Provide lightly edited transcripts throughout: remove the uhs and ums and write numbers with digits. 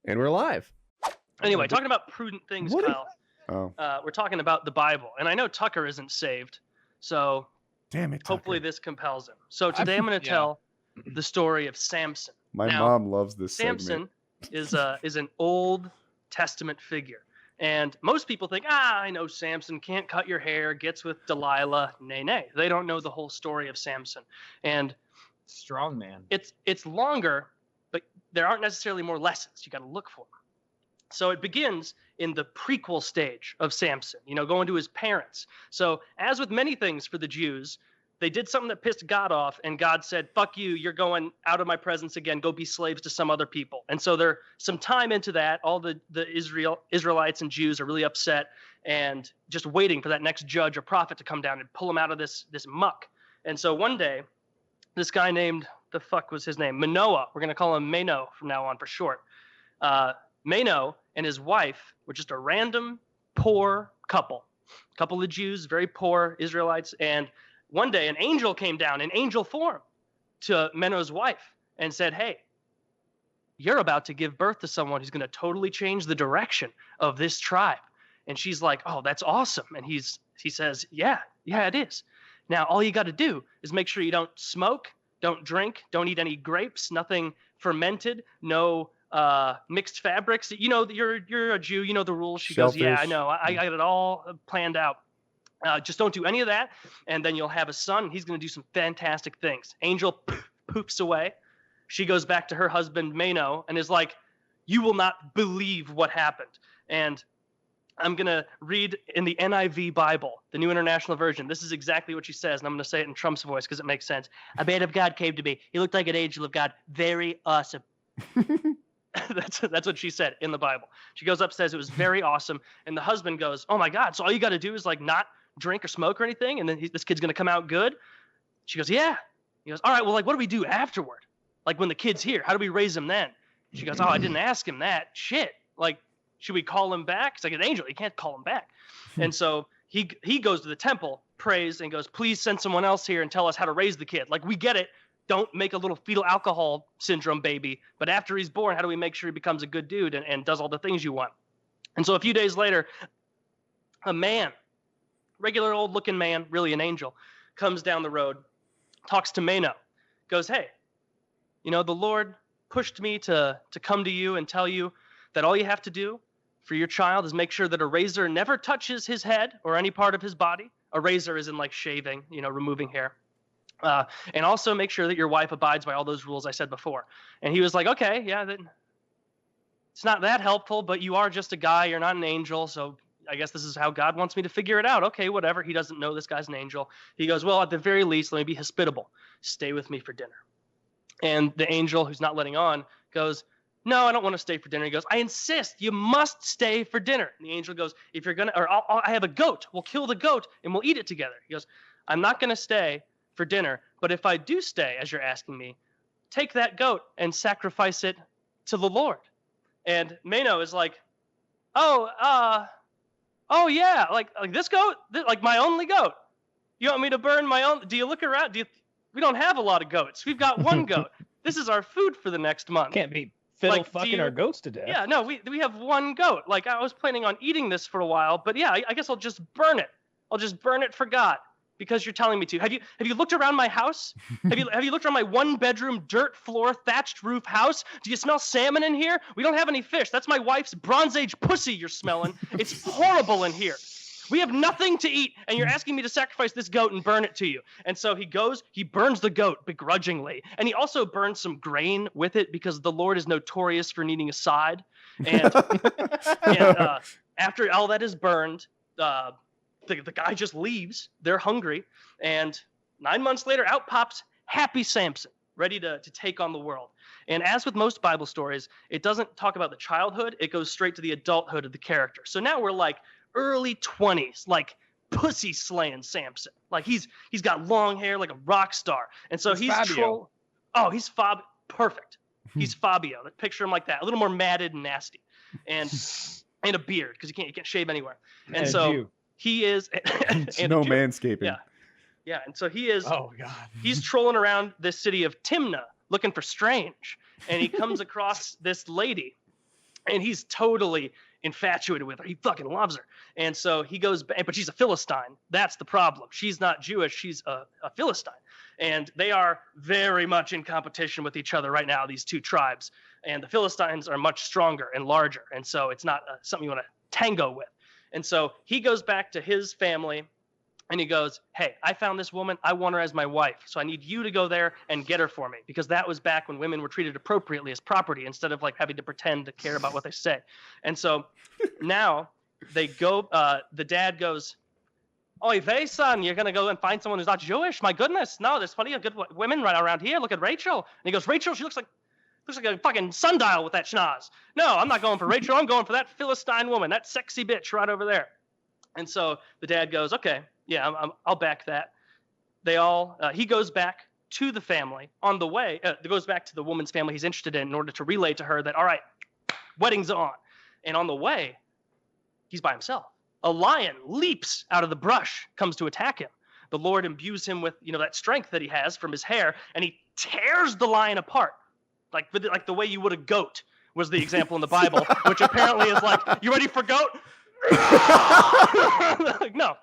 And we're live. Anyway, talking about prudent things, Kyle. Oh. We're talking about the Bible. And I know Tucker isn't saved, so Damn it, hopefully Tucker. this compels him. So today I'm going to tell the story of Samson. My Now, mom loves this Samson segment. is an Old Testament figure. And most people think, I know Samson, can't cut your hair, gets with Delilah. Nay. They don't know the whole story of Samson. And strong man. It's longer, but there aren't necessarily more lessons. You got to look for them. So it begins in the prequel stage of Samson, going to his parents. So as with many things for the Jews, they did something that pissed God off, and God said, fuck you, you're going out of my presence again, go be slaves to some other people. And so they're some time into that, all the Israelites and Jews are really upset and just waiting for that next judge or prophet to come down and pull them out of this muck. And so one day, this guy named, the fuck was his name? Manoah, we're going to call him Mano from now on for short. Mano and his wife were just a random poor couple of Jews, very poor Israelites. And one day an angel came down in angel form to Mano's wife and said, hey, you're about to give birth to someone who's going to totally change the direction of this tribe. And she's like, oh, that's awesome. And he says, yeah, it is. Now, all you got to do is make sure you don't smoke, don't drink, don't eat any grapes, nothing fermented, no mixed fabrics. You're a Jew, you know the rules. She Shellfish. goes, yeah, I know. I got it all planned out. Just don't do any of that, and then you'll have a son. He's going to do some fantastic things. Angel poops away. She goes back to her husband, Mano, and is like, you will not believe what happened. And I'm going to read in the NIV Bible, the New International Version. This is exactly what she says, and I'm going to say it in Trump's voice because it makes sense. A man of God came to me. He looked like an angel of God. Very awesome. That's what she said in the Bible. She goes up, says it was very awesome, and the husband goes, oh my God, so all you got to do is like not drink or smoke or anything, and then this kid's going to come out good? She goes, yeah. He goes, all right, well, like, what do we do afterward? Like, when the kid's here, how do we raise him then? She goes, oh, I didn't ask him that. Shit. Like, should we call him back? It's like an angel. You can't call him back. And so he goes to the temple, prays, and goes, please send someone else here and tell us how to raise the kid. Like, we get it. Don't make a little fetal alcohol syndrome baby. But after he's born, how do we make sure he becomes a good dude and does all the things you want? And so a few days later, a man, regular old looking man, really an angel, comes down the road, talks to Mano, goes, hey, the Lord pushed me to come to you and tell you that all you have to do for your child is make sure that a razor never touches his head or any part of his body. A razor is in like shaving, removing hair. And also make sure that your wife abides by all those rules I said before. And he was like, okay, yeah, it's not that helpful, but you are just a guy. You're not an angel. So I guess this is how God wants me to figure it out. Okay, whatever. He doesn't know this guy's an angel. He goes, well, at the very least, let me be hospitable. Stay with me for dinner. And the angel, who's not letting on, goes, no, I don't want to stay for dinner. He goes, I insist. You must stay for dinner. And the angel goes, if you're going to, or I have a goat. We'll kill the goat and we'll eat it together. He goes, I'm not going to stay for dinner, but if I do stay, as you're asking me, take that goat and sacrifice it to the Lord. And Mano is like, oh yeah, like this goat, like my only goat. You want me to burn my own? Do you look around? We don't have a lot of goats. We've got one goat. This is our food for the next month. Can't be fiddle fucking our goats to death. Yeah, no, we have one goat. Like I was planning on eating this for a while, but yeah, I guess I'll just burn it. I'll just burn it for God. Because you're telling me to. Have you looked around my house? Have you looked around my 1-bedroom dirt floor thatched roof house? Do you smell salmon in here? We don't have any fish. That's my wife's Bronze Age pussy you're smelling. It's horrible in here. We have nothing to eat, and you're asking me to sacrifice this goat and burn it to you. And so he goes, he burns the goat begrudgingly, and he also burns some grain with it because the Lord is notorious for needing a side. And after all that is burned, the guy just leaves. They're hungry. And 9 months later, out pops happy Samson, ready to take on the world. And as with most Bible stories, it doesn't talk about the childhood. It goes straight to the adulthood of the character. So now we're like early 20s, like pussy slaying Samson. Like he's got long hair like a rock star. And so he's Fabio. He's perfect. He's Fabio. Picture him like that. A little more matted and nasty. And a beard, because you can't shave anywhere. And so Jew. He is No manscaping. Yeah, and so he is. Oh God. He's trolling around this city of Timnah looking for Strange, and he comes across this lady, And he's totally infatuated with her. He fucking loves her. And so he goes back, but she's a Philistine. That's the problem. She's not Jewish. She's a Philistine. And they are very much in competition with each other right now, these two tribes. And the Philistines are much stronger and larger. And so it's not something you want to tango with. And so he goes back to his family and he goes, hey, I found this woman. I want her as my wife. So I need you to go there and get her for me, because that was back when women were treated appropriately as property instead of like having to pretend to care about what they say. And so now they go, the dad goes, oy vey, son, you're going to go and find someone who's not Jewish? My goodness. No, there's plenty of good women right around here. Look at Rachel. And he goes, Rachel, she looks like a fucking sundial with that schnoz. No, I'm not going for Rachel. I'm going for that Philistine woman, that sexy bitch right over there. And so the dad goes, okay, yeah, I'll back that. He goes back to the family on the way. Goes back to the woman's family he's interested in order to relay to her that, all right, wedding's on. And on the way, he's by himself. A lion leaps out of the brush, comes to attack him. The Lord imbues him with, that strength that he has from his hair, and he tears the lion apart, like the way you would a goat was the example in the Bible, which apparently is like, you ready for goat? Like, no.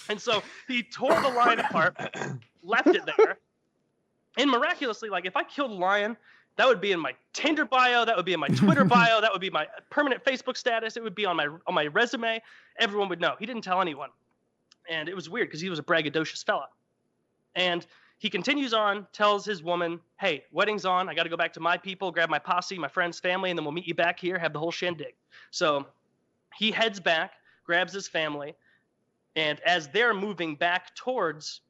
And so he tore the lion apart, left it there, and miraculously, like, if I killed a lion, that would be in my Tinder bio, that would be in my Twitter bio, that would be my permanent Facebook status, it would be on my resume. Everyone would know. He didn't tell anyone. And it was weird because he was a braggadocious fella. And he continues on, tells his woman, hey, wedding's on, I got to go back to my people, grab my posse, my friends, family, and then we'll meet you back here, have the whole shindig. So he heads back, grabs his family, and as they're moving back towards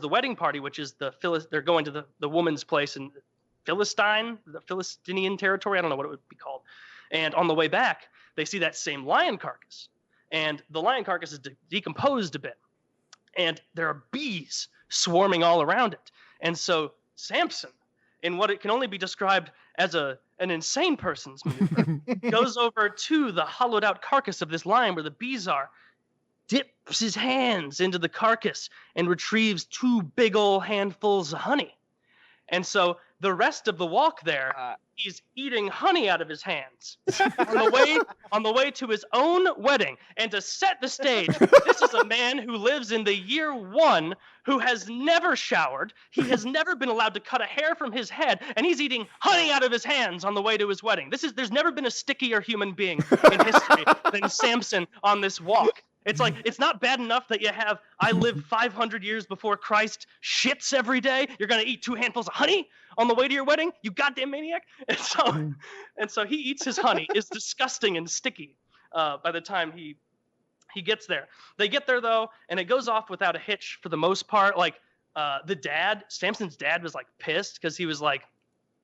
the wedding party, which is they're going to the woman's place in the Philistinian territory, I don't know what it would be called. And on the way back, they see that same lion carcass. And the lion carcass is decomposed a bit. And there are bees swarming all around it. And so Samson, in what it can only be described as an insane person's maneuver, goes over to the hollowed out carcass of this lion where the bees are, dips his hands into the carcass, and retrieves 2 big old handfuls of honey. And so the rest of the walk there, he's eating honey out of his hands on the way to his own wedding. And to set the stage, this is a man who lives in the year 1, who has never showered. He has never been allowed to cut a hair from his head, and he's eating honey out of his hands on the way to his wedding. There's never been a stickier human being in history than Samson on this walk. It's like, it's not bad enough that you have, I live 500 years before Christ shits every day. You're going to eat 2 handfuls of honey on the way to your wedding? You goddamn maniac. And so he eats his honey. It's disgusting and sticky by the time he gets there. They get there, though, and it goes off without a hitch for the most part. Like, Samson's dad was, like, pissed because he was like,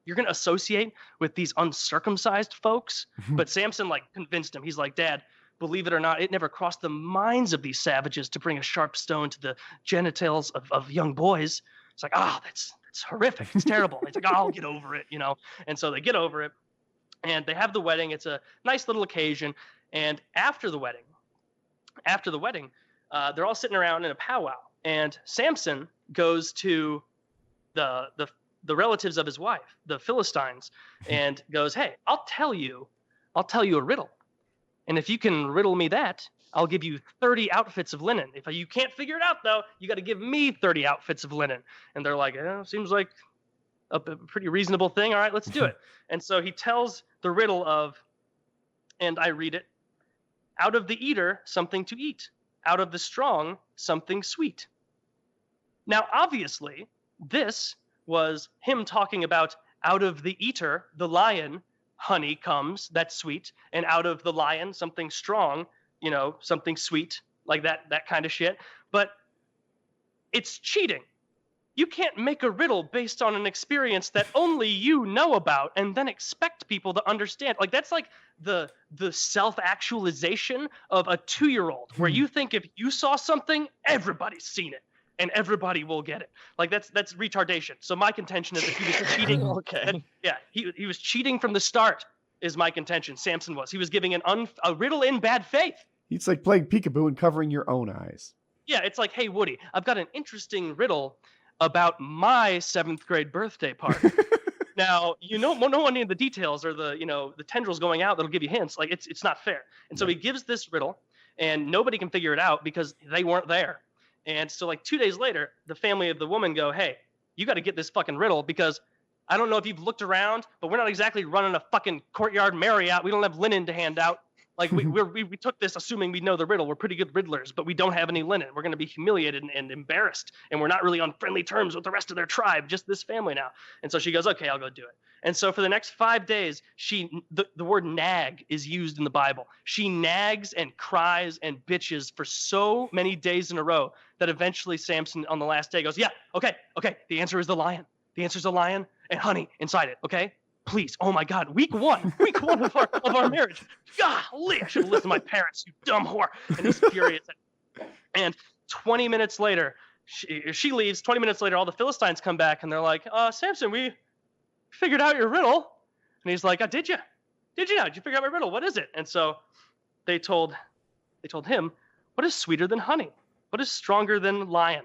you're going to associate with these uncircumcised folks? But Samson, like, convinced him. He's like, Dad, believe it or not, it never crossed the minds of these savages to bring a sharp stone to the genitals of young boys. It's like, that's horrific. It's terrible. It's like, I'll get over it, And so they get over it, and they have the wedding. It's a nice little occasion. And after the wedding, they're all sitting around in a powwow. And Samson goes to the relatives of his wife, the Philistines, and goes, hey, I'll tell you a riddle. And if you can riddle me that, I'll give you 30 outfits of linen. If you can't figure it out, though, you got to give me 30 outfits of linen. And they're like, seems like a pretty reasonable thing. All right, let's do it. And so he tells the riddle of, and I read it, out of the eater, something to eat. Out of the strong, something sweet. Now, obviously, this was him talking about out of the eater, the lion, honey comes, that's sweet, and out of the lion, something strong, something sweet, like that kind of shit. But it's cheating. You can't make a riddle based on an experience that only you know about and then expect people to understand. Like, that's like the self-actualization of a 2-year-old, where you think if you saw something, everybody's seen it. And everybody will get it. Like, that's retardation. So my contention is that he was cheating. Okay. He was cheating from the start, is my contention. Samson was. He was giving a riddle in bad faith. It's like playing peekaboo and covering your own eyes. Yeah, it's like, hey, Woody, I've got an interesting riddle about my 7th grade birthday party. Now, no one in the details or the tendrils going out that'll give you hints. Like it's not fair. And so he gives this riddle, and nobody can figure it out because they weren't there. And so like 2 days later, the family of the woman go, hey, you got to get this fucking riddle because I don't know if you've looked around, but we're not exactly running a fucking courtyard Marriott. We don't have linen to hand out. Like we took this assuming we know the riddle. We're pretty good riddlers, but we don't have any linen. We're going to be humiliated and embarrassed, and we're not really on friendly terms with the rest of their tribe, just this family now. And so she goes, okay, I'll go do it. And so for the next 5 days, the word nag is used in the Bible. She nags and cries and bitches for so many days in a row that eventually Samson on the last day goes, yeah, okay, the answer is the lion. The answer is the lion and honey inside it, okay? Please, oh my God, week one of our marriage. Golly, I should have listened to my parents, you dumb whore. And he's furious. And 20 minutes later, she leaves. 20 minutes later, all the Philistines come back and they're like, Samson, we figured out your riddle. And he's like, did you? Did you figure out my riddle? What is it? And so they told him, what is sweeter than honey? What is stronger than lion?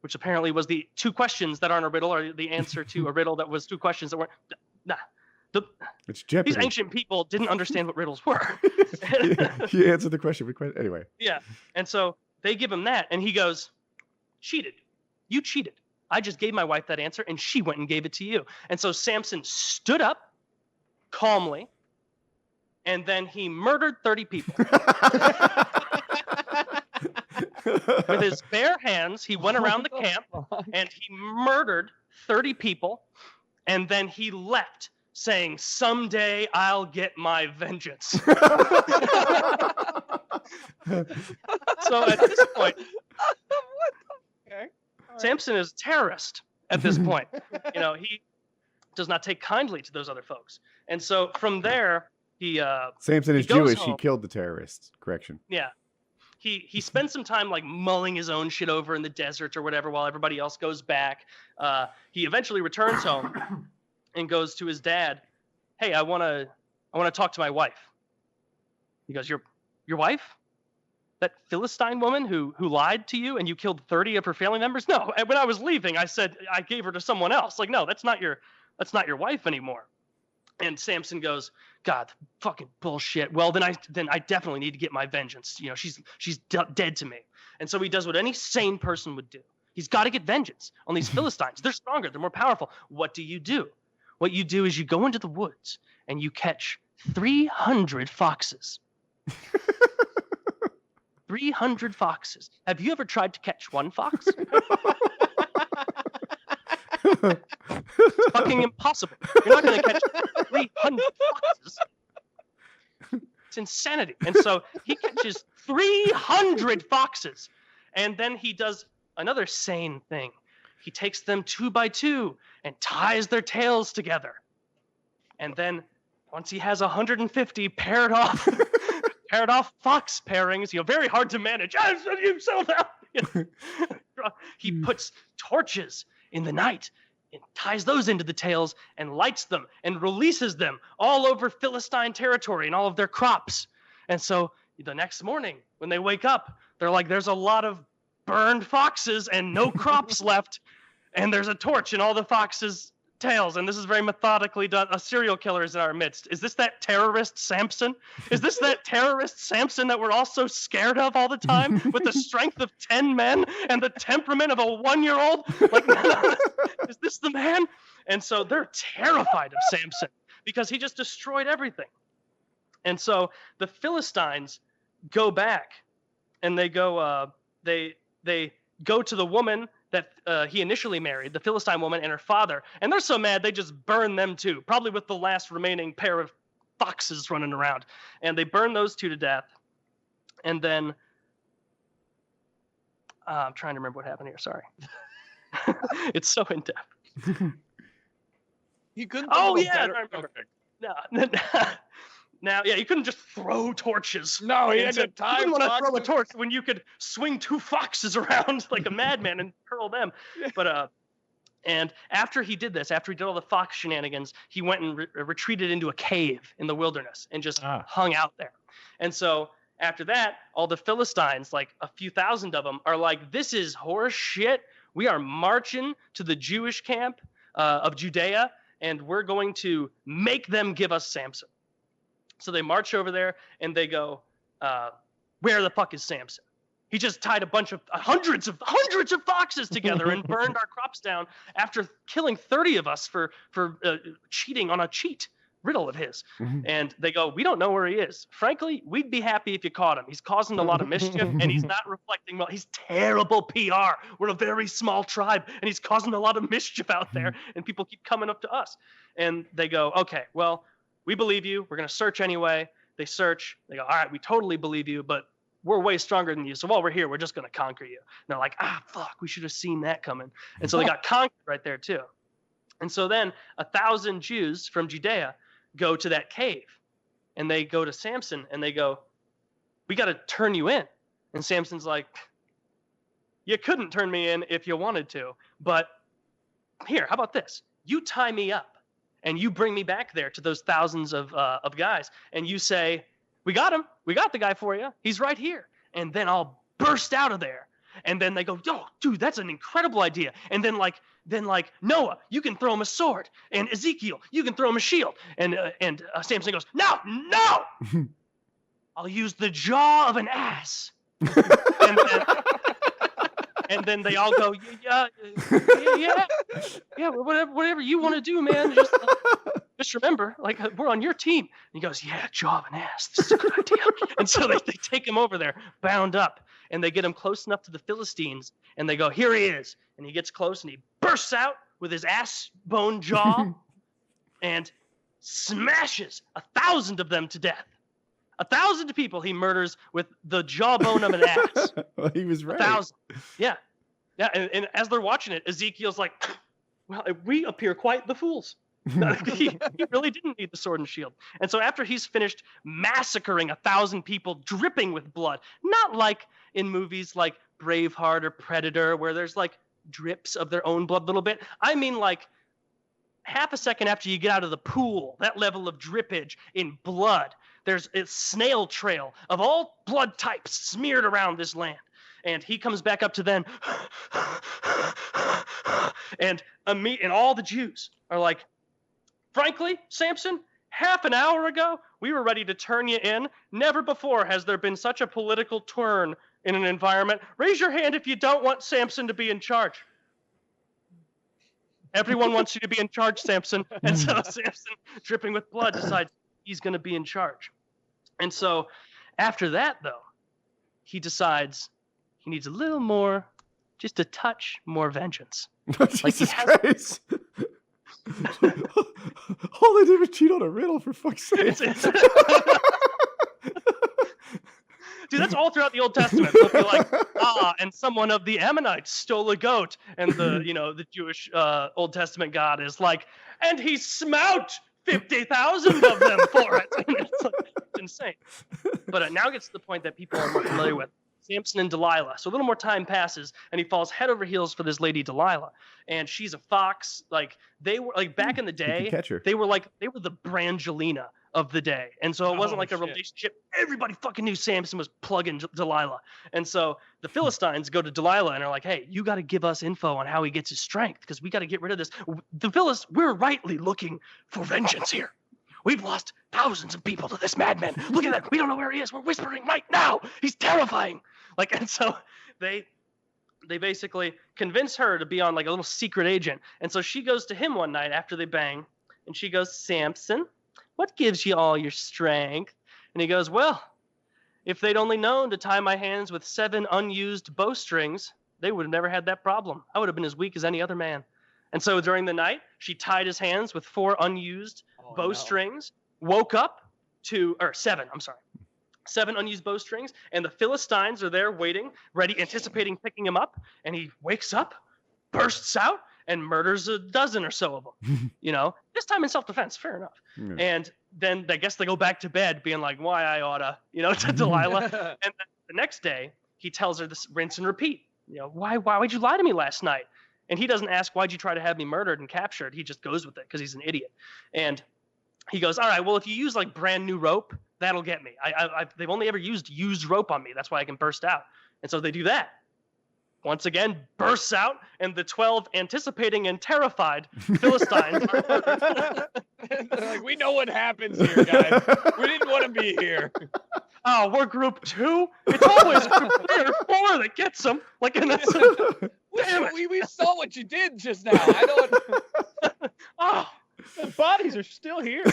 Which apparently was the 2 questions that aren't a riddle, or the answer to a riddle that was 2 questions that weren't. Nah. It's Jeopardy. These ancient people didn't understand what riddles were. He answered the question. Anyway. Yeah. And so they give him that, and he goes, cheated. You cheated. I just gave my wife that answer, and she went and gave it to you. And so Samson stood up calmly, and then he murdered 30 people. With his bare hands, he went around the camp, and he murdered 30 people, and then he left saying, someday I'll get my vengeance. So at this point, Samson is a terrorist at this point. He does not take kindly to those other folks. And so from there, Samson is Jewish. Home. He killed the terrorists. Correction. Yeah. He spends some time like mulling his own shit over in the desert or whatever while everybody else goes back. He eventually returns home and goes to his dad. Hey, I want to talk to my wife. He goes, your wife? That Philistine woman who lied to you and you killed 30 of her family members? No, when I was leaving, I said I gave her to someone else. Like, no, that's not your wife anymore. And Samson goes, God, fucking bullshit. Well, then I definitely need to get my vengeance. She's dead to me. And so he does what any sane person would do. He's got to get vengeance on these Philistines. They're stronger. They're more powerful. What do you do? What you do is you go into the woods and you catch 300 foxes. 300 foxes. Have you ever tried to catch one fox? It's fucking impossible. You're not going to catch 300 foxes. It's insanity. And so he catches 300 foxes. And then he does another sane thing. He takes them 2 by 2 and ties their tails together. And then once he has 150 paired off fox pairings, very hard to manage. You settle down. He puts torches in the night and ties those into the tails and lights them and releases them all over Philistine territory and all of their crops. And so the next morning when they wake up, they're like, there's a lot of burned foxes and no crops left. And there's a torch in all the foxes' tails. And this is very methodically done. A serial killer is in our midst. Is this that terrorist Samson? Is this that terrorist Samson that we're all so scared of all the time with the strength of 10 men and the temperament of a 1-year-old? Like, is this the man? And so they're terrified of Samson because he just destroyed everything. And so the Philistines go back and they go, they go to the woman that he initially married, the Philistine woman and her father, and they're so mad they just burn them too, probably with the last remaining pair of foxes running around. And they burn those 2 to death. And then I'm trying to remember what happened here. Sorry. It's so in depth. You couldn't. Oh yeah, I remember. No. Now, yeah, you couldn't just throw torches. No, he had to tie. You didn't want to throw a torch when you could swing 2 foxes around like a madman and hurl them. But and after he did this, after he did all the fox shenanigans, he went and retreated into a cave in the wilderness and just hung out there. And so after that, all the Philistines, like a few thousand of them, are like, "This is horse shit. We are marching to the Jewish camp of Judea." and we're going to make them give us Samson. So they march over there and they go, where the fuck is Samson? He just tied a bunch of hundreds of foxes together and burned our crops down after killing 30 of us for cheating on a cheat riddle of his. And they go, we don't know where he is. Frankly, we'd be happy if you caught him. He's causing a lot of mischief and he's not reflecting well. He's terrible PR. We're a very small tribe and he's causing a lot of mischief out there and people keep coming up to us. And they go, okay, well, we believe you. We're going to search anyway. They search. They go, all right, we totally believe you, but we're way stronger than you. So while we're here, we're just going to conquer you. And they're like, fuck, we should have seen that coming. And so they got conquered right there too. And so then 1,000 Jews from Judea go to that cave and they go to Samson and they go, we got to turn you in. And Samson's like, you couldn't turn me in if you wanted to, but here, how about this? You tie me up and you bring me back there to those thousands of guys and you say, we got him. We got the guy for you. He's right here. And then I'll burst out of there. And then they go, yo, dude, that's an incredible idea. And then like Noah, you can throw him a sword. And Ezekiel, you can throw him a shield. And Samson goes, no, I'll use the jaw of an ass. And then they all go, yeah, whatever you want to do, man. Just remember, like, we're on your team. And he goes, yeah, jaw of an ass. This is a good idea. And so they take him over there, bound up, and they get him close enough to the Philistines, and they go, here he is. And he gets close, and he bursts out with his ass bone jaw and smashes 1,000 of them to death. 1,000 people he murders with the jawbone of an ass. Well, he was right. 1,000. Yeah. Yeah. And as they're watching it, Ezekiel's like, well, we appear quite the fools. he really didn't need the sword and shield. And so after he's finished massacring 1,000 people dripping with blood, not like in movies like Braveheart or Predator where there's like drips of their own blood a little bit. I mean like half a second after you get out of the pool, that level of drippage in blood, there's a snail trail of all blood types smeared around this land. And he comes back up to them, and all the Jews are like, frankly, Samson, half an hour ago, we were ready to turn you in. Never before has there been such a political turn in an environment. Raise your hand if you don't want Samson to be in charge. Everyone wants you to be in charge, Samson. And so Samson, dripping with blood, decides he's going to be in charge. And so after that, though, he decides he needs a little more, just a touch more vengeance. Jesus Christ. All they did was cheat on a riddle, for fuck's sake. Dude, that's all throughout the Old Testament. They'll be like, and someone of the Ammonites stole a goat. And the Jewish Old Testament God is like, and he smote 50,000 of them for it. And it's insane. But it now gets to the point that people are more familiar with. Samson and Delilah. So a little more time passes, and he falls head over heels for this lady Delilah, and she's a fox. Like they were like back in the day, they were the Brangelina of the day, and so it wasn't like a relationship. Everybody fucking knew Samson was plugging Delilah, and so the Philistines go to Delilah and are like, "Hey, you got to give us info on how he gets his strength, because we got to get rid of this. We're rightly looking for vengeance here. We've lost thousands of people to this madman. Look at that. We don't know where he is. We're whispering right now. He's terrifying." And so they basically convince her to be on like a little secret agent. And so she goes to him one night after they bang, and she goes, "Samson, what gives you all your strength?" And he goes, "Well, if they'd only known to tie my hands with 7 unused bowstrings, they would have never had that problem. I would have been as weak as any other man." And so during the night, she tied his hands with 4 unused bowstrings, woke up to, or 7, I'm sorry. 7 unused bowstrings, and the Philistines are there waiting, ready, anticipating picking him up, and he wakes up, bursts out, and murders a dozen or so of them. This time in self-defense, fair enough. Yeah. And then I guess they go back to bed being like, why I oughta, to Delilah. And then the next day, he tells her this rinse and repeat. Why would you lie to me last night? And he doesn't ask, why'd you try to have me murdered and captured? He just goes with it because he's an idiot. And he goes, all right, well, if you use like brand new rope, that'll get me. They've only ever used rope on me. That's why I can burst out. And so they do that. once again bursts out, and the 12 anticipating and terrified Philistines are murdered. They're like, we know what happens here, guys. We didn't want to be here. Oh, we're group 2? It's always group 3 or 4 that gets them. Like, and that's, we saw what you did just now. I don't. oh. The bodies are still here.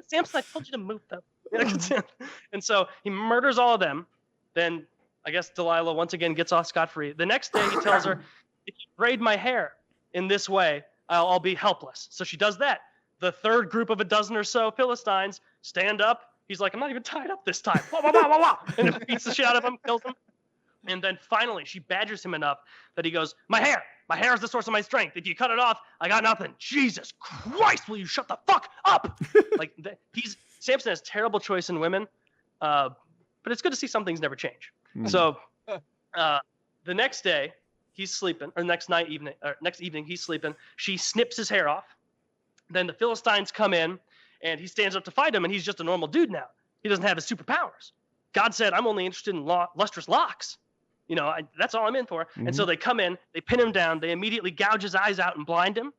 Samson, I told you to move them. And so he murders all of them. Then I guess Delilah once again gets off scot-free. The next day he tells her, if you braid my hair in this way, I'll be helpless. So she does that. The third group of a dozen or so Philistines stand up. He's like, I'm not even tied up this time. Wah, wah, wah, wah, wah. And it beats the shit out of him, kills him. And then finally she badgers him enough that he goes, my hair is the source of my strength. If you cut it off, I got nothing. Jesus Christ, will you shut the fuck up? Like, Samson has terrible choice in women, but it's good to see some things never change. So the next day he's sleeping, or next evening he's sleeping. She snips his hair off. Then the Philistines come in, and he stands up to fight him, and he's just a normal dude now. He doesn't have his superpowers. God said, I'm only interested in lustrous locks. You know, that's all I'm in for. And so they come in, they pin him down, they immediately gouge his eyes out and blind him.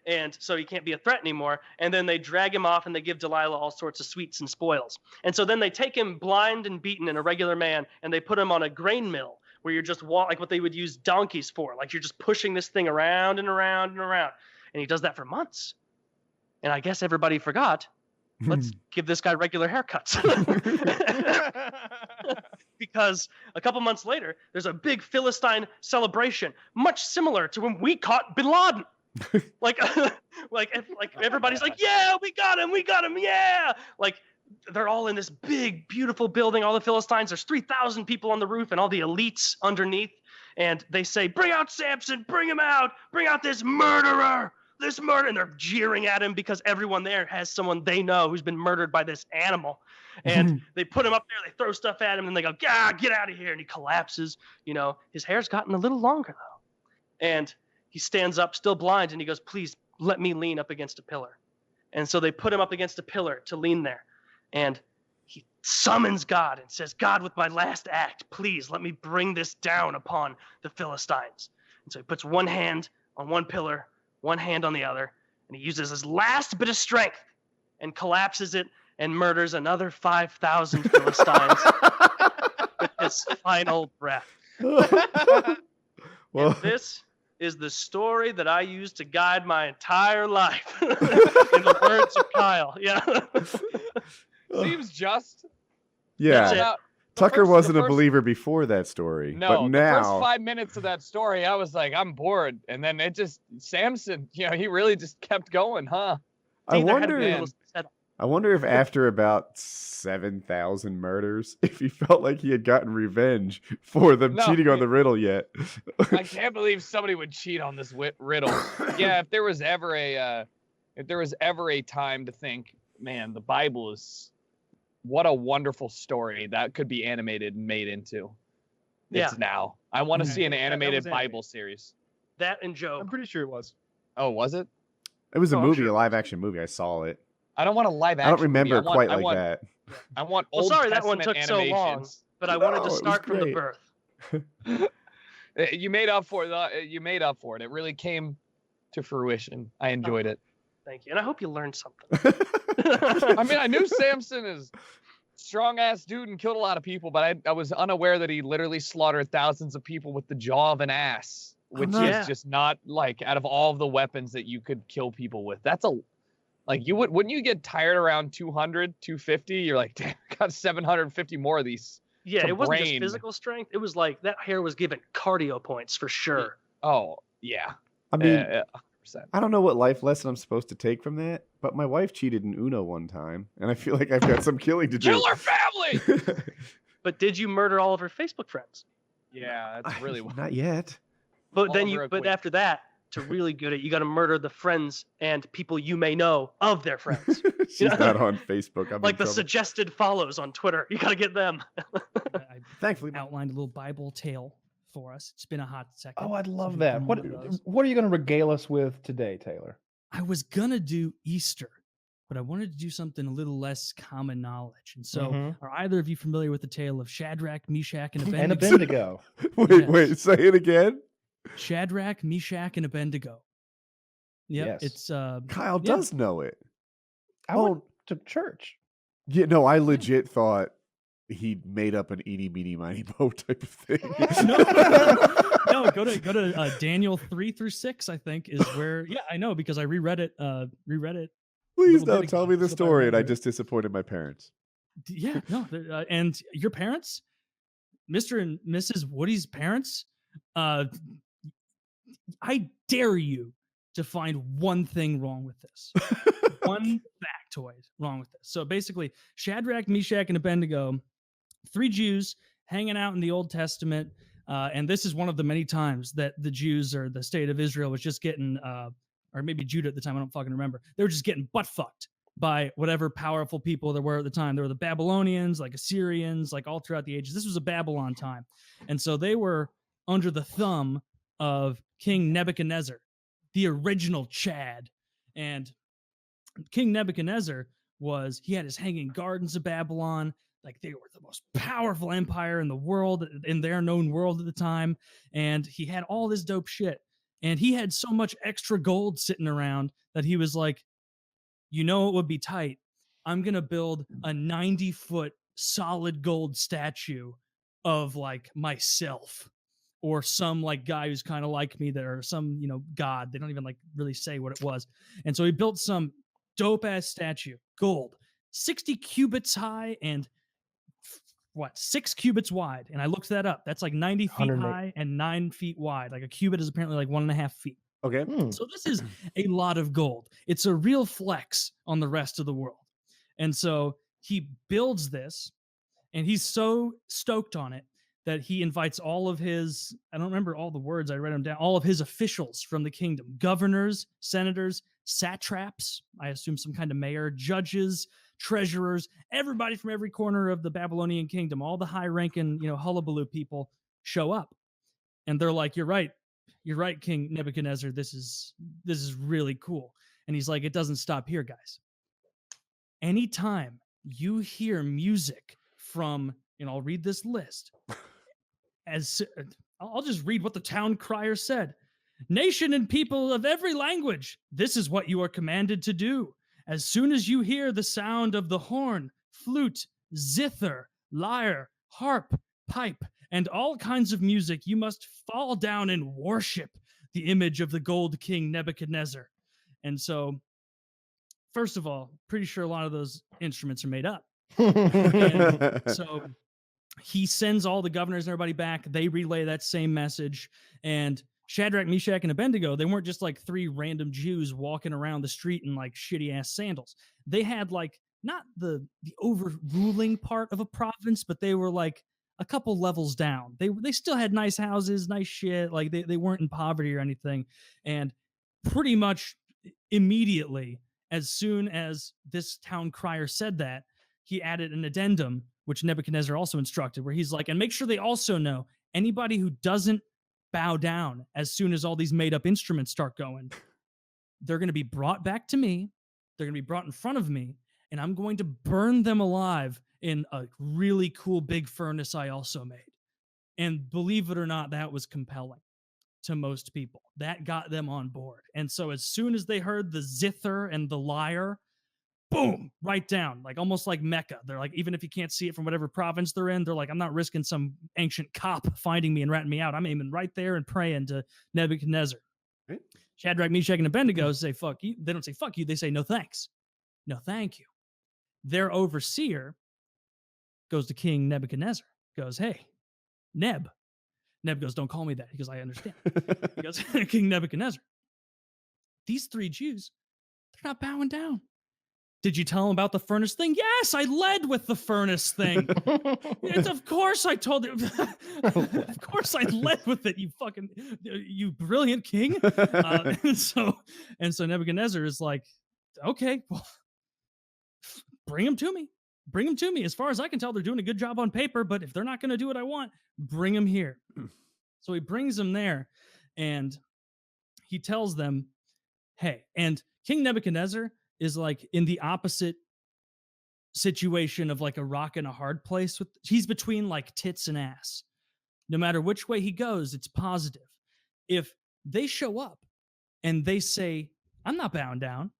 And so he can't be a threat anymore. And then they drag him off and they give Delilah all sorts of sweets and spoils. And so then they take him blind and beaten and a regular man, and they put him on a grain mill where you're just like what they would use donkeys for. Like you're just pushing this thing around and around and around. And he does that for months. And I guess everybody forgot, let's give this guy regular haircuts. Because a couple months later, there's a big Philistine celebration, much similar to when we caught Bin Laden. like everybody's like, yeah, we got him, yeah. Like they're all in this big, beautiful building, all the Philistines. There's 3,000 people on the roof and all the elites underneath. And they say, bring out Samson, bring him out, bring out this murderer. And they're jeering at him because everyone there has someone they know who's been murdered by this animal. And they put him up there, they throw stuff at him, and they go, get out of here. And he collapses. You know, his hair's gotten a little longer, though. And he stands up, still blind, and he goes, please let me lean up against a pillar. And so they put him up against a pillar to lean there. And he summons God and says, God, with my last act, please let me bring this down upon the Philistines. And so he puts one hand on one pillar, one hand on the other, and he uses his last bit of strength and collapses it and murders another 5,000 Philistines with his final breath. Well, and this is the story that I used to guide my entire life. In the words of Kyle. Yeah. Seems just. Yeah. Tucker wasn't a believer before that story. No, but now, the first 5 minutes of that story, I was like, I'm bored. And then Samson, he really just kept going, huh? I wonder if after about 7,000 murders, if he felt like he had gotten revenge for them cheating on the riddle yet. I can't believe somebody would cheat on this riddle. Yeah, if there was ever a time to think, man, the Bible is what a wonderful story that could be animated and made into. It's now. I want to see an animated Bible series. That and Job. I'm pretty sure it was. Oh, was it? It was a movie, a live action movie. I saw it. I don't want a live action. I don't remember movie. quite like that. I want Old Testament that one took animations. so long, but I wanted to start from the birth. You made up for it. You made up for it. It really came to fruition. I enjoyed it. Thank you, and I hope you learned something. I mean, I knew Samson is strong ass dude and killed a lot of people, but I was unaware that he literally slaughtered thousands of people with the jaw of an ass, which is just not like out of all of the weapons that you could kill people with. That's wouldn't you get tired around 200, 250? You're like, damn, I got 750 more of these. Yeah, it wasn't just physical strength. It was like that hair was given cardio points for sure. Oh, yeah. I mean, 100%. I don't know what life lesson I'm supposed to take from that, but my wife cheated in Uno one time, and I feel like I've got some killing to do. Kill her family! But did you murder all of her Facebook friends? Yeah, that's really not yet. But but after that, to really good at, you got to murder the friends and people you may know of their friends. She's not on Facebook. I'm like the suggested follows on Twitter. You got to get them. I Thankfully, outlined a little Bible tale for us. It's been a hot second. Oh, I'd love that. What are you going to regale us with today, Taylor? I was gonna do Easter, but I wanted to do something a little less common knowledge. And so, are either of you familiar with the tale of Shadrach, Meshach, and Abednego? And Abednego. Wait, say it again. Shadrach, Meshach, and Abednego. Yep, Yes. it's Kyle does know it. I went to church. Yeah, no, I legit thought he made up an eeny meeny miny mo type of thing. No, go to Daniel 3-6. I think is where. Yeah, I know because I reread it. Please don't tell me the story, and I just disappointed my parents. Yeah, no, and your parents, Mr. and Mrs. Woody's parents. I dare you to find one thing wrong with this. One factoid wrong with this. So basically, Shadrach, Meshach, and Abednego, 3 Jews hanging out in the Old Testament. And this is one of the many times that the Jews or the state of Israel was just getting, or maybe Judah at the time, I don't fucking remember. They were just getting butt fucked by whatever powerful people there were at the time. There were the Babylonians, like Assyrians, like all throughout the ages. This was a Babylon time. And so they were under the thumb of King Nebuchadnezzar, the original Chad. And King Nebuchadnezzar he had his hanging gardens of Babylon. Like they were the most powerful empire in the world, in their known world at the time. And he had all this dope shit. And he had so much extra gold sitting around that he was like, you know, it would be tight. I'm going to build a 90-foot solid gold statue of like myself or some like guy who's kind of like me there, or some, you know, god. They don't even like really say what it was. And so he built some dope ass statue, gold, 60 cubits high and 6 cubits wide. And I looked that up. That's like 90 feet high and 9 feet wide. Like a cubit is apparently like 1.5 feet. Okay. So this is a lot of gold. It's a real flex on the rest of the world. And so he builds this, and he's so stoked on it that he invites all of his, I don't remember all the words, I read them down, all of his officials from the kingdom, governors, senators, satraps, I assume some kind of mayor, judges, treasurers, everybody from every corner of the Babylonian kingdom, all the high-ranking, you know, hullabaloo people show up. And they're like, you're right, King Nebuchadnezzar, this is really cool. And he's like, it doesn't stop here, guys. Anytime you hear music from, and I'll read this list, I'll just read what the town crier said. Nation and people of every language, this is what you are commanded to do. As soon as you hear the sound of the horn, flute, zither, lyre, harp, pipe, and all kinds of music, you must fall down and worship the image of the gold king Nebuchadnezzar. And so, first of all, pretty sure a lot of those instruments are made up. And so he sends all the governors and everybody back. They relay that same message. And Shadrach, Meshach, and Abednego, they weren't just like 3 random Jews walking around the street in like shitty ass sandals. They had like not the overruling part of a province, but they were like a couple levels down. They still had nice houses, nice shit. Like they weren't in poverty or anything. And pretty much immediately, as soon as this town crier said that, he added an addendum, which Nebuchadnezzar also instructed, where he's like, and make sure they also know anybody who doesn't bow down as soon as all these made up instruments start going, they're going to be brought back to me. They're going to be brought in front of me, and I'm going to burn them alive in a really cool big furnace I also made. And believe it or not, that was compelling to most people. That got them on board. And so as soon as they heard the zither and the lyre, boom, right down, like almost like Mecca. They're like, even if you can't see it from whatever province they're in, they're like, I'm not risking some ancient cop finding me and ratting me out. I'm aiming right there and praying to Nebuchadnezzar. Right. Shadrach, Meshach, and Abednego say, fuck you. They don't say, fuck you. They say, no thanks. No, thank you. Their overseer goes to King Nebuchadnezzar, goes, hey, Neb. Neb goes, don't call me that. He goes, I understand. He goes, King Nebuchadnezzar, these 3 Jews, they're not bowing down. Did you tell him about the furnace thing? Yes, I led with the furnace thing. Yes, of course I told you. Of course I led with it, you brilliant king. And so Nebuchadnezzar is like, okay, well, bring him to me. Bring them to me. As far as I can tell, they're doing a good job on paper, but if they're not going to do what I want, bring them here. So he brings them there, and he tells them, hey, and King Nebuchadnezzar, is like in the opposite situation of like a rock and a hard place. He's between like tits and ass. No matter which way he goes, it's positive. If they show up and they say, I'm not bowing down,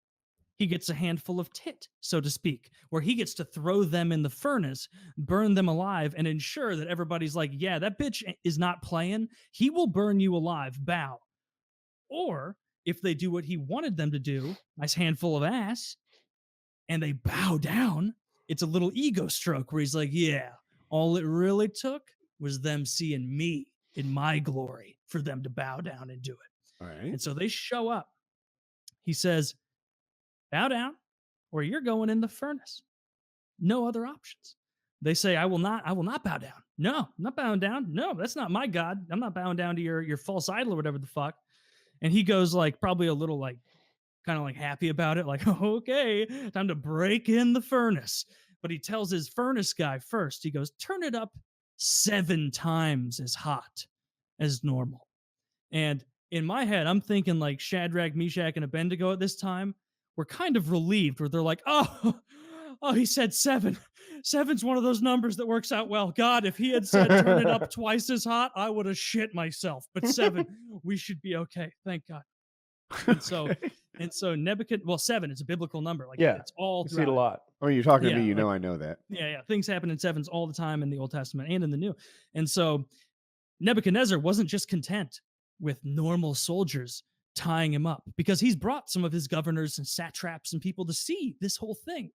he gets a handful of tit, so to speak, where he gets to throw them in the furnace, burn them alive, and ensure that everybody's like, yeah, that bitch is not playing. He will burn you alive, bow. Or if they do what he wanted them to do, nice handful of ass, and they bow down, it's a little ego stroke where he's like, yeah, all it really took was them seeing me in my glory for them to bow down and do it. All right. And so they show up. He says, bow down or you're going in the furnace. No other options. They say, I will not bow down. No, I'm not bowing down. No, that's not my God. I'm not bowing down to your false idol or whatever the fuck. And he goes like probably a little like kind of like happy about it, like, okay, time to break in the furnace. But he tells his furnace guy first, he goes, turn it up 7 times as hot as normal. And in my head, I'm thinking like Shadrach, Meshach, and Abednego at this time were kind of relieved, where they're like, oh, he said 7. 7's one of those numbers that works out well. God, if he had said turn it up twice as hot, I would have shit myself. But 7, we should be okay. Thank God. And so Nebuchadnezzar, well, 7 is a biblical number. Like, yeah, it's all you see it a lot. Oh, you're talking to me, Yeah, you know like, I know that. Yeah. Things happen in 7s all the time in the Old Testament and in the New. And so Nebuchadnezzar wasn't just content with normal soldiers tying him up, because he's brought some of his governors and satraps and people to see this whole thing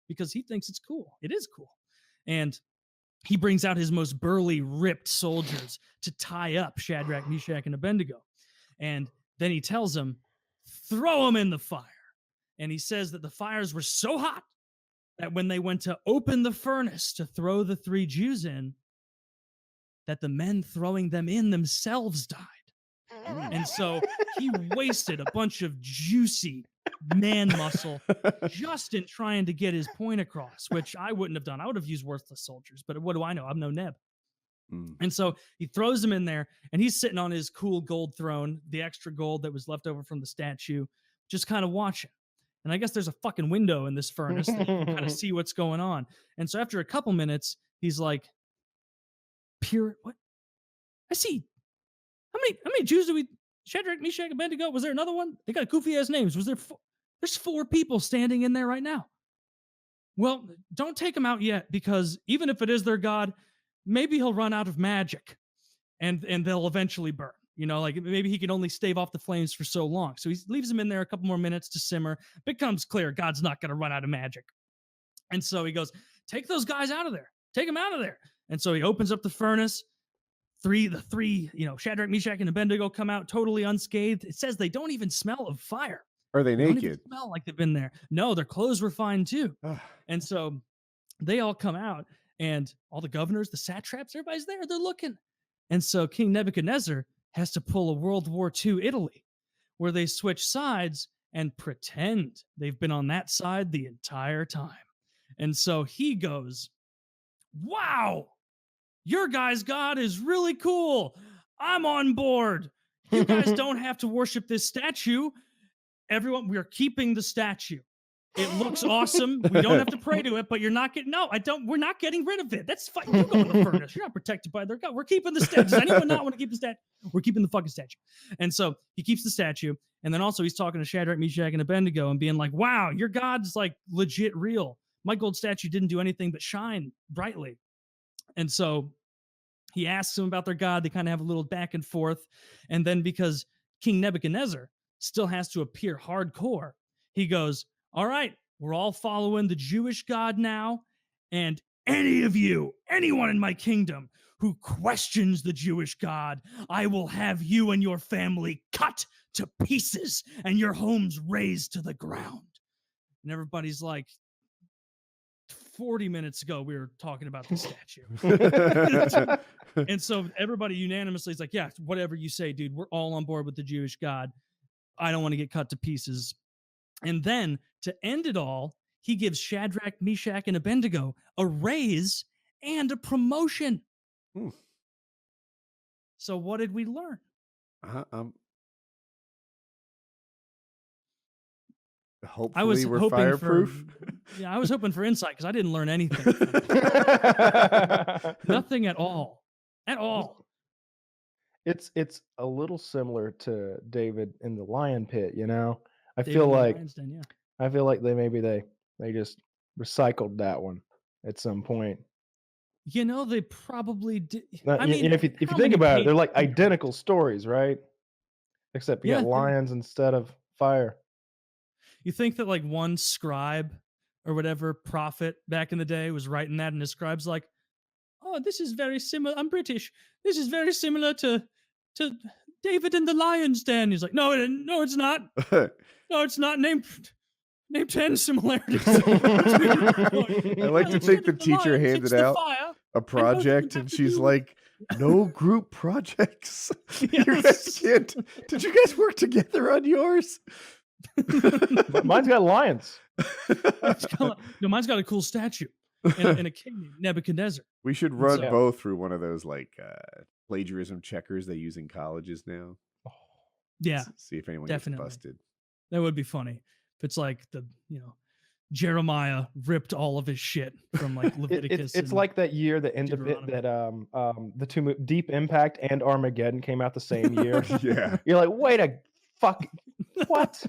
because he thinks it's cool. It is cool. And he brings out his most burly, ripped soldiers to tie up Shadrach, Meshach, and Abednego. And then he tells them, throw them in the fire. And he says that the fires were so hot that when they went to open the furnace to throw the 3 Jews in, that the men throwing them in themselves died. And so he wasted a bunch of juicy man muscle just in trying to get his point across, which I wouldn't have done. I would have used worthless soldiers, but what do I know? I'm no Neb. And so he throws them in there, and he's sitting on his cool gold throne, the extra gold that was left over from the statue, just kind of watching. And I guess there's a fucking window in this furnace that you can kind of see what's going on. And so after a couple minutes, he's like, pure, what? I see. How many Jews do we, Shadrach, Meshach, Abednego? Was there another one? They got goofy ass names. Was there 4? There's 4 people standing in there right now. Well, don't take them out yet, because even if it is their God, maybe he'll run out of magic and they'll eventually burn. You know, like maybe he can only stave off the flames for so long. So he leaves them in there a couple more minutes to simmer. Becomes clear God's not going to run out of magic. And so he goes, take those guys out of there. Take them out of there. And so he opens up the furnace. The three, Shadrach, Meshach, and Abednego come out totally unscathed. It says they don't even smell of fire. Are they They don't naked? even smell like they've been there. No, their clothes were fine too. And so they all come out, and all the governors, the satraps, everybody's there. They're looking. And so King Nebuchadnezzar has to pull a World War II Italy, where they switch sides and pretend they've been on that side the entire time. And so he goes, wow, your guys' God is really cool. I'm on board. You guys don't have to worship this statue. Everyone, we are keeping the statue. It looks awesome. We don't have to pray to it, but you're not getting, we're not getting rid of it. That's fine. You go in the furnace. You're not protected by their God. We're keeping the statue. Does anyone not want to keep the statue? We're keeping the fucking statue. And so he keeps the statue. And then also he's talking to Shadrach, Meshach, and Abednego and being like, wow, your God's like legit real. My gold statue didn't do anything but shine brightly. And so he asks them about their God. They kind of have a little back and forth. And then because King Nebuchadnezzar still has to appear hardcore, he goes, all right, we're all following the Jewish God now. And anyone in my kingdom who questions the Jewish God, I will have you and your family cut to pieces and your homes razed to the ground. And everybody's like, 40 minutes ago, we were talking about the statue. And so everybody unanimously is like, yeah, whatever you say, dude, we're all on board with the Jewish God. I don't want to get cut to pieces. And then to end it all, he gives Shadrach, Meshach, and Abednego a raise and a promotion. So what did we learn? Hopefully, we're fireproof. I was hoping for insight because I didn't learn anything. Nothing at all. At all. It's a little similar to David in the lion pit, you know. I David feel in the like Lion's Den, yeah. I feel like they just recycled that one at some point. You know, they probably did. I mean, if you think about it, they're like identical stories, right? Except you got lions instead of fire. You think that like one scribe or whatever prophet back in the day was writing that, and his scribe's like, "Oh, this is very similar. I'm British. This is very similar to David in the Lion's Den." He's like, "No, it's not. No, it's not. Name 10 similarities." I like to think the teacher handed out a project, and she's like, "No group projects. You guys can't. Did you guys work together on yours?" But mine's got lions. Mine's got a cool statue and a king named Nebuchadnezzar. We should run both through one of those like plagiarism checkers they use in colleges now. Yeah, see if anyone gets busted. That would be funny if it's like Jeremiah ripped all of his shit from like Leviticus. It's like that year that the two Deep Impact and Armageddon came out the same year. Yeah, you're like, wait a fuck, what?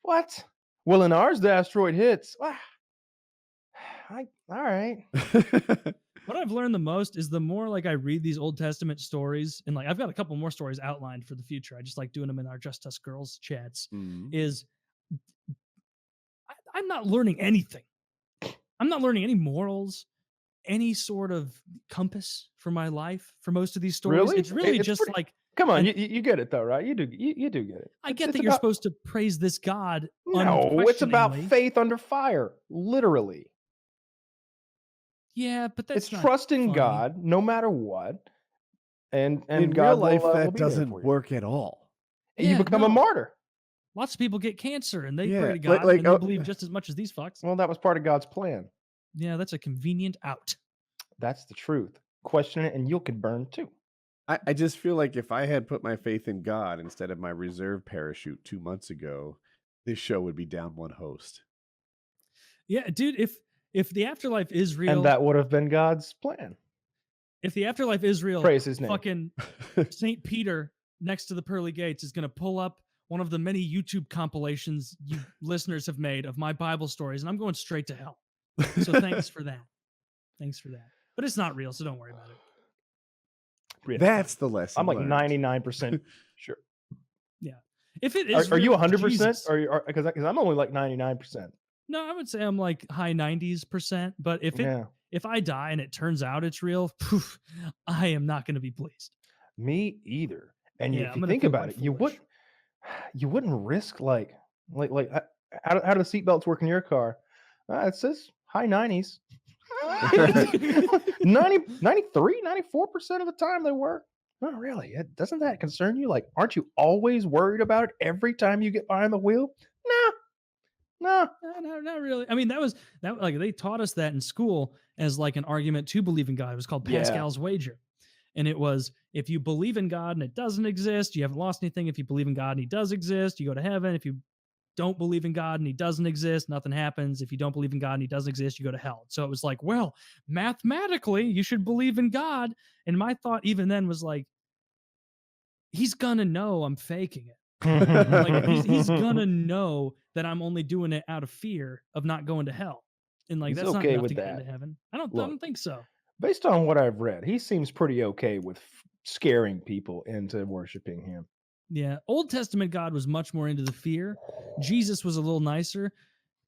What? Well, in ours, the asteroid hits. All right. What I've learned the most is the more like I read these Old Testament stories, and like I've got a couple more stories outlined for the future. I just like doing them in our Just Us Girls chats. Is I'm not learning anything. I'm not learning any morals, any sort of compass for my life for most of these stories. Really? It's really just pretty, like, come on, you get it though, right? You do get it. I get that you're supposed to praise this God. No, it's about faith under fire, literally. Yeah, but that's it's trusting God no matter what. And in God real life, that doesn't work at all. Yeah, you become a martyr. Lots of people get cancer and they pray to God and they believe just as much as these fucks. Well, that was part of God's plan. Yeah, that's a convenient out. That's the truth. Question it and you could burn too. I just feel like if I had put my faith in God instead of my reserve parachute 2 months ago, this show would be down one host. Yeah, dude, if the afterlife is real, and that would have been God's plan. If the afterlife is real, praise his name. Fucking St. Peter next to the pearly gates is going to pull up one of the many YouTube compilations you listeners have made of my Bible stories, and I'm going straight to hell. So thanks for that. Thanks for that. But it's not real, so don't worry about it. Yeah. That's the lesson. I'm like 99% sure. Yeah. If it is, are you 100%? Or because I'm only like 99%. No, I would say I'm like high 90s%. But if I die and it turns out it's real, poof, I am not going to be pleased. Me either. And if you think about it, you wouldn't risk like how do the seatbelts work in your car? It says high 90s. 93, 94% of the time they work. Not really. Doesn't that concern you? Like, aren't you always worried about it every time you get behind the wheel? No, not really. I mean, that like they taught us that in school as like an argument to believe in God. It was called Pascal's wager. And it was, if you believe in God and it doesn't exist, you haven't lost anything. If you believe in God and he does exist, you go to heaven. If you don't believe in God and he doesn't exist, nothing happens. If you don't believe in God and he doesn't exist, you go to hell. So it was like, well, mathematically, you should believe in God. And my thought even then was like, he's gonna know I'm faking it. Like he's gonna know that I'm only doing it out of fear of not going to hell. And like, that's not enough to get into heaven. I don't think so. Based on what I've read, he seems pretty okay with scaring people into worshiping him. Yeah. Old Testament God was much more into the fear. Jesus was a little nicer,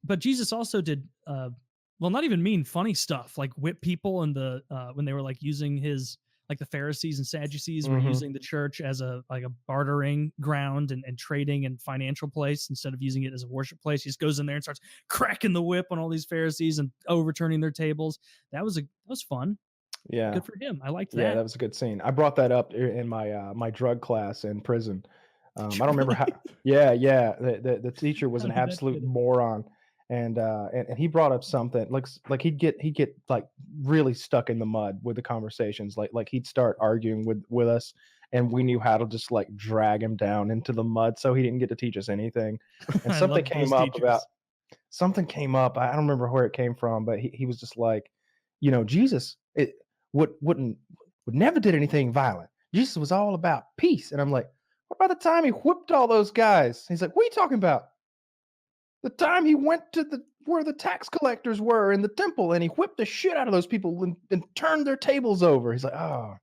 but Jesus also did, not even mean, funny stuff, like whip people and when they were like using his, like the Pharisees and Sadducees were using the church as a bartering ground and trading and financial place instead of using it as a worship place. He just goes in there and starts cracking the whip on all these Pharisees and overturning their tables. That was fun. Yeah, good for him. I liked that. Yeah, that was a good scene. I brought that up in my my drug class in prison. I don't remember how. Yeah. The teacher was an absolute moron, and he brought up something like he'd get like really stuck in the mud with the conversations. Like he'd start arguing with us, and we knew how to just like drag him down into the mud so he didn't get to teach us anything. And I something love came those up teachers. about something came up. I don't remember where it came from, but he was just like, you know, Jesus would never did anything violent. Jesus was all about peace. And I'm like, what about the time he whipped all those guys? He's like, what are you talking about? The time he went to where the tax collectors were in the temple and he whipped the shit out of those people and turned their tables over. He's like, oh,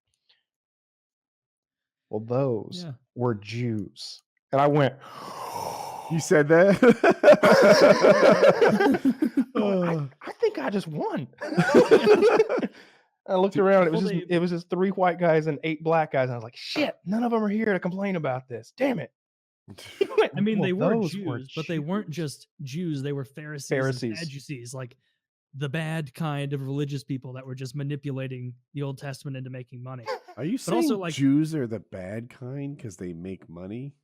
well, those Yeah. were Jews. And I went, You said that? I think I just won. I looked around. It was just 3 white guys and 8 black guys. And I was like, shit, none of them are here to complain about this. Damn it. I mean, Well, they were those Jews, but they weren't just Jews. They were Pharisees. And Sadducees, like the bad kind of religious people that were just manipulating the Old Testament into making money. Are you saying also, like, Jews are the bad kind because they make money?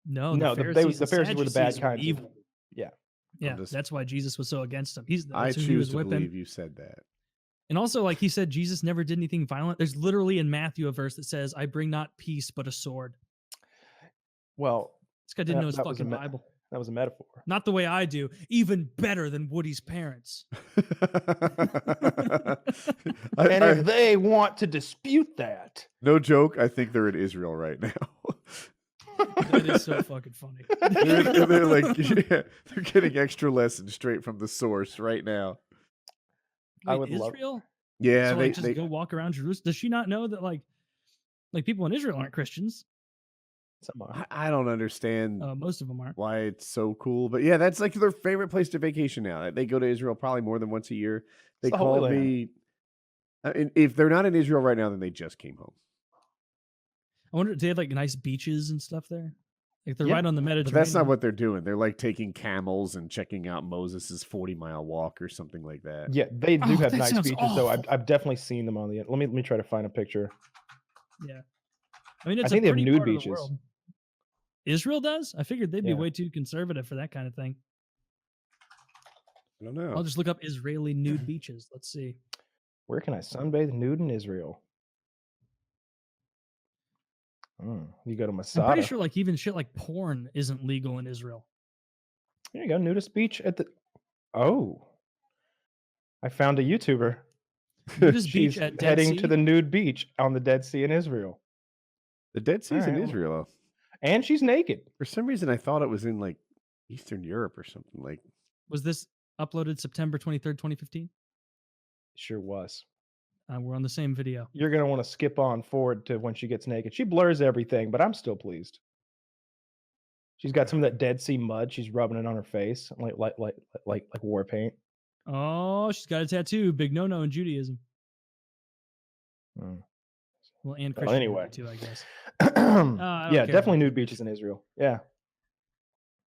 No, the Pharisees were the bad kind. Evil. Yeah. Yeah, that's why Jesus was so against them. I choose to believe you said that. And also, like he said, Jesus never did anything violent. There's literally in Matthew a verse that says, I bring not peace, but a sword. Well, this guy didn't know his fucking Bible. That was a metaphor. Not the way I do. Even better than Woody's parents. If they want to dispute that. No joke, I think they're in Israel right now. That is so fucking funny. They're like, yeah, they're getting extra lessons straight from the source right now. Wait, I would Israel? Love. Yeah, so, like, they go walk around Jerusalem. Does she not know that like people in Israel aren't Christians? I don't understand. Most of them aren't. Why it's so cool, but yeah, that's like their favorite place to vacation now. They go to Israel probably more than once a year. They call me. If they're not in Israel right now, then they just came home. I wonder, do they have like nice beaches and stuff there? Like they're right on the Mediterranean. But that's not what they're doing. They're like taking camels and checking out Moses's 40-mile walk or something like that. Yeah, they do have nice beaches though. I've definitely seen them on the. Let me try to find a picture. Yeah, I mean, I think they have nude beaches. Israel does? I figured they'd be way too conservative for that kind of thing. I don't know. I'll just look up Israeli nude beaches. Let's see. Where can I sunbathe nude in Israel? You go to Masada. I'm pretty sure like even shit like porn isn't legal in Israel. There you go, nudist beach at the. Oh, I found a YouTuber. Nudist beach at Dead heading Sea? to the nude beach on the Dead Sea in Israel. The Dead Sea's in Israel, and she's naked. For some reason, I thought it was in like Eastern Europe or something. Like, was this uploaded September 23rd, 2015? Sure was. We're on the same video. You're going to want to skip on forward to when she gets naked. She blurs everything, but I'm still pleased. She's got some of that Dead Sea mud. She's rubbing it on her face, like war paint. Oh, she's got a tattoo. Big no-no in Judaism. Well, and Christianity anyway, too, I guess. Yeah, definitely nude beaches in Israel. Yeah.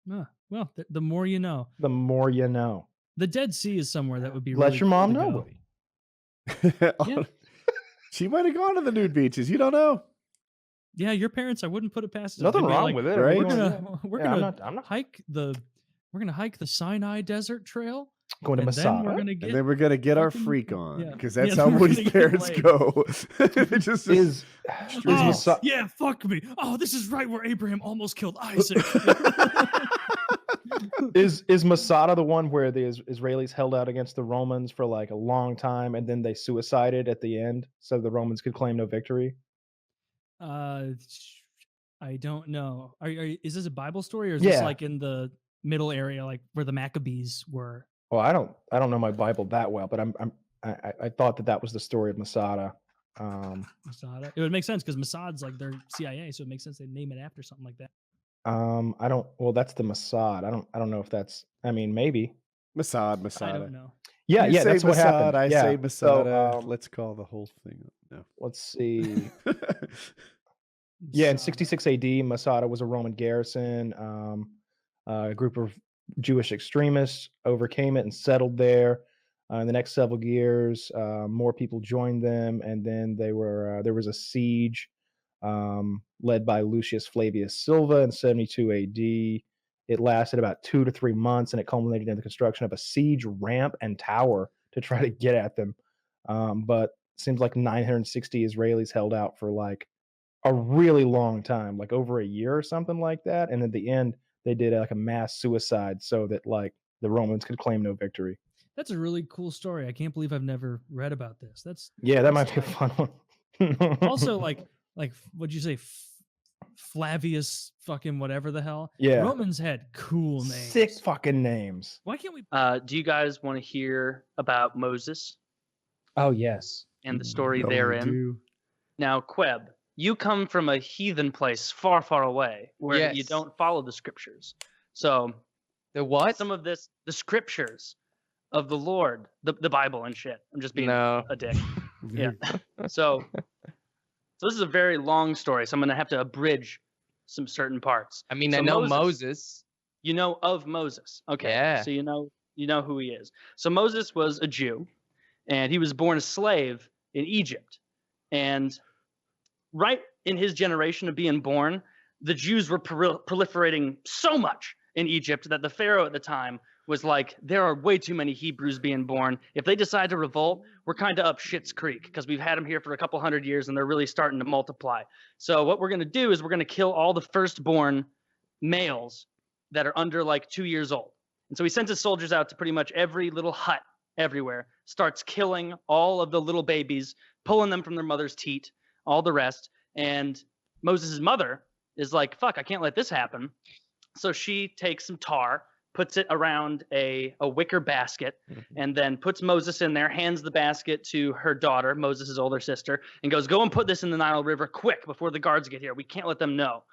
Well, the more you know. The more you know. The Dead Sea is somewhere that would be. Let really your mom cool know, go. buddy. Yeah. She might have gone to the nude beaches. You don't know. Yeah, your parents. I wouldn't put it past them. Nothing They'd be wrong like, with it, right? We're gonna I'm not hike the. We're gonna hike the Sinai Desert Trail. Going to Masada. And then we're gonna get our freak on because that's how then we're Woody's gonna get parents laid. go. It just Is yeah, fuck me. Oh, this is right where Abraham almost killed Isaac. is Masada the one where the Israelis held out against the Romans for like a long time and then they suicided at the end so the Romans could claim no victory? I don't know. Is this a Bible story or is this like in the middle area, like where the Maccabees were? Well, I don't know my Bible that well, but I thought that was the story of Masada. Masada. It would make sense because Mossad's like their CIA, so it makes sense they name it after something like that. I don't. Well, that's the Mossad. I don't know if that's. I mean, maybe Masada. I don't know. Yeah, You say that's what happened. I yeah. say Masada. So, let's call the whole thing up. No. Let's see. Yeah, in 66 AD, Masada was a Roman garrison. A group of Jewish extremists overcame it and settled there. In the next several years, more people joined them, and then there was a siege led by Lucius Flavius Silva in 72 AD. It lasted about 2 to 3 months, and it culminated in the construction of a siege ramp and tower to try to get at them. But it seems like 960 Israelis held out for a really long time, like over a year or something like that. And at the end, they did like a mass suicide so that like the Romans could claim no victory. That's a really cool story. I can't believe I've never read about this. That might be a fun one. Also, like what'd you say? Flavius fucking whatever the hell. Yeah. Romans had cool names. Sick fucking names. Why can't we? Do you guys want to hear about Moses Oh yes. and the story Oh, we therein? do. Now, Queb, you come from a heathen place far, far away where you Yes. don't follow the scriptures. So The what? some of this, the scriptures of the Lord, the Bible and shit. I'm just being No. a dick. Yeah. So this is a very long story, so I'm going to have to abridge some certain parts. I mean, So I know Moses. You know of Moses. Okay. Yeah. So you know who he is. So Moses was a Jew, and he was born a slave in Egypt. And right in his generation of being born, the Jews were proliferating so much in Egypt that the Pharaoh at the time was like, there are way too many Hebrews being born. If they decide to revolt, we're kind of up shit's creek because we've had them here for a couple hundred years and they're really starting to multiply. So what we're going to do is we're going to kill all the firstborn males that are under like 2 years old. And so he sends his soldiers out to pretty much every little hut everywhere, starts killing all of the little babies, pulling them from their mother's teat, all the rest. And Moses' mother is like, fuck, I can't let this happen. So she takes some tar, puts it around a wicker basket, and then puts Moses in there, hands the basket to her daughter, Moses' older sister, and goes, go and put this in the Nile River quick before the guards get here. We can't let them know.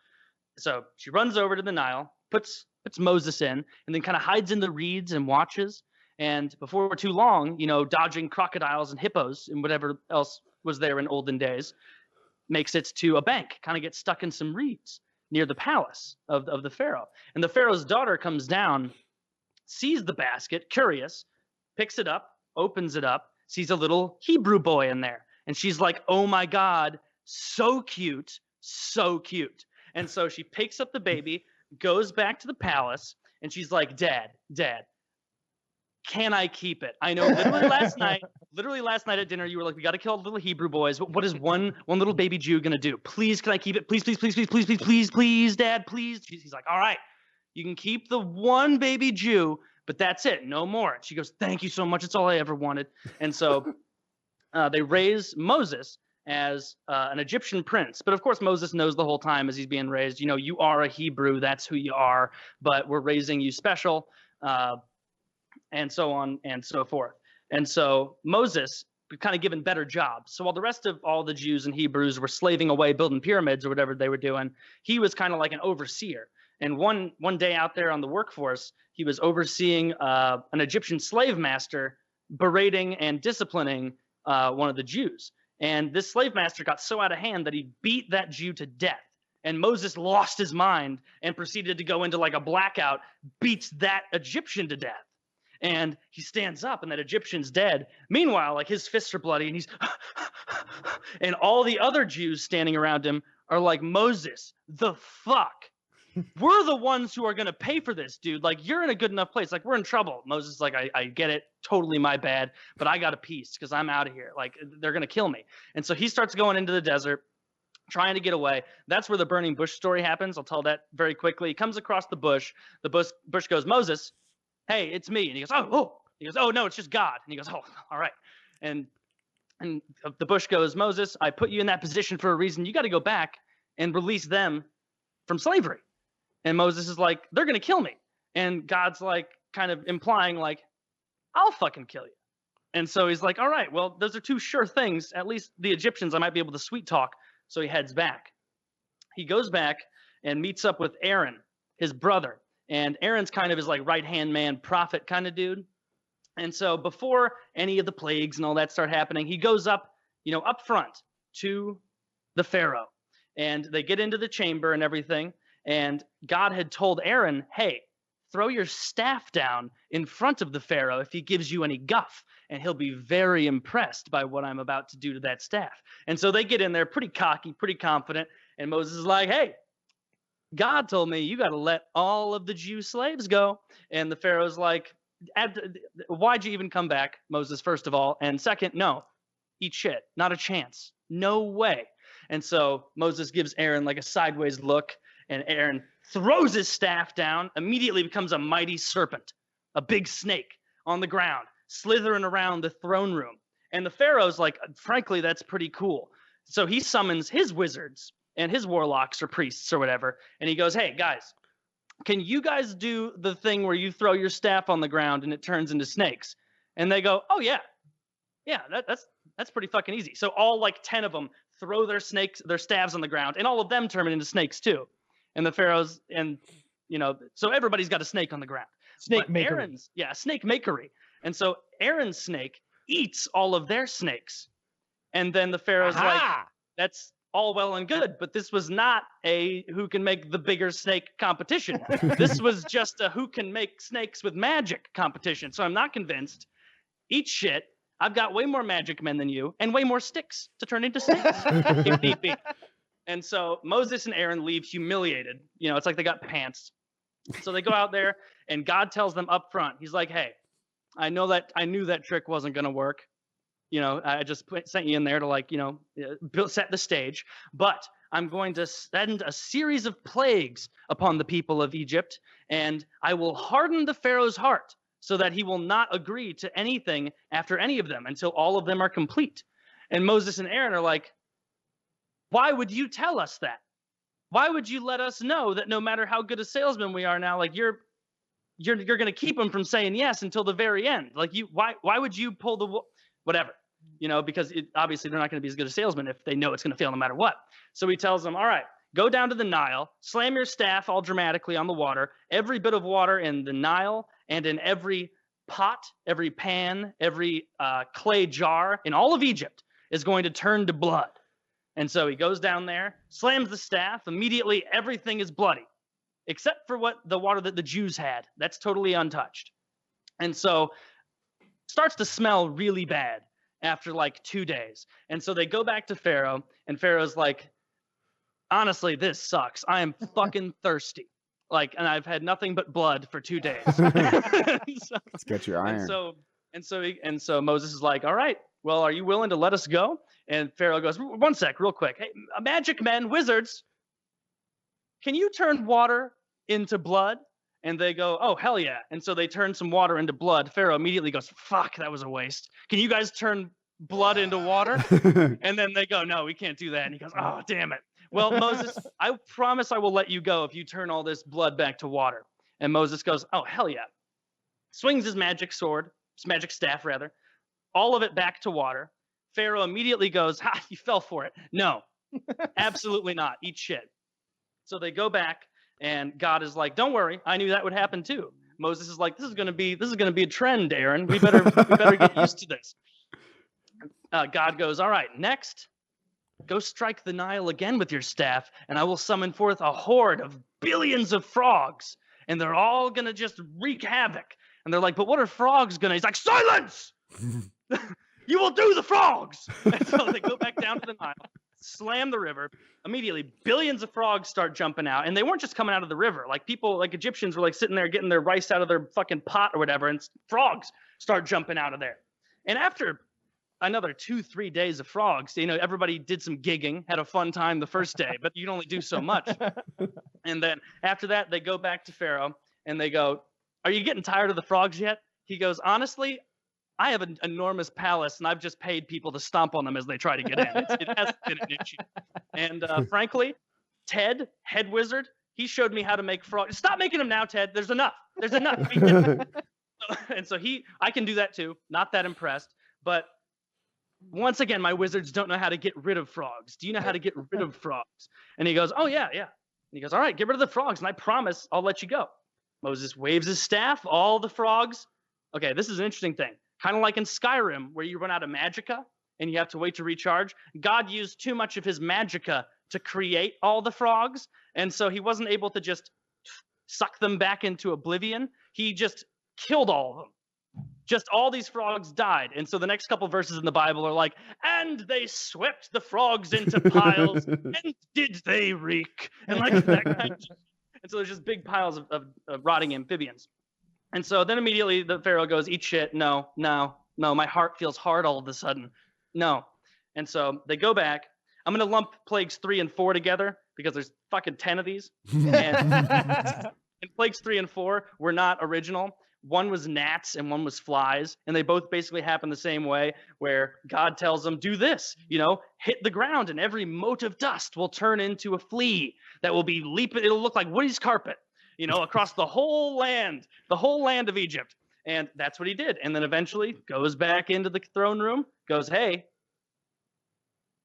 So she runs over to the Nile, puts Moses in, and then kind of hides in the reeds and watches. And before too long, dodging crocodiles and hippos and whatever else was there in olden days, makes it to a bank, kind of gets stuck in some reeds near the palace of the Pharaoh. And the Pharaoh's daughter comes down, sees the basket, curious, picks it up, opens it up, sees a little Hebrew boy in there. And she's like, oh my God, so cute, so cute. And so she picks up the baby, goes back to the palace, and she's like, Dad, can I keep it? I know literally last night at dinner, you were like, we got to kill all the little Hebrew boys. But what is one little baby Jew going to do? Please, can I keep it? Please, please, please, please, please, please, please, please, Dad, please. He's like, all right, you can keep the one baby Jew, but that's it. No more. And she goes, thank you so much. It's all I ever wanted. And so they raise Moses as an Egyptian prince. But of course, Moses knows the whole time as he's being raised, you are a Hebrew. That's who you are. But we're raising you special. And so on and so forth. And so Moses kind of given better jobs. So while the rest of all the Jews and Hebrews were slaving away building pyramids or whatever they were doing, he was kind of like an overseer. And one day out there on the workforce, he was overseeing an Egyptian slave master berating and disciplining one of the Jews. And this slave master got so out of hand that he beat that Jew to death. And Moses lost his mind and proceeded to go into like a blackout, beats that Egyptian to death. And he stands up and that Egyptian's dead. Meanwhile, like his fists are bloody and he's and all the other Jews standing around him are like, Moses, the fuck? We're the ones who are going to pay for this, dude. Like, you're in a good enough place. Like, we're in trouble. Moses is like, I get it. Totally my bad. But I got a piece because I'm out of here. Like, they're going to kill me. And so he starts going into the desert, trying to get away. That's where the burning bush story happens. I'll tell that very quickly. He comes across the bush. The bush goes, Moses, hey, it's me. And he goes, oh. He goes, oh, no, it's just God. And he goes, oh, all right. And the bush goes, Moses, I put you in that position for a reason. You got to go back and release them from slavery. And Moses is like, they're going to kill me. And God's like, kind of implying like, I'll fucking kill you. And so he's like, all right, well, those are two sure things. At least the Egyptians, I might be able to sweet talk. So he heads back. He goes back and meets up with Aaron, his brother. And Aaron's kind of his like right-hand man, prophet kind of dude. And so before any of the plagues and all that start happening, he goes up, up front to the Pharaoh. And they get into the chamber and everything. And God had told Aaron, hey, throw your staff down in front of the Pharaoh if he gives you any guff. And he'll be very impressed by what I'm about to do to that staff. And so they get in there pretty cocky, pretty confident. And Moses is like, hey, God told me you got to let all of the Jew slaves go. And the Pharaoh's like, why'd you even come back, Moses, first of all? And second, no, eat shit. Not a chance. No way. And so Moses gives Aaron like a sideways look, and Aaron throws his staff down, immediately becomes a mighty serpent, a big snake on the ground, slithering around the throne room. And the Pharaoh's like, frankly, that's pretty cool. So he summons his wizards and his warlocks or priests or whatever, and he goes, hey, guys, can you guys do the thing where you throw your staff on the ground and it turns into snakes? And they go, oh, yeah. Yeah, that's pretty fucking easy. So all like 10 of them throw their staves on the ground, and all of them turn into snakes too. And the Pharaohs, and so everybody's got a snake on the ground. Snake makery. Aaron's, snake makery. And so Aaron's snake eats all of their snakes. And then the Pharaoh's like, that's all well and good, but this was not a who can make the bigger snake competition. This was just a who can make snakes with magic competition. So I'm not convinced. Eat shit. I've got way more magic men than you and way more sticks to turn into snakes if need be. And so Moses and Aaron leave humiliated. It's like they got pants. So they go out there, and God tells them up front, he's like, hey, I knew that trick wasn't going to work. I just sent you in there to set the stage, but I'm going to send a series of plagues upon the people of Egypt, and I will harden the Pharaoh's heart so that he will not agree to anything after any of them until all of them are complete. And Moses and Aaron are like, why would you tell us that? Why would you let us know that no matter how good a salesman we are now, like you're going to keep them from saying yes until the very end? Like why would you pull the whatever? Because obviously they're not going to be as good a salesman if they know it's going to fail no matter what. So he tells them, all right, go down to the Nile, slam your staff all dramatically on the water. Every bit of water in the Nile and in every pot, every pan, every clay jar in all of Egypt is going to turn to blood. And so he goes down there, slams the staff. Immediately, everything is bloody, except for the water that the Jews had. That's totally untouched. And so starts to smell really bad after like 2 days. And so they go back to Pharaoh, and Pharaoh's like, honestly, this sucks. I am fucking thirsty. And I've had nothing but blood for 2 days. Let's get your iron. And so Moses is like, all right, well, are you willing to let us go? And Pharaoh goes, one sec, real quick. Hey, magic men, wizards, can you turn water into blood? And they go, oh, hell yeah. And so they turn some water into blood. Pharaoh immediately goes, fuck, that was a waste. Can you guys turn blood into water? And then they go, no, we can't do that. And he goes, oh, damn it. Well, Moses, I promise I will let you go if you turn all this blood back to water. And Moses goes, oh, hell yeah. Swings his magic staff, all of it back to water. Pharaoh immediately goes, ha, you fell for it. No, absolutely not. Eat shit. So they go back, and God is like, don't worry, I knew that would happen too. Moses is like, this is gonna be a trend, Aaron. We better get used to this. God goes, all right, next, go strike the Nile again with your staff, and I will summon forth a horde of billions of frogs, and they're all gonna just wreak havoc. And they're like, but what are frogs gonna? He's like, silence! You will do the frogs! And so they go back down to the Nile, slam the river. Immediately, billions of frogs start jumping out. And they weren't just coming out of the river. Like people, like Egyptians were like sitting there getting their rice out of their fucking pot or whatever. And frogs start jumping out of there. And after another 2-3 days of frogs, everybody did some gigging, had a fun time the first day, but you can only do so much. And then after that, they go back to Pharaoh and they go, are you getting tired of the frogs yet? He goes, honestly, I have an enormous palace, and I've just paid people to stomp on them as they try to get in. It hasn't been an issue. And frankly, Ted, head wizard, he showed me how to make frogs. Stop making them now, Ted. There's enough. And so I can do that too. Not that impressed. But once again, my wizards don't know how to get rid of frogs. Do you know how to get rid of frogs? And he goes, oh, yeah. And he goes, all right, get rid of the frogs, and I promise I'll let you go. Moses waves his staff, all the frogs. Okay, this is an interesting thing. Kind of like in Skyrim, where you run out of magicka and you have to wait to recharge. God used too much of his magicka to create all the frogs, and so he wasn't able to just suck them back into oblivion. He just killed all of them. Just all these frogs died. And so the next couple verses in the Bible are like, and they swept the frogs into piles, and did they reek? And like that kind of. And so there's just big piles of rotting amphibians. And so then immediately the Pharaoh goes, eat shit. No, my heart feels hard all of a sudden. No. And so they go back. I'm gonna lump plagues 3 and 4 together because there's fucking 10 of these. And plagues 3 and 4 were not original. One was gnats and one was flies, and they both basically happen the same way, where God tells them, do this, hit the ground, and every mote of dust will turn into a flea that will be leaping. It'll look like Woody's carpet, across the whole land of Egypt. And that's what he did. And then eventually goes back into the throne room, goes, hey,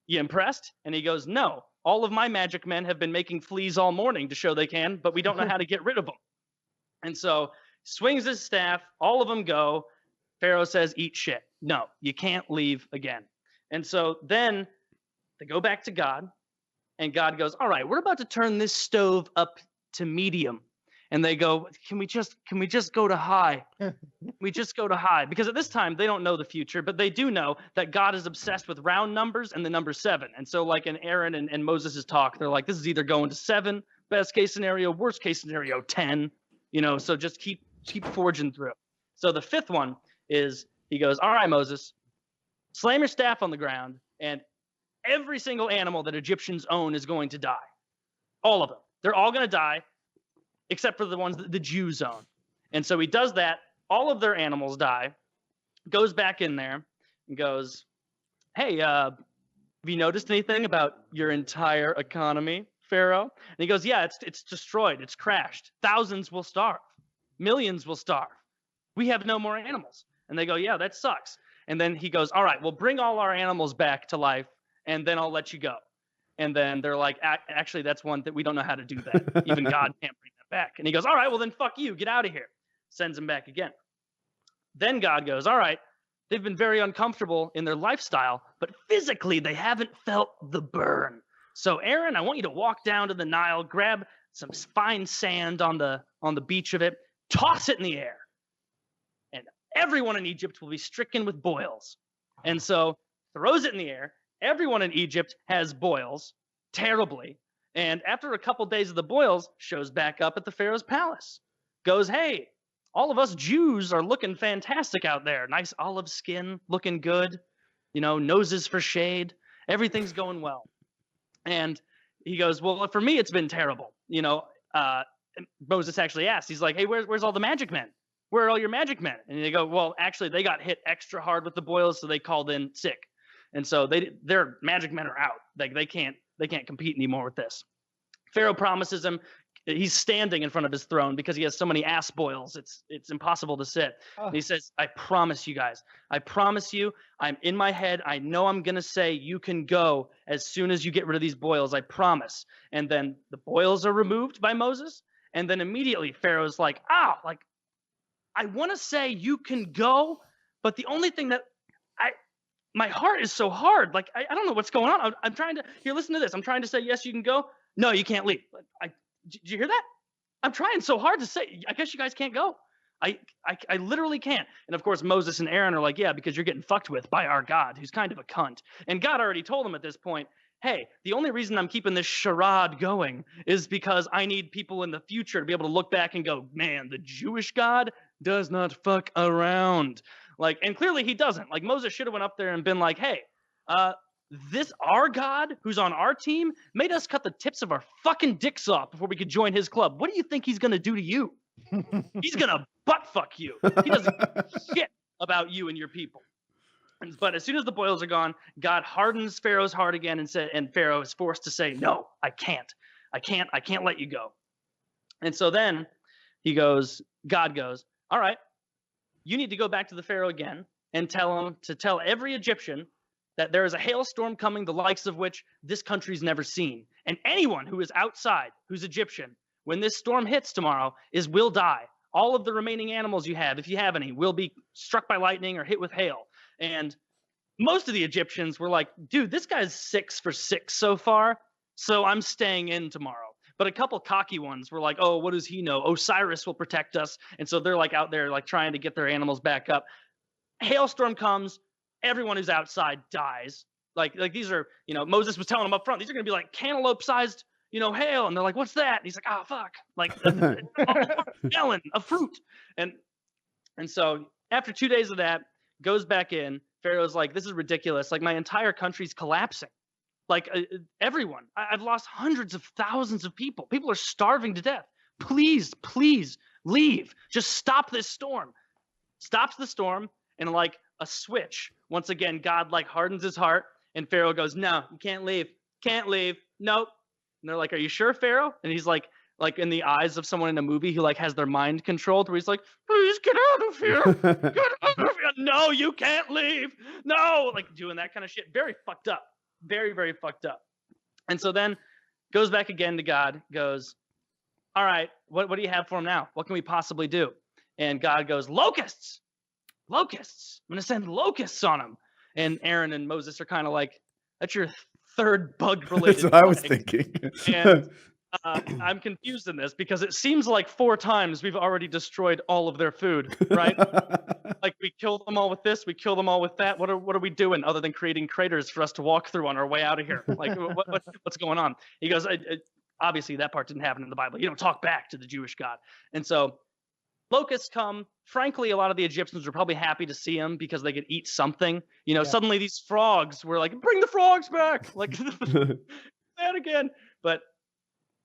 you impressed? And he goes, no, all of my magic men have been making fleas all morning to show they can, but we don't know how to get rid of them. And so swings his staff, all of them go. Pharaoh says, eat shit. No, you can't leave again. And so then they go back to God, and God goes, all right, we're about to turn this stove up to medium. And they go, can we just go to high? We just go to high. Because at this time, they don't know the future, but they do know that God is obsessed with round numbers and the number 7. And so like in Aaron and Moses' talk, they're like, this is either going to 7, best case scenario, worst case scenario, 10. So just keep forging through. So the 5th one is, he goes, all right, Moses, slam your staff on the ground, and every single animal that Egyptians own is going to die. All of them. They're all going to die, except for the ones that the Jews own. And so he does that. All of their animals die, goes back in there and goes, hey, have you noticed anything about your entire economy, Pharaoh? And he goes, yeah, it's destroyed. It's crashed. Thousands will starve. Millions will starve. We have no more animals. And they go, yeah, that sucks. And then he goes, all right, well, bring all our animals back to life, and then I'll let you go. And then they're like, actually, that's one that we don't know how to do that. Even God can't bring that back. And he goes, all right, well, then fuck you. Get out of here. Sends him back again. Then God goes, all right, they've been very uncomfortable in their lifestyle, but physically they haven't felt the burn. So Aaron, I want you to walk down to the Nile, grab some fine sand on the beach of it, toss it in the air, and everyone in Egypt will be stricken with boils. And so throws it in the air. Everyone in Egypt has boils, terribly. And after a couple days of the boils, shows back up at the Pharaoh's palace. Goes, hey, all of us Jews are looking fantastic out there. Nice olive skin, looking good. Noses for shade. Everything's going well. And he goes, well, for me, it's been terrible. Moses actually asked, he's like, hey, where's all the magic men? Where are all your magic men? And they go, well, actually, they got hit extra hard with the boils, so they called in sick. And so their magic men are out. Like they can't compete anymore with this. Pharaoh promises him, he's standing in front of his throne because he has so many ass boils. It's impossible to sit. Oh. And he says, I promise you guys, I promise you, I'm in my head. I know I'm going to say you can go as soon as you get rid of these boils. I promise. And then the boils are removed by Moses. And then immediately Pharaoh's like, I want to say you can go, but the only thing that my heart is so hard. Like, I don't know what's going on. I'm trying to, here, listen to this. I'm trying to say, yes, you can go. No, you can't leave. Did you hear that? I'm trying so hard to say, I guess you guys can't go. I literally can't. And of course, Moses and Aaron are like, yeah, because you're getting fucked with by our God, who's kind of a cunt. And God already told them at this point, hey, the only reason I'm keeping this charade going is because I need people in the future to be able to look back and go, man, the Jewish God does not fuck around. Like, and clearly he doesn't. Like, Moses should have went up there and been like, hey, this our God who's on our team made us cut the tips of our fucking dicks off before we could join his club. What do you think he's going to do to you? He's going to butt fuck you. He doesn't give a shit about you and your people. But as soon as the boils are gone, God hardens Pharaoh's heart again and Pharaoh is forced to say, no, I can't let you go. And so then God goes, all right, you need to go back to the Pharaoh again and tell him to tell every Egyptian that there is a hailstorm coming, the likes of which this country's never seen. And anyone who is outside, who's Egyptian, when this storm hits tomorrow, will die. All of the remaining animals you have, if you have any, will be struck by lightning or hit with hail. And most of the Egyptians were like, dude, this guy's 6 for 6 so far, so I'm staying in tomorrow. But a couple cocky ones were like, oh, what does he know? Osiris will protect us. And so they're like out there like trying to get their animals back up. Hailstorm comes. Everyone who's outside dies. Like these are, Moses was telling them up front, these are going to be like cantaloupe-sized, hail. And they're like, what's that? And he's like, oh, fuck. Like a melon, a fruit. And so after 2 days of that, goes back in. Pharaoh's like, this is ridiculous. Like, my entire country's collapsing. like everyone. I've lost hundreds of thousands of people. People are starving to death. Please, please leave. Just stop this storm. Stops the storm, and like a switch, once again, God like hardens his heart, and Pharaoh goes, no, you can't leave. Can't leave. Nope. And they're like, are you sure, Pharaoh? And he's like in the eyes of someone in a movie who like has their mind controlled, where he's like, please get out of here. Get out of here. No, you can't leave. No, like doing that kind of shit. Very fucked up. Very, very fucked up. And so then goes back again to God, goes, all right, what do you have for him now? What can we possibly do? And God goes, locusts. Locusts. I'm going to send locusts on him. And Aaron and Moses are kind of like, that's your third bug-related That's what I was thinking. And I'm confused in this because it seems like 4 times we've already destroyed all of their food, right? Like we killed them all with this, we killed them all with that. What are we doing other than creating craters for us to walk through on our way out of here? Like what's going on? He goes, obviously that part didn't happen in the Bible. You don't talk back to the Jewish God. And so locusts come. Frankly, a lot of the Egyptians were probably happy to see them because they could eat something. You know, suddenly these frogs were like, bring the frogs back. Like that again. But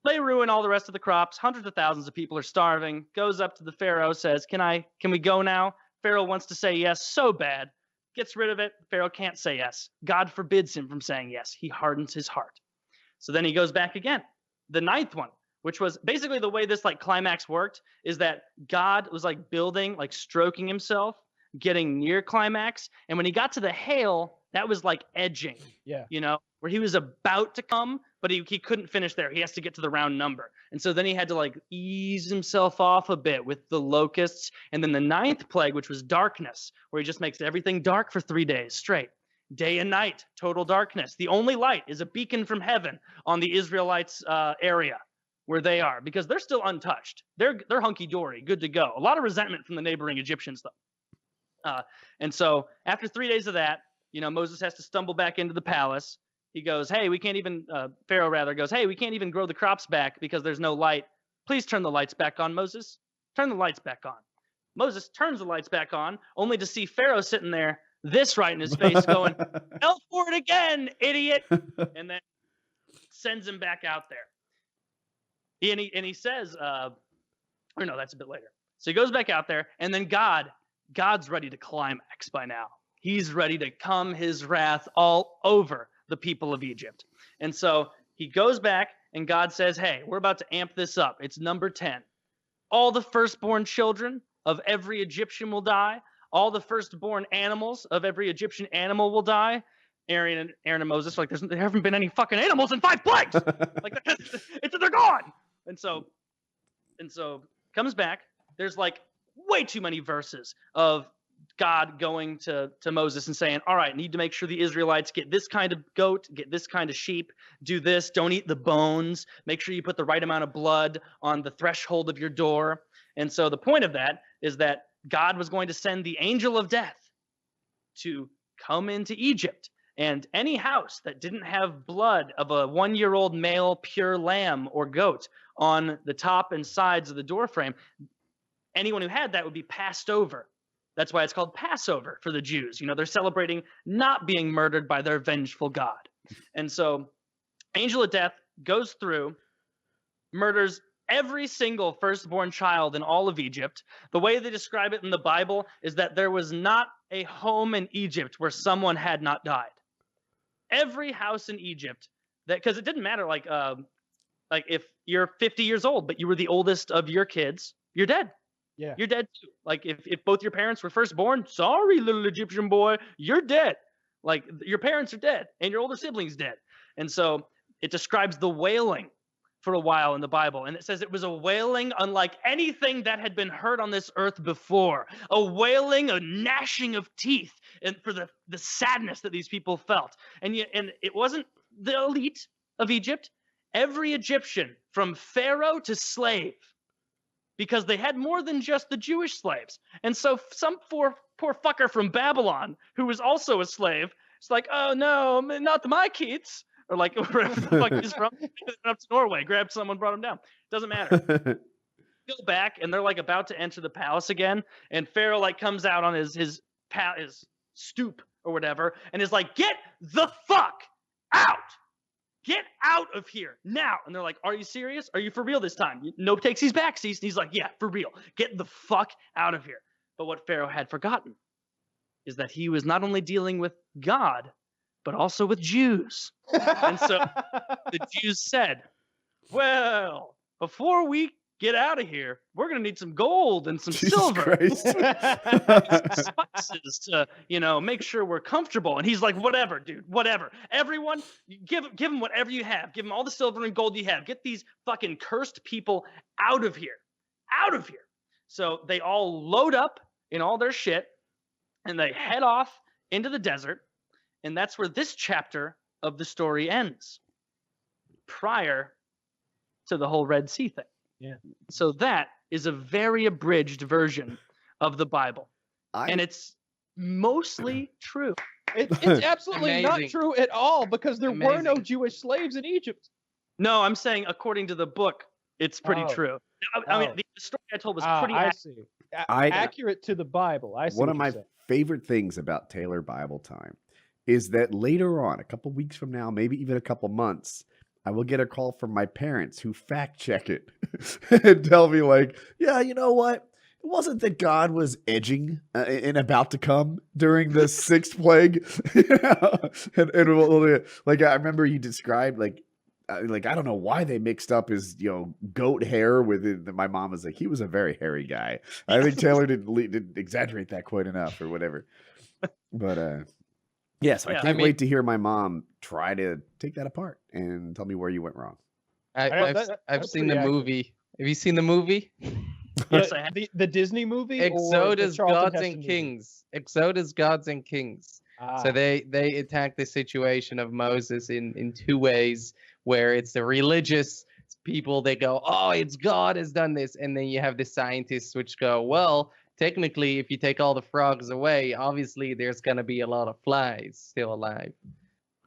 they ruin all the rest of the crops. Hundreds of thousands of people are starving. Goes up to the Pharaoh, says, can we go now? Pharaoh wants to say yes so bad. Gets rid of it. Pharaoh can't say yes. God forbids him from saying yes. He hardens his heart. So then he goes back again. The 9th one, which was basically the way this like climax worked, is that God was like building, like stroking himself, getting near climax. And when he got to the hail, that was like edging, you know, where he was about to come, but he couldn't finish there. He has to get to the round number. And so then he had to like ease himself off a bit with the locusts. And then the 9th plague, which was darkness, where he just makes everything dark for 3 days straight. Day and night, total darkness. The only light is a beacon from heaven on the Israelites' area where they are, because they're still untouched. They're hunky-dory, good to go. A lot of resentment from the neighboring Egyptians, though. And so after 3 days of that, you know, Moses has to stumble back into the palace. He goes, hey, we can't even, Pharaoh rather goes, hey, we can't even grow the crops back because there's no light. Please turn the lights back on, Moses. Turn the lights back on. Moses turns the lights back on, only to see Pharaoh sitting there, this right in his face, going, hell for it again, idiot. And then sends him back out there. And he says, or no, that's a bit later. So he goes back out there, and then God's ready to climax by now. He's ready to come his wrath all over the people of Egypt. And so he goes back, and God says, hey, we're about to amp this up. It's number 10. All the firstborn children of every Egyptian will die. All the firstborn animals of every Egyptian animal will die. Aaron and Moses, like, there haven't been any fucking animals in 5 plagues. Like, they're gone. And so comes back. There's like way too many verses of God going to Moses and saying, all right, need to make sure the Israelites get this kind of goat, get this kind of sheep, do this, don't eat the bones, make sure you put the right amount of blood on the threshold of your door. And so the point of that is that God was going to send the angel of death to come into Egypt, and any house that didn't have blood of a 1-year-old male pure lamb or goat on the top and sides of the doorframe, anyone who had that would be passed over. That's why it's called Passover for the Jews. You know, they're celebrating not being murdered by their vengeful God. And so angel of death goes through, murders every single firstborn child in all of Egypt. The way they describe it in the Bible is that there was not a home in Egypt where someone had not died. Every house in Egypt, because it didn't matter, like if you're 50 years old, but you were the oldest of your kids, you're dead. Yeah. You're dead too. Like if both your parents were firstborn, sorry, little Egyptian boy, you're dead. Like your parents are dead and your older sibling's dead. And so it describes the wailing for a while in the Bible. And it says it was a wailing unlike anything that had been heard on this earth before. A wailing, a gnashing of teeth, and for the sadness that these people felt. And it wasn't the elite of Egypt. Every Egyptian, from pharaoh to slave, because they had more than just the Jewish slaves. And so some poor fucker from Babylon, who was also a slave, it's like, oh no, not my kids. Or like wherever the fuck he's from, up to Norway, grabbed someone, brought him down. Doesn't matter. Go back, and they're like about to enter the palace again, and Pharaoh like comes out on his stoop or whatever, and is like, "Get the fuck out!" get out of here now. And they're like, are you serious? Are you for real this time? Nope takes his back seats. And he's like, yeah, for real. Get the fuck out of here. But what Pharaoh had forgotten is that he was not only dealing with God, but also with Jews. And so the Jews said, well, before we get out of here, we're going to need some gold and some silver. Some spices to, make sure we're comfortable. And he's like, whatever, dude, whatever. Everyone, give them whatever you have. Give them all the silver and gold you have. Get these fucking cursed people out of here. Out of here. So they all load up in all their shit and they head off into the desert. And that's where this chapter of the story ends, prior to the whole Red Sea thing. Yeah. So that is a very abridged version of the Bible. And it's mostly true. It's absolutely not Amazing. true at all, because there were no Amazing. Jewish slaves in Egypt. No, I'm saying according to the book, it's pretty Oh. true. I mean, Oh. the story I told was pretty I accurate. see. I- Accurate to the Bible. I see. One what of you're my saying. favorite things about Taylor Bible Time is that later on, a couple weeks from now, maybe even a couple months, I will get a call from my parents who fact check it and tell me like, yeah, you know what? It wasn't that God was edging and about to come during the sixth plague. Like I remember you described like I don't know why they mixed up his goat hair with it. My mom was like, he was a very hairy guy. I think Taylor didn't exaggerate that quite enough or whatever. But yes, I can't wait to hear my mom try to take that apart and tell me where you went wrong. I've that's seen the pretty accurate. movie. Have you seen the movie? Yes, I have. The Disney movie? or the Exodus, Charlton Gods Heston and movie? Kings. Exodus, Gods and Kings. So they attack the situation of Moses in two ways, where it's the religious people, they go, oh, it's God has done this. And then you have the scientists which go, well, technically, if you take all the frogs away, obviously there's going to be a lot of flies still alive.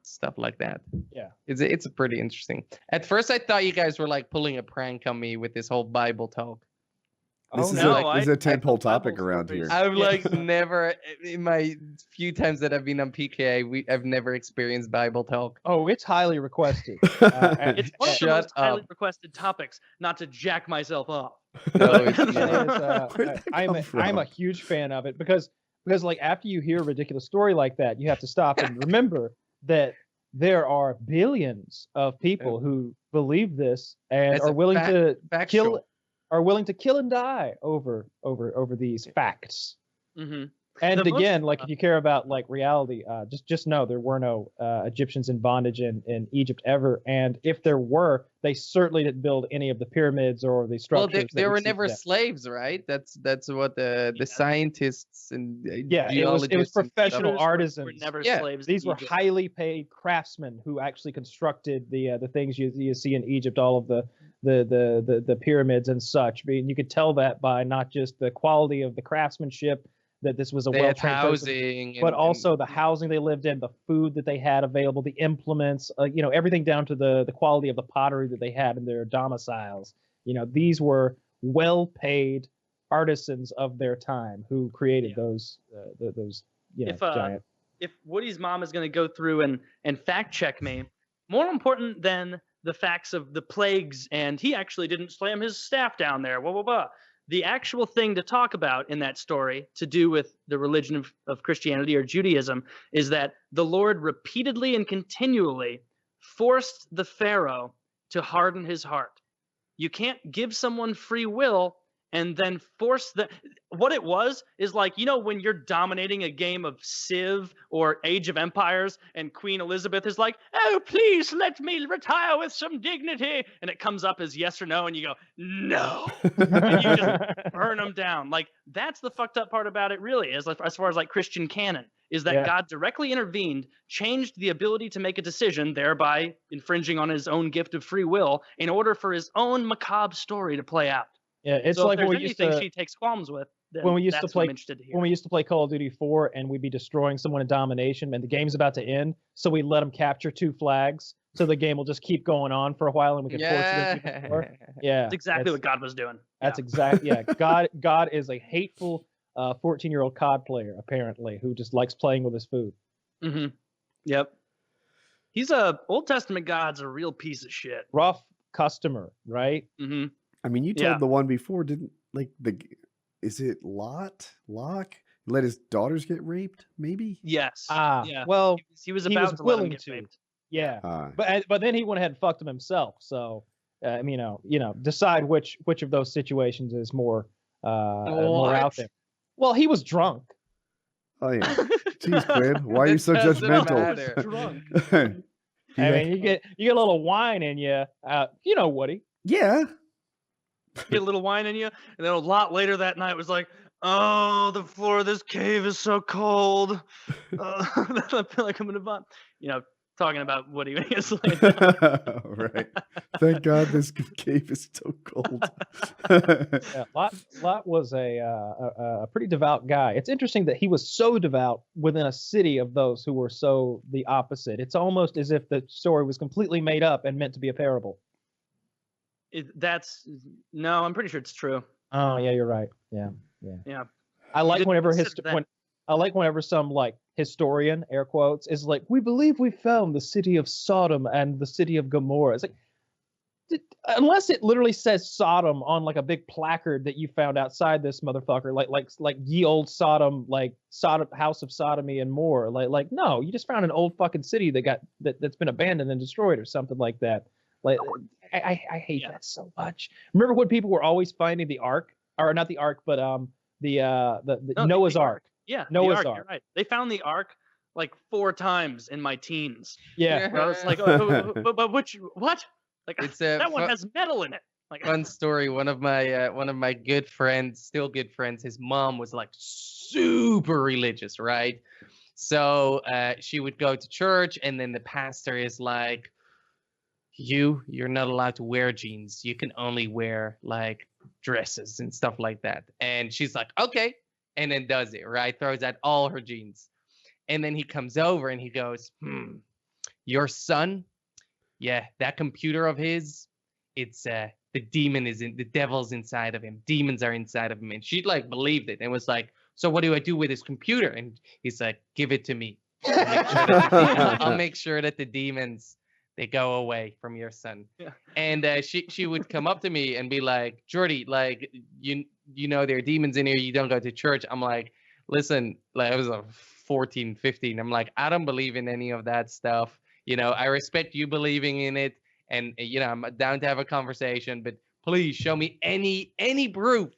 Stuff like that. Yeah. It's a pretty interesting. At first, I thought you guys were like pulling a prank on me with this whole Bible talk. This is no, a I tentpole topic Bible around stories. here. I've like never, in my few times that I've been on PKA, I've never experienced Bible talk. Oh, it's highly requested. It's one of the Shut most highly up. requested topics, not to jack myself up. No, it's It not. is, Where'd that I'm come a from? huge fan of it because like after you hear a ridiculous story like that, you have to stop and remember that there are billions of people who believe this and It's are a willing to Factual. kill and die over these facts. Mm-hmm. And The most- again, like if you care about like reality, just know there were no Egyptians in bondage in Egypt ever, and if there were, they certainly didn't build any of the pyramids or the Well, structures. they that we were see never today. slaves, right? That's what the scientists and Yeah, it was geologists and stuff- professional Jews artisans. were never Yeah, slaves. These in were Egypt. highly paid craftsmen who actually constructed the things you see in Egypt, all of the pyramids and such. I mean, you could tell that by not just the quality of the craftsmanship, that this was a They had well-trained person, housing, but and- also the housing they lived in, the food that they had available, the implements, everything down to the quality of the pottery that they had in their domiciles. These were well-paid artisans of their time who created those If, giant. If Woody's mom is going to go through and fact check me, more important than the facts of the plagues and he actually didn't slam his staff down there, blah, blah, blah. The actual thing to talk about in that story to do with the religion of Christianity or Judaism is that the Lord repeatedly and continually forced the Pharaoh to harden his heart. You can't give someone free will and then force the what it was is like, when you're dominating a game of Civ or Age of Empires and Queen Elizabeth is like, oh, please let me retire with some dignity. And it comes up as yes or no. And you go, no. And you just burn them down. Like, that's the fucked up part about it, really, as far as like Christian canon, is that God directly intervened, changed the ability to make a decision, thereby infringing on his own gift of free will in order for his own macabre story to play out. Yeah, it's So like if when there's we used anything to she takes qualms with, then when we used to that's what I'm play interested to hear. when we used to play Call of Duty 4 and we'd be destroying someone in domination and the game's about to end, so we let them capture 2 flags, so the game will just keep going on for a while and we can force it even more. Yeah, That's exactly what God was doing. That's exactly God is a hateful 14-year-old COD player apparently who just likes playing with his food. Mm-hmm. Yep. He's a Old Testament God's a real piece of shit. Rough customer, right? Mm-hmm. I mean, you told the one before, didn't is it Locke? Let his daughters get raped, maybe? Yes. Yeah. Well, he was about to willing let him get raped. Yeah. But then he went ahead and fucked him himself. So, decide which of those situations is more out there. Well, he was drunk. Oh yeah. Jeez, Quinn, why are you so judgmental? Drunk. I mean, you get a little wine in you. Woody. Yeah. Get a little wine in you, and then a lot later that night was like, oh, the floor of this cave is so cold. I feel like I'm gonna vomit. Talking about Woody when he was like, right. Thank God this cave is so cold. Lot was a pretty devout guy. It's interesting that he was so devout within a city of those who were so the opposite. It's almost as if the story was completely made up and meant to be a parable. No, I'm pretty sure it's true. Oh yeah, you're right. Yeah. I like whenever some like historian, air quotes, is like, we believe we found the city of Sodom and the city of Gomorrah. It's like, unless it literally says Sodom on like a big placard that you found outside this motherfucker, like ye old Sodom, like Sodom, house of sodomy and more. Like no, you just found an old fucking city that's been abandoned and destroyed or something like that. Like I hate that so much. Remember when people were always finding the ark, or not the ark, but the Noah's Ark. Yeah, Noah's Ark. You're right. They found the ark like 4 times in my teens. Yeah, I was like, but what? Like that one has metal in it. Like fun story. One of my good friends, still good friends, his mom was like super religious, right? So she would go to church, and then the pastor is like, you're not allowed to wear jeans. You can only wear like dresses and stuff like that. And she's like, okay. And then does it, right? Throws out all her jeans. And then he comes over and he goes, your son? Yeah, that computer of his, it's the devil's inside of him. Demons are inside of him. And she like believed it and was like, so what do I do with his computer? And he's like, give it to me. I'll make sure that the demons, they go away from your son. Yeah. And she would come up to me and be like, Jordy, like, you know there are demons in here, you don't go to church. I'm like, listen, like I was 14, 15. I'm like, I don't believe in any of that stuff. I respect you believing in it, and I'm down to have a conversation, but please show me any proof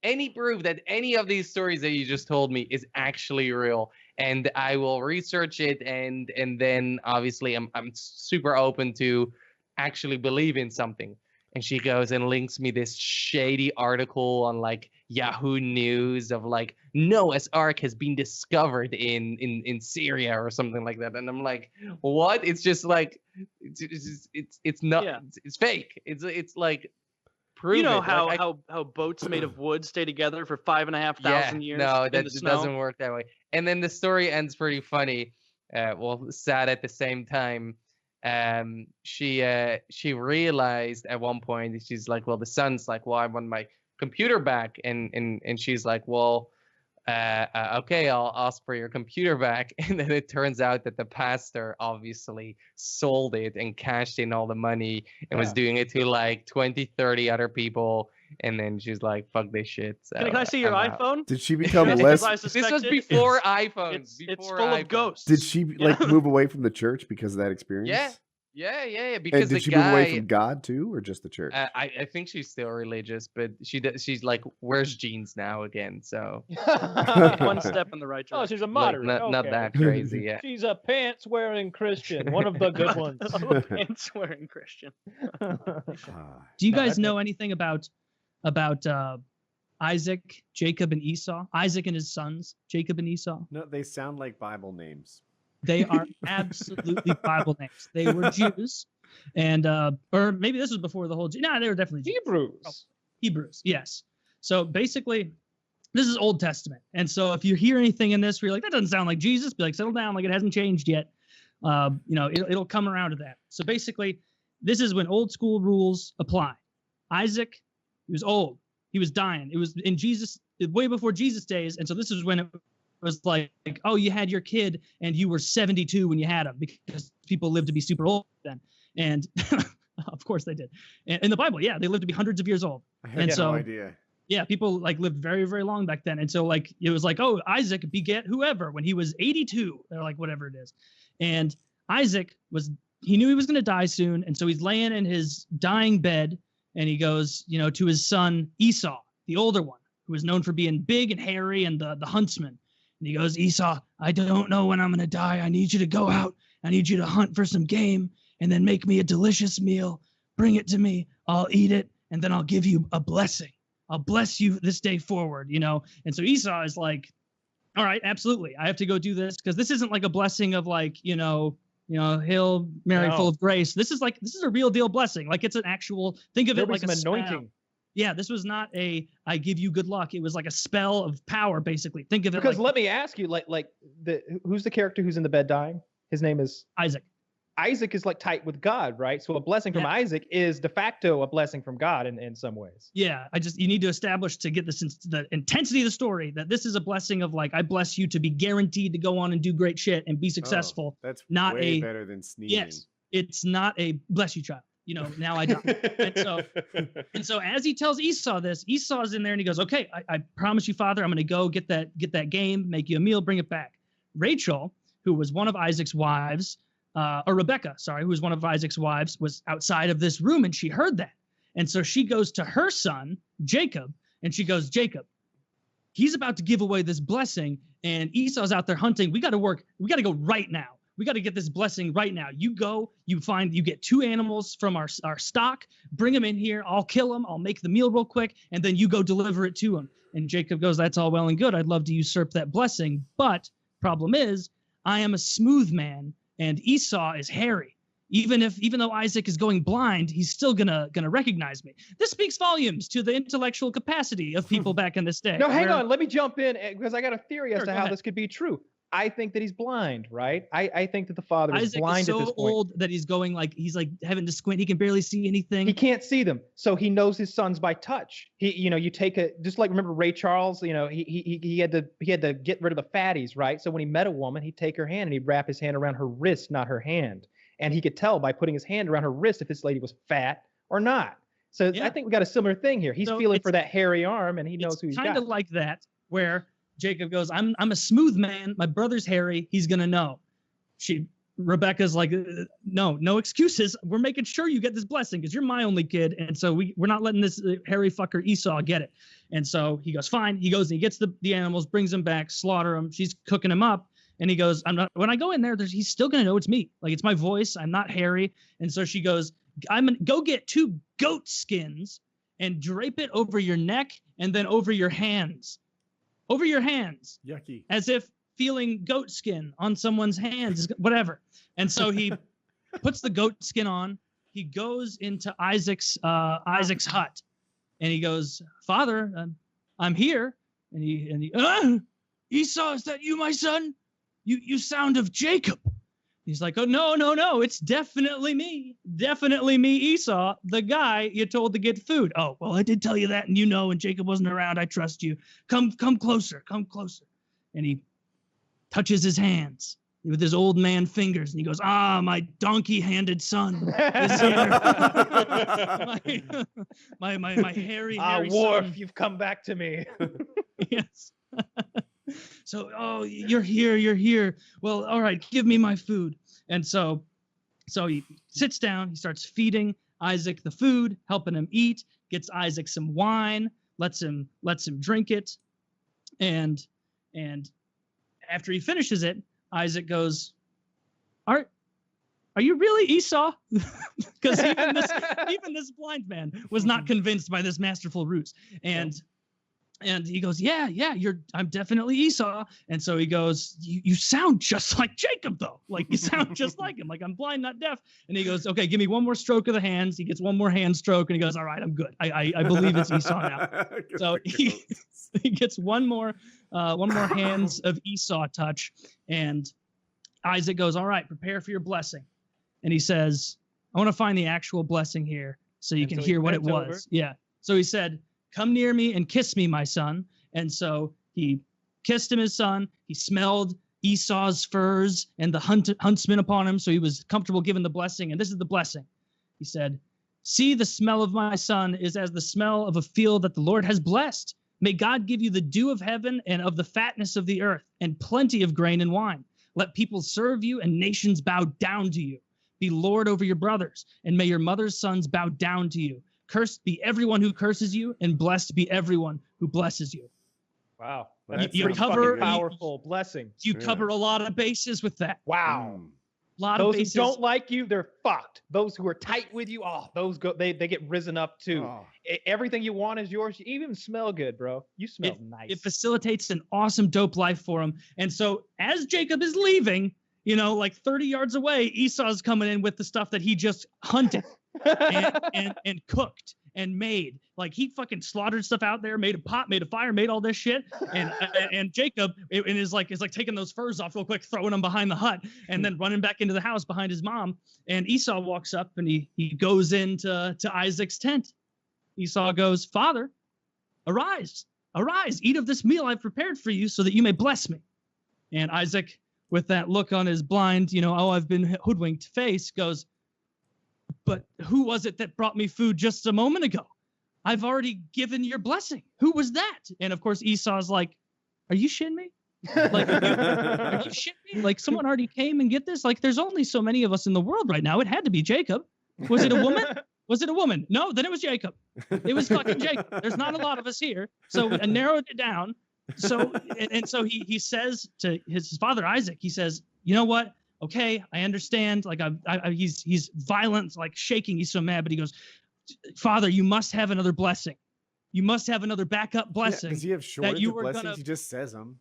that any of these stories that you just told me is actually real, and I will research it, and then obviously I'm super open to actually believe in something. And she goes and links me this shady article on like Yahoo News of like Noah's Ark has been discovered in Syria or something like that. And I'm like, what? It's just like it's not. Yeah. It's fake. It's like prove. You know it. how boats made of wood stay together for 5,500 years? No, that doesn't work that way. And then the story ends pretty funny. Sad at the same time. She realized at one point, she's like, well, the son's like, well, I want my computer back, and she's like, well, okay, I'll ask for your computer back. And then it turns out that the pastor obviously sold it and cashed in all the money and was doing it to like 20, 30 other people. And then she's like, fuck this shit. So can I see your iPhone? Did she become less? This was before iPhones. It's full of ghosts. Did she like move away from the church because of that experience? Yeah. Because and did she move away from God too, or just the church? I think she's still religious, but she's like wears jeans now again. So one step in the right direction. Oh, she's a moderate. Like, not that crazy. Yeah, she's a pants wearing Christian, one of the good ones. Pants wearing Christian. Do you guys know anything about Isaac, Jacob, and Esau? Isaac and his sons, Jacob and Esau. No, they sound like Bible names. They are absolutely Bible names. They were Jews, and or maybe this was before the whole. No, they were definitely Jews. Hebrews, yes. So basically, this is Old Testament, and so if you hear anything in this where you're like, that doesn't sound like Jesus, be like, settle down, like it hasn't changed yet. It'll come around to that. So basically, this is when old school rules apply. Isaac, he was old, he was dying. It was in Jesus, way before Jesus' days, and so this is when was like, oh, you had your kid and you were 72 when you had him, because people lived to be super old then. And of course they did. In the Bible, yeah, they lived to be hundreds of years old. I had no idea. Yeah, people like lived very, very long back then. And so like it was like, oh, Isaac beget whoever when he was 82, or like whatever it is. And Isaac he knew he was going to die soon. And so he's laying in his dying bed and he goes, to his son Esau, the older one, who was known for being big and hairy and the huntsman. And he goes, Esau, I don't know when I'm going to die. I need you to go out. I need you to hunt for some game and then make me a delicious meal. Bring it to me. I'll eat it. And then I'll give you a blessing. I'll bless you this day forward, And so Esau is like, all right, absolutely. I have to go do this, because this isn't like a blessing of like, Hail Mary, full of grace. This is a real deal blessing. Like it's an actual, think of it like an anointing. Spell. Yeah, this was not I give you good luck. It was like a spell of power, basically. Think of it because let me ask you, who's the character who's in the bed dying? His name is Isaac. Isaac is like tight with God, right? So a blessing from Isaac is de facto a blessing from God in some ways. Yeah, you need to establish, to get the intensity of the story, that this is a blessing of like, I bless you to be guaranteed to go on and do great shit and be successful. That's not way better than sneezing. Yes, it's not a bless you, child. Now I die. and so as he tells Esau this, Esau's in there and he goes, okay, I promise you, Father, I'm going to go get that game, make you a meal, bring it back. Rachel, who was one of Isaac's wives, or Rebecca, sorry, who was one of Isaac's wives, was outside of this room and she heard that. And so she goes to her son, Jacob, and she goes, Jacob, he's about to give away this blessing and Esau's out there hunting. We got to go right now. We got to get this blessing right now. You go, you get 2 animals from our stock, bring them in here. I'll kill them. I'll make the meal real quick. And then you go deliver it to him. And Jacob goes, that's all well and good. I'd love to usurp that blessing. But problem is, I am a smooth man and Esau is hairy. Even though Isaac is going blind, he's still gonna recognize me. This speaks volumes to the intellectual capacity of people back in this day. No, hang on. Let me jump in because I got a theory as to how this could be true. I think that he's blind, right? I think that the father is blind at this point. Isaac is so old that he's having to squint. He can barely see anything. He can't see them, so he knows his sons by touch. You take just like remember Ray Charles. He had to get rid of the fatties, right? So when he met a woman, he'd take her hand and he'd wrap his hand around her wrist, not her hand, and he could tell by putting his hand around her wrist if this lady was fat or not. So I think we got a similar thing here. He's feeling for that hairy arm, and he knows who he's got. Kind of like that, where Jacob goes, I'm a smooth man. My brother's hairy. He's going to know. Rebecca's like, no excuses. We're making sure you get this blessing because you're my only kid. And so we're not letting this hairy fucker Esau get it. And so he goes, fine. He goes and he gets the animals, brings them back, slaughter them. She's cooking them up. And he goes, when I go in there, he's still going to know it's me. Like it's my voice. I'm not hairy. And so she goes, I'm going to go get 2 goat skins and drape it over your neck and then over your hands. Over your hands. Yucky. As if feeling goat skin on someone's hands, whatever. And so he puts the goat skin on. He goes into Isaac's hut, and he goes, Father, I'm here. And he Esau, is that you, my son? You sound of Jacob. He's like, oh, no, it's definitely me, Esau, the guy you told to get food. Oh, well, I did tell you that, and and Jacob wasn't around. I trust you. Come closer. And he touches his hands with his old man fingers, and he goes, my donkey-handed son is here. my hairy Worf, son. you've come back to me. Yes. So, you're here. Well, all right, give me my food. And so he sits down, he starts feeding Isaac the food, helping him eat, gets Isaac some wine, lets him drink it. And after he finishes it, Isaac goes, Are you really Esau? Because even this blind man was not convinced by this masterful ruse. And he goes, yeah, I'm definitely Esau. And so he goes, you sound just like Jacob, though. Like, you sound just like him. Like, I'm blind, not deaf. And he goes, okay, give me one more stroke of the hands. He gets one more hand stroke, and he goes, all right, I'm good. I believe it's Esau now. So he gets one more hands of Esau touch. And Isaac goes, all right, prepare for your blessing. And he says, I want to find the actual blessing here so you can hear what it was. Yeah. So he said, come near me and kiss me, my son. And so he kissed him his son. He smelled Esau's furs and the huntsman upon him, so he was comfortable giving the blessing. And this is the blessing. He said, "See, the smell of my son is as the smell of a field that the Lord has blessed. May God give you the dew of heaven and of the fatness of the earth and plenty of grain and wine. Let people serve you and nations bow down to you. Be Lord over your brothers, and may your mother's sons bow down to you. Cursed be everyone who curses you, and blessed be everyone who blesses you." Wow. Well, That's you pretty cover- fucking powerful blessing. You cover a lot of bases with that. Wow. A lot of Those who bases. don't like you, they're fucked. Those who are tight with you, those go. They get risen up too. Oh. Everything you want is yours. You even smell good, bro. You smell nice. It facilitates an awesome, dope life for him. And so as Jacob is leaving, like 30 yards away, Esau's coming in with the stuff that he just hunted and cooked and made. Like he fucking slaughtered stuff out there, made a pot, made a fire, made all this shit. And Jacob is like taking those furs off real quick, throwing them behind the hut, and then running back into the house behind his mom. And Esau walks up and he goes into Isaac's tent. Esau goes, "Father, arise, eat of this meal I've prepared for you so that you may bless me." And Isaac, with that look on his blind, I've been hoodwinked face, goes, "But who was it that brought me food just a moment ago? I've already given your blessing. Who was that?" And of course, Esau's like, "Are you shitting me? Like, are you shitting me? Like, someone already came and get this? Like, there's only so many of us in the world right now. It had to be Jacob. Was it a woman? Was it a woman? No, then it was Jacob. It was fucking Jacob. There's not a lot of us here." So I narrowed it down. So he says to his father Isaac, he says, "You know what? Okay, I understand. Like he's violent, like shaking. He's so mad, but he goes, Father, you must have another blessing. You must have another backup blessing." Does he have shortage of blessings? He just says them.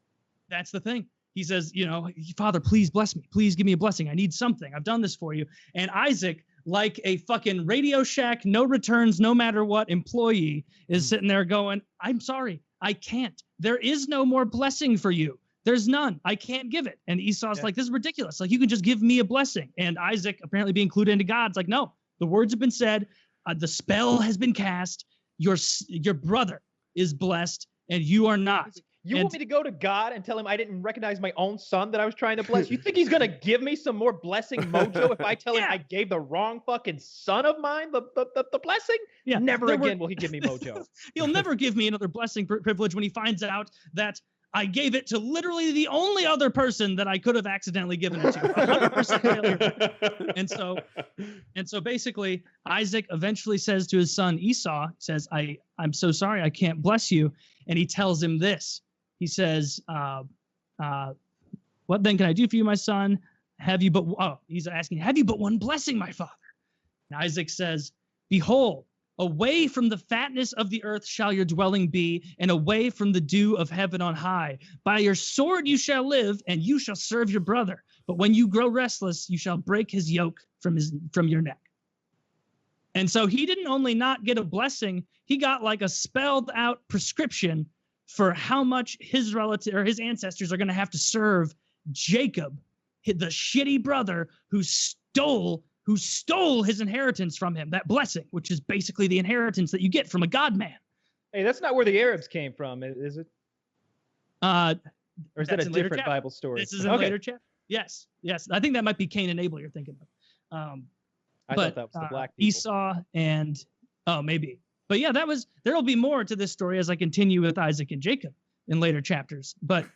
That's the thing. He says, "Father, please bless me. Please give me a blessing. I need something. I've done this for you." And Isaac, like a fucking Radio Shack, no returns, no matter what employee, is sitting there going, "I'm sorry, I can't. There is no more blessing for you. There's none. I can't give it." And Esau's like, "This is ridiculous. Like, you can just give me a blessing." And Isaac, apparently being clued into God, is like, "No, the words have been said. The spell has been cast. Your brother is blessed, and you are not." You want me to go to God and tell him I didn't recognize my own son that I was trying to bless? You think he's going to give me some more blessing mojo if I tell him I gave the wrong fucking son of mine the blessing? Yeah. Never again will he give me mojo. He'll never give me another blessing privilege when he finds out that I gave it to literally the only other person that I could have accidentally given it to. 100% failure. And so basically, Isaac eventually says to his son Esau, says, I'm so sorry, I can't bless you. And he tells him this. He says, "What then can I do for you, my son? He's asking, have you but one blessing, my father?" And Isaac says, "Behold, away from the fatness of the earth shall your dwelling be, and away from the dew of heaven on high. By your sword you shall live, and you shall serve your brother. But when you grow restless, you shall break his yoke from your neck." And so he didn't only not get a blessing, he got like a spelled out prescription for how much his relative or his ancestors are going to have to serve Jacob, the shitty brother who stole his inheritance from him, that blessing, which is basically the inheritance that you get from a God man. Hey, that's not where the Arabs came from, is it? Or is that a different Bible story? This is a later chapter. Yes. I think that might be Cain and Abel you're thinking of. I thought that was the black people. Esau and maybe. But yeah, there'll be more to this story as I continue with Isaac and Jacob in later chapters. But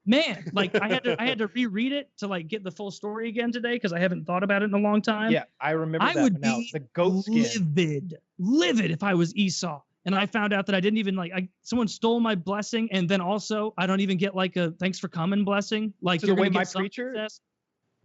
man, like I had to reread it to like get the full story again today because I haven't thought about it in a long time. Yeah, I remember that. I would now, be the goat skin. livid if I was Esau and I found out that I didn't even someone stole my blessing, and then also I don't even get like a thanks for coming blessing. Like so the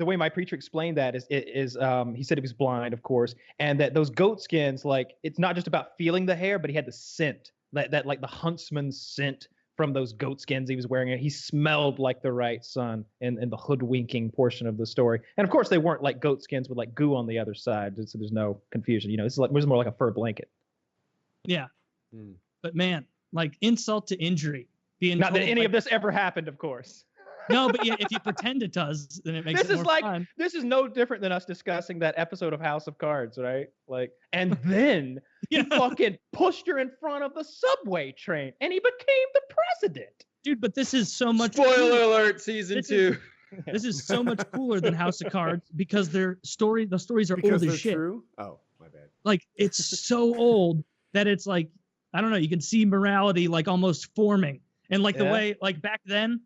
way my preacher explained that is he said he was blind, of course, and that those goat skins, like, it's not just about feeling the hair, but he had the scent, that like the huntsman's scent from those goat skins he was wearing. He smelled like the right son in the hoodwinking portion of the story. And of course, they weren't like goat skins with like goo on the other side, so there's no confusion. This is more like a fur blanket. Yeah, but man, like insult to injury. Not that any of this ever happened, of course. No, but yeah, if you pretend it does, then it makes it more fun. This is no different than us discussing that episode of House of Cards, right? Like, and then he fucking pushed her in front of the subway train, and he became the president. dude, but this is so much. Spoiler alert, season 2. This is so much cooler than House of Cards because the stories are Because old they're as shit. true? Oh, my bad. Like it's so old that it's like, I don't know, you can see morality like almost forming. And like the way, like back then,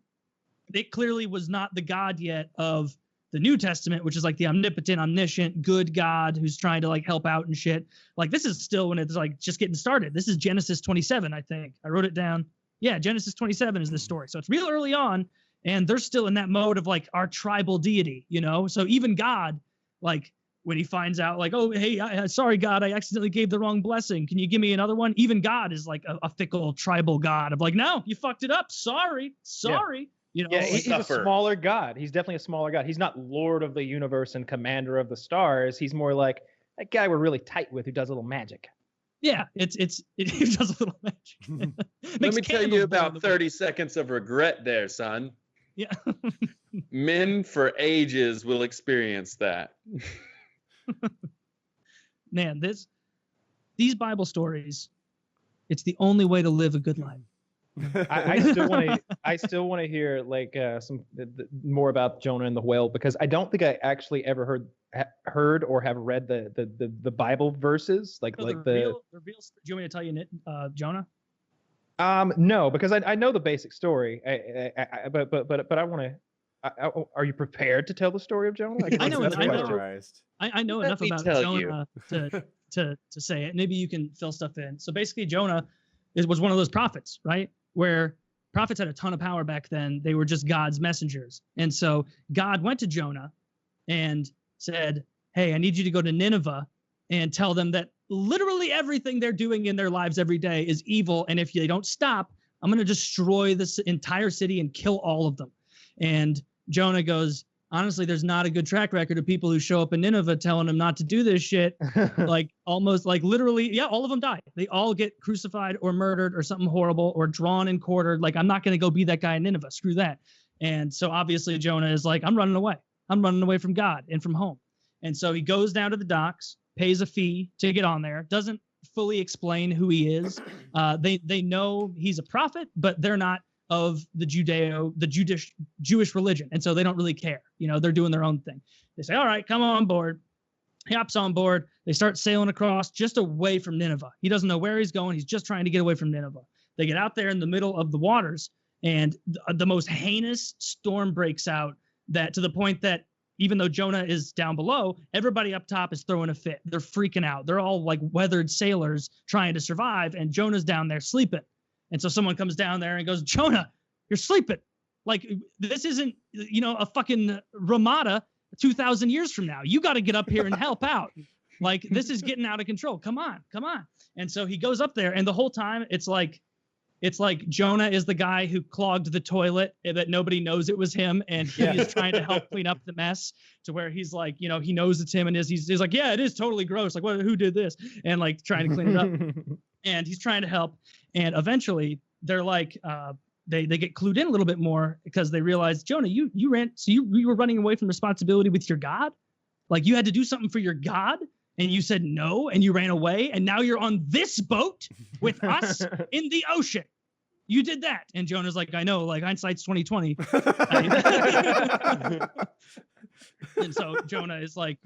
it clearly was not the God yet of the New Testament, which is like the omnipotent, omniscient, good God who's trying to like help out and shit. Like this is still when it's like just getting started. This is Genesis 27, I think. I wrote it down. Yeah, Genesis 27 is the story. So it's real early on, and they're still in that mode of like our tribal deity, you know? So even God, like when he finds out like, oh, hey, sorry, God, I accidentally gave the wrong blessing. Can you give me another one? Even God is like a fickle tribal God of like, no, you fucked it up. Sorry. Yeah. You know, Yeah, he's a smaller god. He's definitely a smaller god. He's not Lord of the universe and commander of the stars. He's more like that guy we're really tight with who does a little magic. Yeah, it does a little magic. Let me tell you about 30 seconds of regret there, son. Yeah. Men for ages will experience that. Man, these Bible stories, it's the only way to live a good life. I still want to hear like some more about Jonah and the whale, because I don't think I actually ever heard or have read the Bible verses like So like the real. Do you want me to tell you, Jonah? No, because I know the basic story. But I want to. Are you prepared to tell the story of Jonah? I know Let enough me about tell Jonah to say it. Maybe you can fill stuff in. So basically, Jonah was one of those prophets, right? Where prophets had a ton of power back then. They were just God's messengers. And so God went to Jonah and said, hey, I need you to go to Nineveh and tell them that literally everything they're doing in their lives every day is evil. And if they don't stop, I'm going to destroy this entire city and kill all of them. And Jonah goes, honestly, there's not a good track record of people who show up in Nineveh telling them not to do this shit. Like almost like literally, yeah, all of them die. They all get crucified or murdered or something horrible or drawn and quartered. Like, I'm not going to go be that guy in Nineveh. Screw that. And so obviously Jonah is like, I'm running away. I'm running away from God and from home. And so he goes down to the docks, pays a fee to get on there, doesn't fully explain who he is. They know he's a prophet, but they're not of the Jewish religion. And so they don't really care. You know, they're doing their own thing. They say, all right, come on board. He hops on board. They start sailing across just away from Nineveh. He doesn't know where he's going. He's just trying to get away from Nineveh. They get out there in the middle of the waters, and the most heinous storm breaks out, that to the point that even though Jonah is down below, everybody up top is throwing a fit. They're freaking out. They're all like weathered sailors trying to survive, and Jonah's down there sleeping. And so someone comes down there and goes, Jonah, you're sleeping. Like, this isn't, you know, a fucking Ramada 2,000 years from now. You got to get up here and help out. Like, this is getting out of control. Come on. And so he goes up there, and the whole time it's like Jonah is the guy who clogged the toilet, that nobody knows it was him, and he is trying to help clean up the mess, to where he's like, you know, he knows it's him, and he's like, yeah, it is totally gross. Like, who did this? And like trying to clean it up. And he's trying to help. And eventually they're like, they get clued in a little bit more, because they realize, Jonah, you were running away from responsibility with your God. Like, you had to do something for your God, and you said no, and you ran away, and now you're on this boat with us in the ocean. You did that. And Jonah's like, I know, like, hindsight's 2020. And so Jonah is like,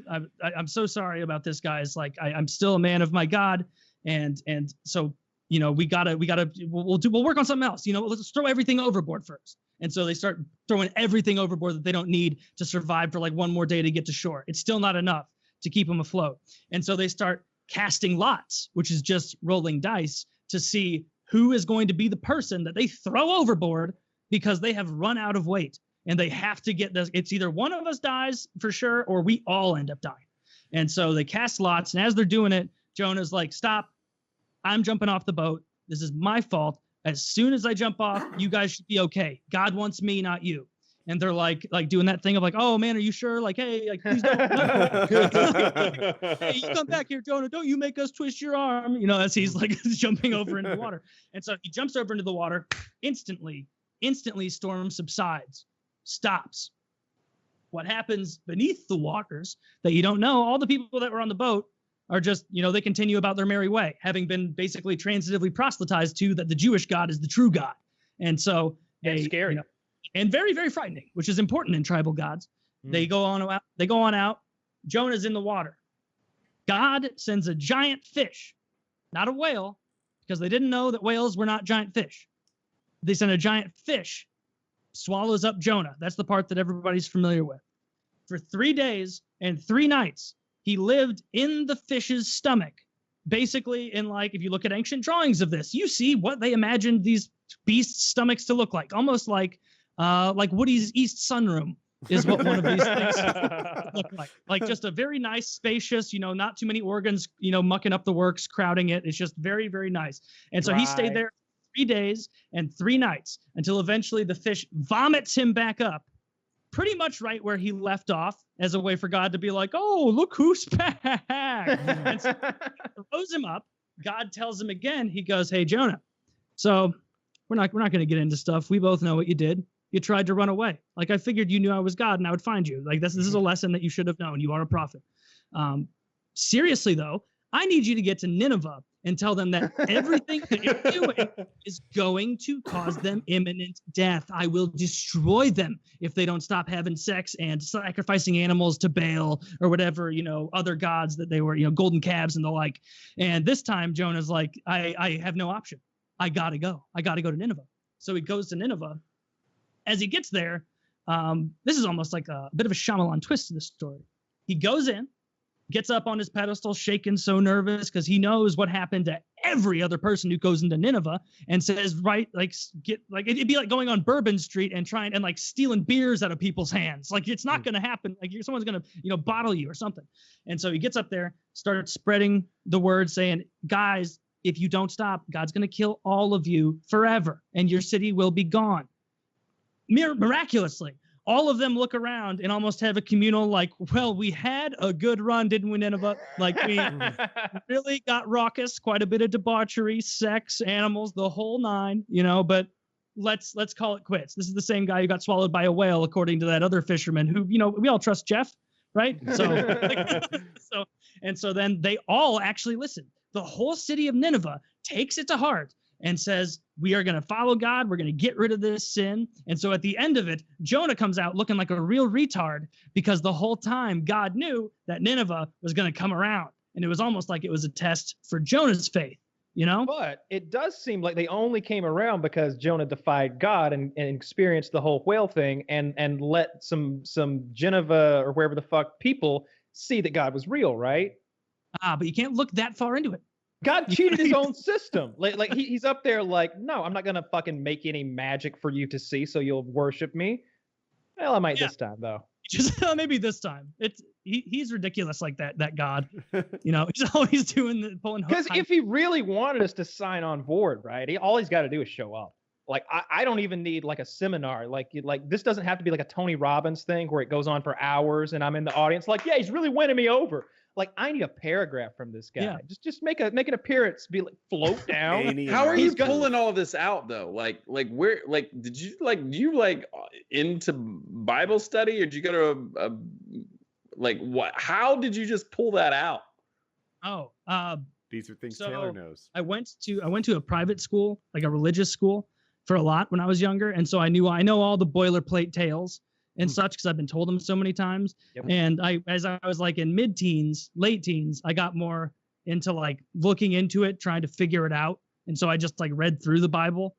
I'm so sorry about this, guys. Like, I'm still a man of my God. And so, you know, we'll work on something else. You know, let's throw everything overboard first. And so they start throwing everything overboard that they don't need to survive for like one more day to get to shore. It's still not enough to keep them afloat. And so they start casting lots, which is just rolling dice, to see who is going to be the person that they throw overboard, because they have run out of weight and they have to get this. It's either one of us dies for sure, or we all end up dying. And so they cast lots. And as they're doing it, Jonah's like, stop, I'm jumping off the boat. This is my fault. As soon as I jump off, you guys should be okay. God wants me, not you. And they're like doing that thing of like, oh man, are you sure? Like, hey, like, please don't. Hey, you come back here, Jonah. Don't you make us twist your arm. You know, as he's like jumping over into the water. And so he jumps over into the water. Instantly, storm subsides, stops. What happens beneath the waters that you don't know, all the people that were on the boat are just, you know, they continue about their merry way, having been basically transitively proselytized to that the Jewish God is the true God. And so And scary. And very, very frightening, which is important in tribal gods. They go on out. Jonah's in the water. God sends a giant fish, not a whale, because they didn't know that whales were not giant fish. They send a giant fish, swallows up Jonah. That's the part that everybody's familiar with. For 3 days and 3 nights, he lived in the fish's stomach. Basically, if you look at ancient drawings of this, you see what they imagined these beasts' stomachs to look like, almost like Woody's East Sunroom is what one of these things look like. Like just a very nice, spacious, not too many organs, mucking up the works, crowding it. It's just very, very nice. And so he stayed there 3 days and 3 nights until eventually the fish vomits him back up, pretty much right where he left off, as a way for God to be like, oh, look who's back. And so he throws him up. God tells him again, he goes, hey, Jonah, so we're not going to get into stuff. We both know what you did. You tried to run away. Like, I figured you knew I was God and I would find you. Like, this is a lesson that you should have known. You are a prophet. Seriously, though, I need you to get to Nineveh and tell them that everything that you're doing is going to cause them imminent death. I will destroy them if they don't stop having sex and sacrificing animals to Baal or whatever, other gods that they were, golden calves and the like. And this time Jonah's like, I have no option. I got to go. I got to go to Nineveh. So he goes to Nineveh. As he gets there, this is almost like a bit of a Shyamalan twist to this story. He goes in, gets up on his pedestal, shaking, so nervous because he knows what happened to every other person who goes into Nineveh, and says, it'd be like going on Bourbon Street and trying and stealing beers out of people's hands. Like, it's not going to happen. Like, someone's going to, bottle you or something. And so he gets up there, started spreading the word, saying, guys, if you don't stop, God's going to kill all of you forever, and your city will be gone. Miraculously, all of them look around and almost have a communal, well, we had a good run, didn't we, Nineveh? Like, we really got raucous, quite a bit of debauchery, sex, animals, the whole nine, but let's call it quits. This is the same guy who got swallowed by a whale, according to that other fisherman who, we all trust Jeff, right? So, so then they all actually listen. The whole city of Nineveh takes it to heart and says, we are going to follow God. We're going to get rid of this sin. And so at the end of it, Jonah comes out looking like a real retard, because the whole time God knew that Nineveh was going to come around. And it was almost like it was a test for Jonah's faith, But it does seem like they only came around because Jonah defied God and experienced the whole whale thing and let some Geneva or wherever the fuck people see that God was real, right? But you can't look that far into it. God cheated his own system. He's up there no, I'm not going to fucking make any magic for you to see so you'll worship me. Well, I might this time, though. Just maybe this time. He's ridiculous like that God. He's always pulling. Because if he really wanted us to sign on board, right, all he's got to do is show up. I don't even need a seminar. This doesn't have to be like a Tony Robbins thing where it goes on for hours and I'm in the audience yeah, he's really winning me over. I need a paragraph from this guy. Yeah. Just make an appearance, float down. How are you pulling all this out though? Where did you into Bible study, or did you go to what? How did you just pull that out? Oh, these are things Taylor knows. I went to a private school, like a religious school, for a lot when I was younger, and so I know all the boilerplate tales and such, because I've been told them so many times. Yep. And as I was in mid-teens, late teens, I got more into looking into it, trying to figure it out. And so I just read through the Bible,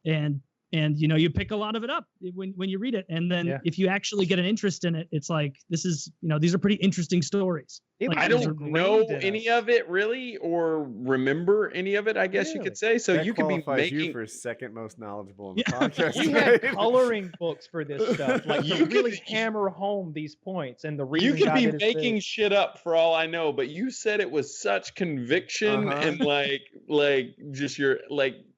and you pick a lot of it up when you read it. And then if you actually get an interest in it, it's this is, these are pretty interesting stories. I don't know any of it really, or remember any of it, I guess you could say. So that you could be making you for second most knowledgeable in the podcast. We had coloring books for this stuff. You really hammer home these points and the reason. You could be making shit up for all I know, but you said it was such conviction and just your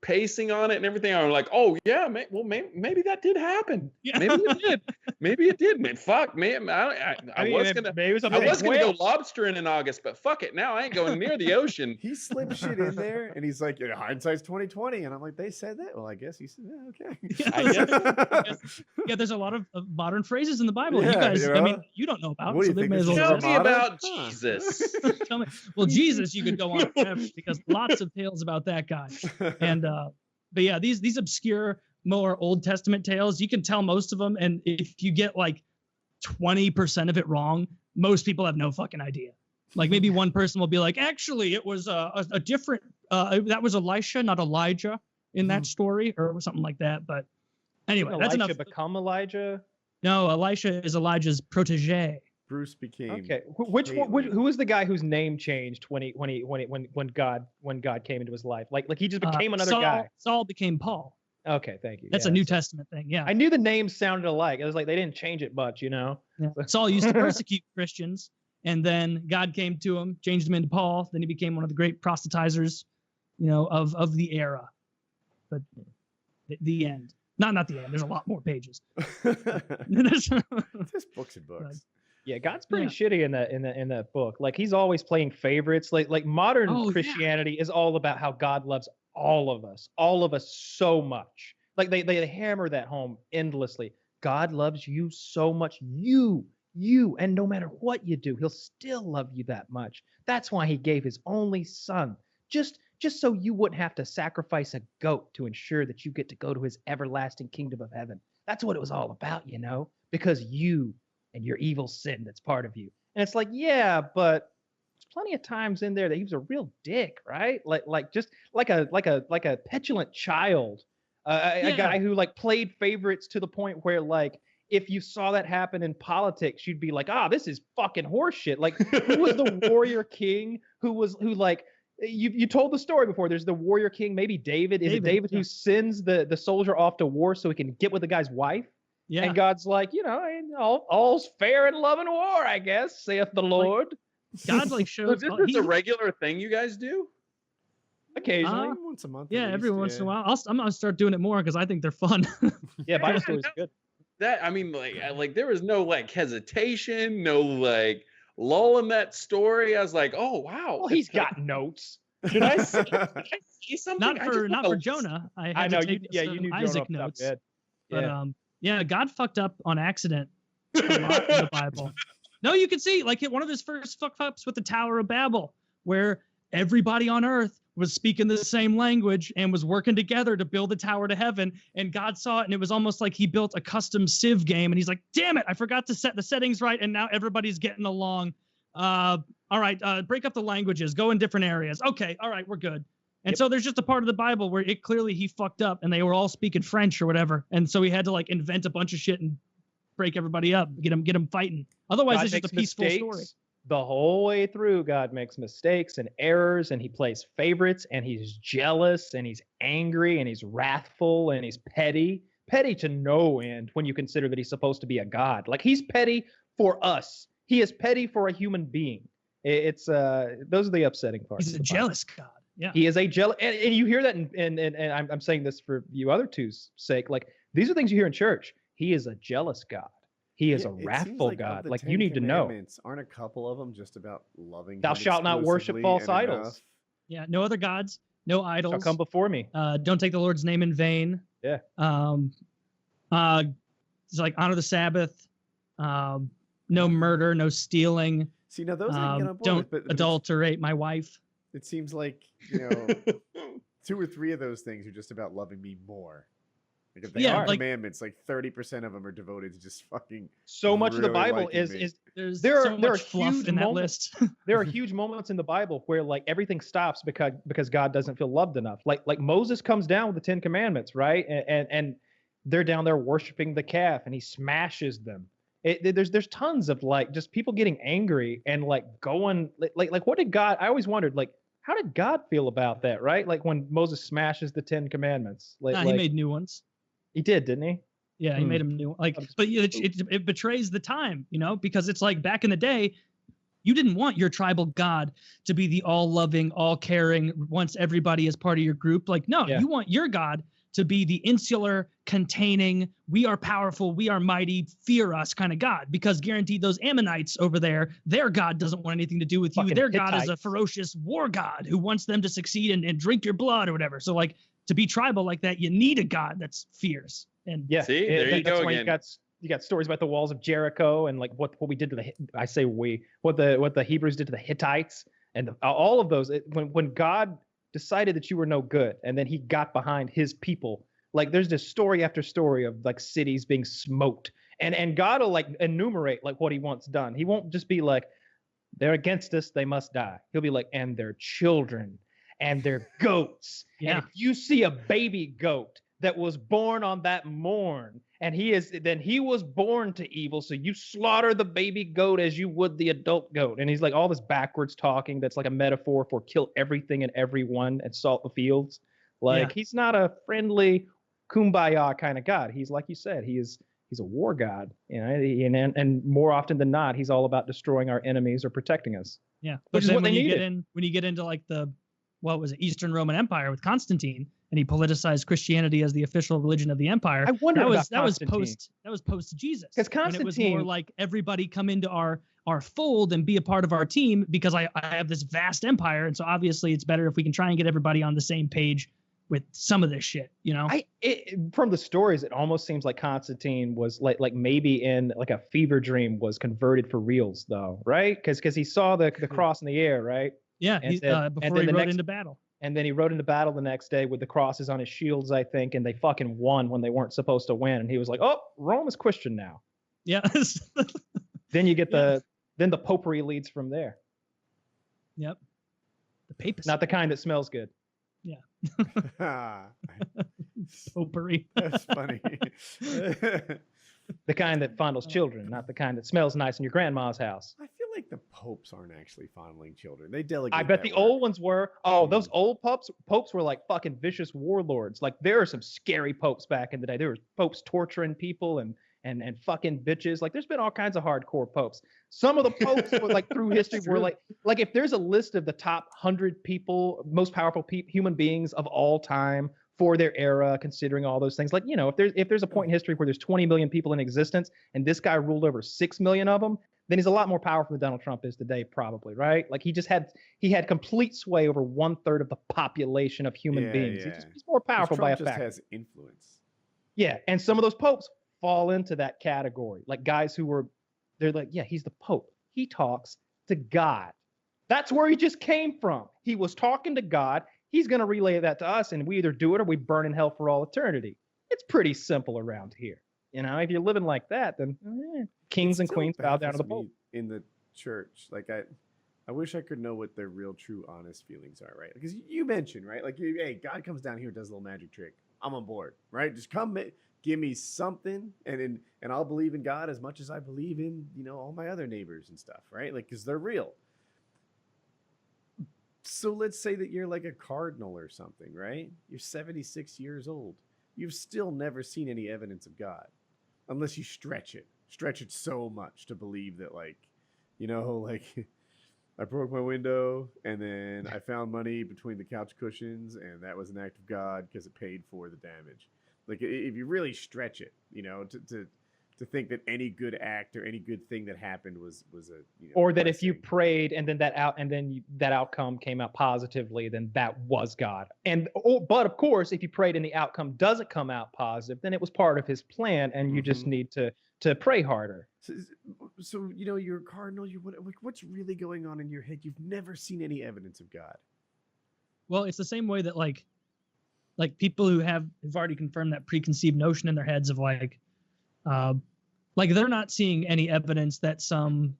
pacing on it and everything. I'm oh yeah, maybe that did happen. Yeah. Maybe it did. Maybe it did. Man, fuck, man. I was gonna go lobstering in August, but fuck it. Now I ain't going near the ocean. He slipped shit in there, and he's like, hindsight's 20/20, and I'm like, they said that. Well, I guess he said, okay. Yeah, there's a lot of modern phrases in the Bible. You guys, you don't know about. Tell me about Jesus. Tell me. Well, Jesus, you could go on forever because lots of tales about that guy. And but yeah, these obscure more Old Testament tales, you can tell most of them. And if you get like 20% of it wrong, most people have no fucking idea. Like maybe one person will be like, actually, it was a different, that was Elisha, not Elijah in that story or something like that. But anyway, Didn't that's Elisha enough. become Elijah? No, Elisha is Elijah's protege. Bruce became. Okay, who was the guy whose name changed when God came into his life? Like he just became another guy. Saul became Paul. Okay, thank you. That's a New Testament thing. Yeah, I knew the names sounded alike. It was like they didn't change it much, you know. Yeah. Saul used to persecute Christians, and then God came to him, changed him into Paul. Then he became one of the great proselytizers, you know, of the era. But the end. Not the end. There's a lot more pages. There's books and books. Yeah, God's pretty shitty in that book. Like he's always playing favorites. Like modern Christianity is all about how God loves all of us so much. Like they hammer that home endlessly. God loves you so much. You, and no matter what you do, he'll still love you that much. That's why he gave his only son. Just so you wouldn't have to sacrifice a goat to ensure that you get to go to his everlasting kingdom of heaven. That's what it was all about, you know, because you and your evil sin that's part of you. And it's like, yeah, but there's plenty of times in there that he was a real dick, right? Like just like a petulant child, a guy who like played favorites to the point where like if you saw that happen in politics, you'd be like, this is fucking horseshit. Like who was the warrior king who like you told the story before. There's the warrior king, maybe David. Is it David who sends the soldier off to war so he can get with the guy's wife? Yeah. And God's like, you know, all's fair in love and war, I guess, saith the Lord. God like shows. So this is a regular thing you guys do? Occasionally, once a month. Yeah, every once in a while. I'm gonna start doing it more because I think they're fun. Yeah, Bible stories are good. That I mean, like there was no like hesitation, no like lull in that story. I was like, oh wow. Well, he's got notes. Did I see something? Not for Jonah. I know. You knew Isaac Jonah notes. Yeah. But God fucked up on accident a lot in the Bible. No, you can see like one of his first fuck ups with the Tower of Babel, where everybody on earth was speaking the same language and was working together to build the tower to heaven. And God saw it, and it was almost like he built a custom Civ game. And he's like, damn it, I forgot to set the settings right. And now everybody's getting along. All right, break up the languages, go in different areas. Okay, all right, we're good. And so there's just a part of the Bible where it clearly he fucked up and they were all speaking French or whatever. And so he had to like invent a bunch of shit and break everybody up, get them fighting. Otherwise, it's just a peaceful story. The whole way through, God makes mistakes and errors, and he plays favorites, and he's jealous, and he's angry, and he's wrathful, and he's petty to no end when you consider that he's supposed to be a God. Like he's petty for us. He is petty for a human being. It's those are the upsetting parts. He's a jealous God. Yeah, he is a jealous, and you hear that, and I'm saying this for you other two's sake. Like these are things you hear in church. He is a jealous God. He is a wrathful God. Like you need to know. Aren't a couple of them just about loving? Thou shalt not worship false idols. Yeah, no other gods, no idols. Shall come before me. Don't take the Lord's name in vain. Yeah. It's like honor the Sabbath. No murder, no stealing. See, now those I can get on board don't with, but adulterate my wife. It seems like, you know, 2 or 3 of those things are just about loving me more. Like if they are commandments, like 30% of them are devoted to just fucking. So much of the Bible is there are huge in that moments. list. There are huge moments in the Bible where like everything stops because God doesn't feel loved enough. Like Moses comes down with the 10 Commandments, right? And they're down there worshiping the calf, and he smashes them. There's tons of like just people getting angry and like going like what did God? I always wondered like how did God feel about that, right? Like when Moses smashes the 10 Commandments. He made new ones. He did, didn't he? Yeah, he made them new. Like, but it betrays the time, you know, because it's like back in the day, you didn't want your tribal God to be the all-loving, all-caring, wants everybody as part of your group. Like, no, you want your God to be the insular, containing, we are powerful, we are mighty, fear us kind of God. Because guaranteed those Ammonites over there, their God doesn't want anything to do with you. Their God is a ferocious war God who wants them to succeed and drink your blood or whatever. So like to be tribal like that, you need a God that's fierce. And see, there you go again. You got stories about the walls of Jericho and like what we did to what the Hebrews did to the Hittites and all of those. When God decided that you were no good, and then he got behind his people Like there's just story after story of like cities being smoked, and God will like enumerate like what he wants done. He won't just be like, they're against us, they must die. He'll be like, and their children and their goats. And if you see a baby goat that was born on that morn, and he was born to evil, so you slaughter the baby goat as you would the adult goat. And he's like all this backwards talking that's like a metaphor for kill everything and everyone and salt the fields. Like he's not a friendly kumbaya kind of God. He's like you said, he's a war god, you know, and more often than not, he's all about destroying our enemies or protecting us. Yeah, but then when you get into like the Eastern Roman Empire with Constantine, and he politicized Christianity as the official religion of the empire. I wonder that was post Jesus. Because Constantine, it was more like everybody come into our fold and be a part of our team because I have this vast empire, and so obviously it's better if we can try and get everybody on the same page with some of this shit, you know. From the stories, it almost seems like Constantine was like maybe in like a fever dream was converted for reals though, right? Because he saw the cross in the air, right? Yeah, before he rode into battle. And then he rode into battle the next day with the crosses on his shields, I think, and they fucking won when they weren't supposed to win. And he was like, "Oh, Rome is Christian now." Yeah. Then you get then the popery leads from there. Yep. The papacy. Not the kind that smells good. Yeah. Popery. That's funny. The kind that fondles children, not the kind that smells nice in your grandma's house. I feel like the popes aren't actually fondling children. They delegate. I bet the old ones were. Oh, those old popes were like fucking vicious warlords. Like there are some scary popes back in the day. There were popes torturing people and fucking bitches. Like there's been all kinds of hardcore popes. Some of the popes were like through history were like if there's a list of the top 100 people, most powerful human beings of all time for their era, considering all those things, like, you know, if there's a point in history where there's 20 million people in existence and this guy ruled over 6 million of them, then he's a lot more powerful than Donald Trump is today, probably, right? Like he had complete sway over 1/3 of the population of human beings. Yeah. He's more powerful by a Trump factor. Just has influence. Yeah, and some of those popes fall into that category, like guys they're like, yeah, he's the Pope. He talks to God. That's where he just came from. He was talking to God. He's going to relay that to us, and we either do it or we burn in hell for all eternity. It's pretty simple around here. You know, if you're living like that, then kings and queens bow down to the Pope. In the church, like I wish I could know what their real, true, honest feelings are, right? Because you mentioned, right? Like, hey, God comes down here, does a little magic trick. I'm on board, right? Just come, give me something, and I'll believe in God as much as I believe in, you know, all my other neighbors and stuff, right? Like, because they're real. So let's say that you're like a cardinal or something, right? You're 76 years old. You've still never seen any evidence of God, unless you stretch it so much to believe that, like, you know, like I broke my window and then I found money between the couch cushions and that was an act of God because it paid for the damage. Like if you really stretch it, you know, to think that any good act or any good thing that happened was a, you know, or that if you prayed and then that outcome came out positively, then that was God. But of course, if you prayed and the outcome doesn't come out positive, then it was part of his plan, and you just need to pray harder. So you know, you're a cardinal. What's really going on in your head? You've never seen any evidence of God. Well, it's the same way that like people who have already confirmed that preconceived notion in their heads of like they're not seeing any evidence that some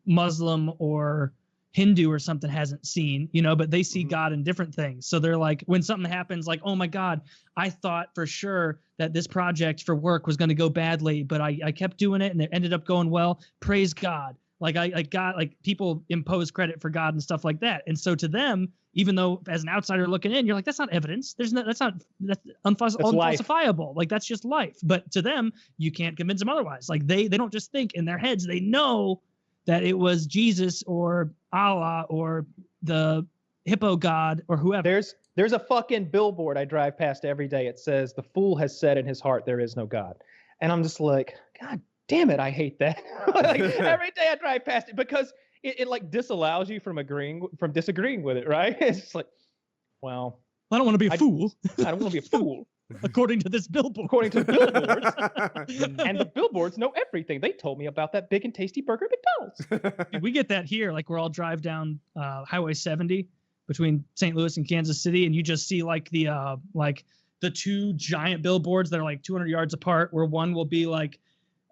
Muslim or Hindu or something hasn't seen, you know, but they see God in different things. So they're like, when something happens, like, oh my God, I thought for sure that this project for work was going to go badly, but I kept doing it and it ended up going well. Praise God. Like I got, like, people impose credit for God and stuff like that. And so to them, even though as an outsider looking in, you're like, that's not evidence. That's unfalsifiable. Like, that's just life. But to them, you can't convince them otherwise. Like they don't just think in their heads, they know that it was Jesus or Allah or the hippo god or whoever. There's a fucking billboard I drive past every day. It says, "The fool has said in his heart, there is no God." And I'm just like, God damn it, I hate that. Like, every day I drive past it because it like disallows you from disagreeing with it, right? It's just like, well, I don't want to be a fool. I don't want to be a fool. According to this billboard. According to billboards. And the billboards know everything. They told me about that big and tasty burger at McDonald's. We get that here. Like, we're all drive down Highway 70 between St. Louis and Kansas City, and you just see like the the two giant billboards that are like 200 yards apart, where one will be like,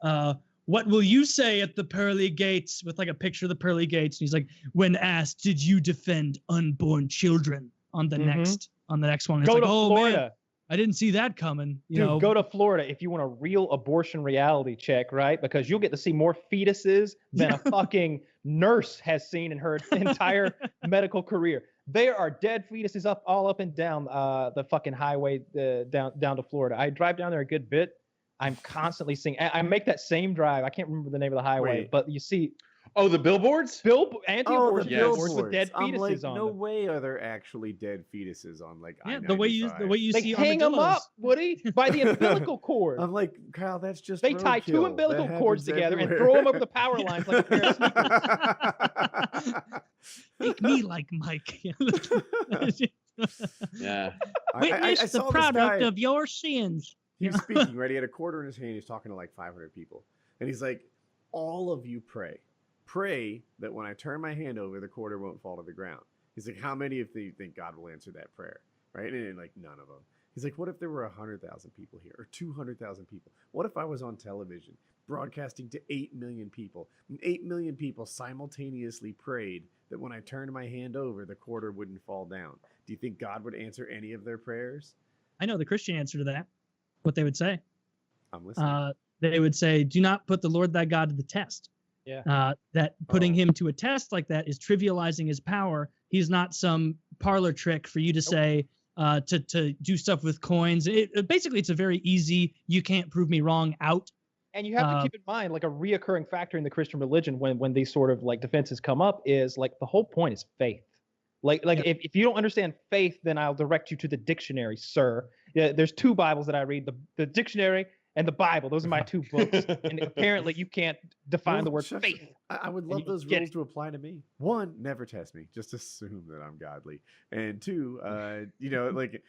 what will you say at the pearly gates, with like a picture of the pearly gates. And he's like, when asked, did you defend unborn children, on the next one. It's go like, to oh Florida. man, I didn't see that coming. You know, go to Florida if you want a real abortion reality check, right? Because you'll get to see more fetuses than a fucking nurse has seen in her entire medical career. There are dead fetuses all up and down the fucking highway down to Florida. I drive down there a good bit. I'm constantly seeing. I make that same drive. I can't remember the name of the highway, but you see. Oh, the billboards? Anti-abortion billboards with dead I'm fetuses like, on no them. way are there actually dead fetuses on like yeah, I-95. the way you They see hang them armadillos. up, Woody, by the umbilical cord. I'm like, Kyle, that's just They tie two roadkill. umbilical That cords happens together and everywhere. throw them over the power lines like a pair of sneakers. Make me like Mike. Yeah. Witness I the saw this product guy. of your sins. He was speaking, right? He had a quarter in his hand. He's talking to like 500 people. And he's like, all of you pray. Pray that when I turn my hand over, the quarter won't fall to the ground. He's like, how many of you think God will answer that prayer? Right? And like, none of them. He's like, what if there were 100,000 people here or 200,000 people? What if I was on television broadcasting to 8 million people? And 8 million people simultaneously prayed that when I turned my hand over, the quarter wouldn't fall down. Do you think God would answer any of their prayers? I know the Christian answer to that. What they would say. I'm listening. They would say, do not put the Lord thy God to the test. Yeah. That putting him to a test like that is trivializing his power. He's not some parlor trick for you to say, to do stuff with coins. Basically, it's a very easy, you can't prove me wrong out. And you have to keep in mind, like a reoccurring factor in the Christian religion when these sort of like defenses come up is like the whole point is faith. Like if you don't understand faith, then I'll direct you to the dictionary, sir. Yeah, there's two Bibles that I read, the dictionary and the Bible. Those are my two books. And apparently you can't define the word faith. I would love those rules to apply to me. One, never test me. Just assume that I'm godly. And two, like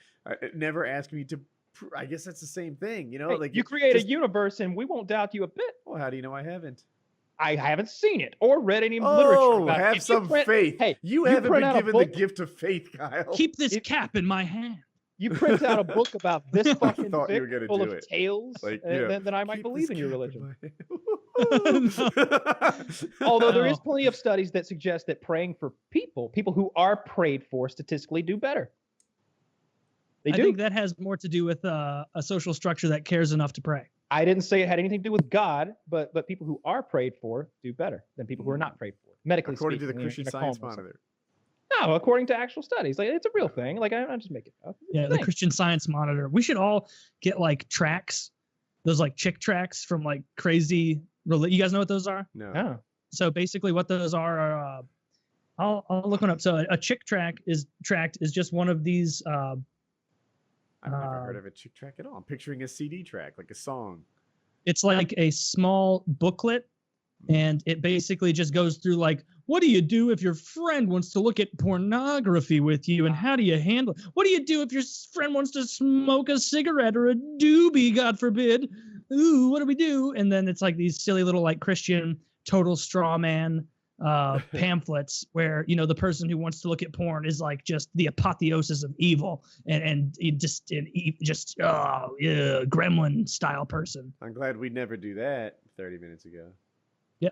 never ask me to. I guess that's the same thing, Hey, like you create a universe and we won't doubt you a bit. Well, how do you know I haven't? I haven't seen it or read any literature about it. Have some faith. Hey, you haven't been given the gift of faith, Kyle. Keep this cap in my hand. You print out a book about this fucking thought you were thick, gonna full do of it. tales, Like, then I might keep believe this in your cap religion. my- Although there is plenty of studies that suggest that praying for people who are prayed for, statistically do better. They do. I think that has more to do with a social structure that cares enough to pray. I didn't say it had anything to do with God, but people who are prayed for do better than people who are not prayed for, medically According to speaking. the Christian in a Science coma or something. Monitor. No, according to actual studies. Like it's a real thing. Like I'm not just making it up. It's a Yeah, the thing. Christian Science Monitor. We should all get like tracks, those like chick tracks from like crazy. You guys know what those are? No. Yeah. So basically, what those are, I'll look one up. So a chick track is just one of these. I've never heard of a chick track at all. I'm picturing a CD track, like a song. It's like a small booklet, and it basically just goes through like, what do you do if your friend wants to look at pornography with you, and how do you handle it? What do you do if your friend wants to smoke a cigarette or a doobie, God forbid? Ooh, what do we do? And then it's like these silly little like Christian total straw man pamphlets where the person who wants to look at porn is like just the apotheosis of evil and gremlin style person. I'm glad we never do that 30 minutes ago. Yeah.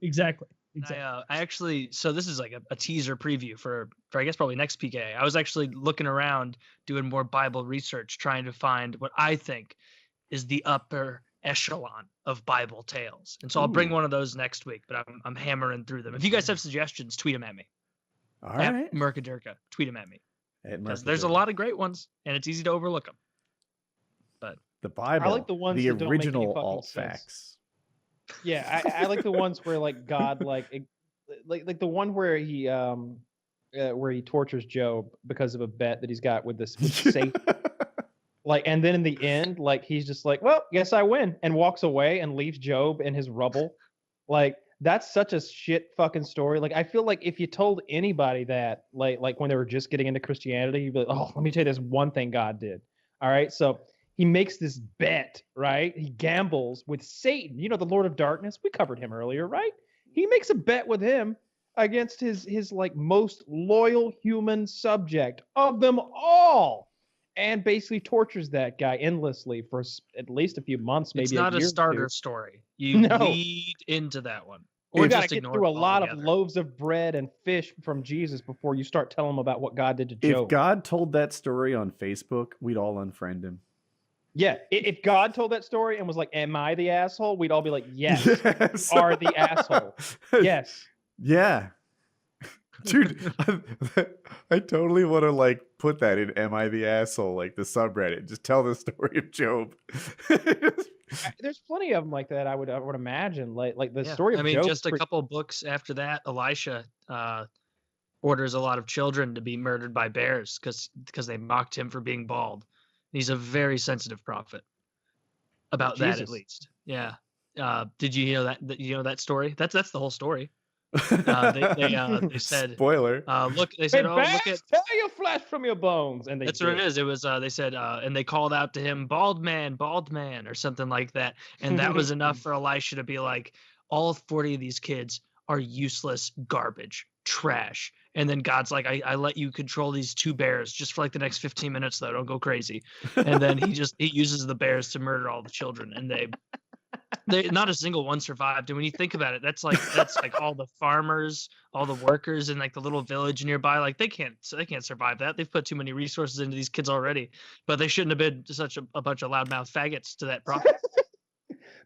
Exactly. I actually, so this is like a teaser preview for I guess probably next PK. I was actually looking around doing more Bible research, trying to find what I think is the upper echelon of Bible tales. And so I'll bring one of those next week, but I'm hammering through them. If you guys have suggestions, tweet them at me. All right. At Murka Durka, tweet them at me. Because Murka there's a Durka. lot of great ones, and it's easy to overlook them. But The Bible. I like the ones the that don't make any original fucking alt sense. facts. Yeah, I like the ones where like God like the one where he tortures Job because of a bet that he's got with this with Satan. Like, and then in the end, like he's just like, well, guess I win, and walks away and leaves Job in his rubble. Like that's such a shit fucking story. Like I feel like if you told anybody that, like when they were just getting into Christianity, you'd be like, oh, let me tell you this one thing God did. All right, so he makes this bet, right? He gambles with Satan, the Lord of Darkness. We covered him earlier, right? He makes a bet with him against his like most loyal human subject of them all, and basically tortures that guy endlessly for at least a few months, maybe It's not a a year or starter two. story. You No. lead into that one. Or you Or got to just get ignore through a it lot of altogether. loaves of bread and fish from Jesus before you start telling them about what God did to Job. If God told that story on Facebook, we'd all unfriend him. Yeah, if God told that story and was like, "Am I the asshole?" We'd all be like, "Yes, Yes. you are the asshole." Yes. Yeah. Dude, I totally want to like put that in "Am I the asshole?" like the subreddit. Just tell the story of Job. There's plenty of them like that. I would imagine like the story of Job. Just a couple of books after that, Elisha orders a lot of children to be murdered by bears because they mocked him for being bald. He's a very sensitive prophet about that, at least. Yeah. Did you know that? You know that story? That's the whole story. They said, spoiler. Look, they said, "Oh, look at tear your flesh from your bones," and that's what it is. It was they said, and they called out to him, bald man, or something like that, and that was enough for Elisha to be like, all 40 of these kids are useless garbage, trash. And then God's like, I let you control these 2 bears just for like the next 15 minutes, though. Don't go crazy. And then he uses the bears to murder all the children, and they not a single one survived. And when you think about it, that's like all the farmers, all the workers in like the little village nearby, like they can't survive that. They've put too many resources into these kids already. But they shouldn't have been such a bunch of loudmouth faggots to that prophet.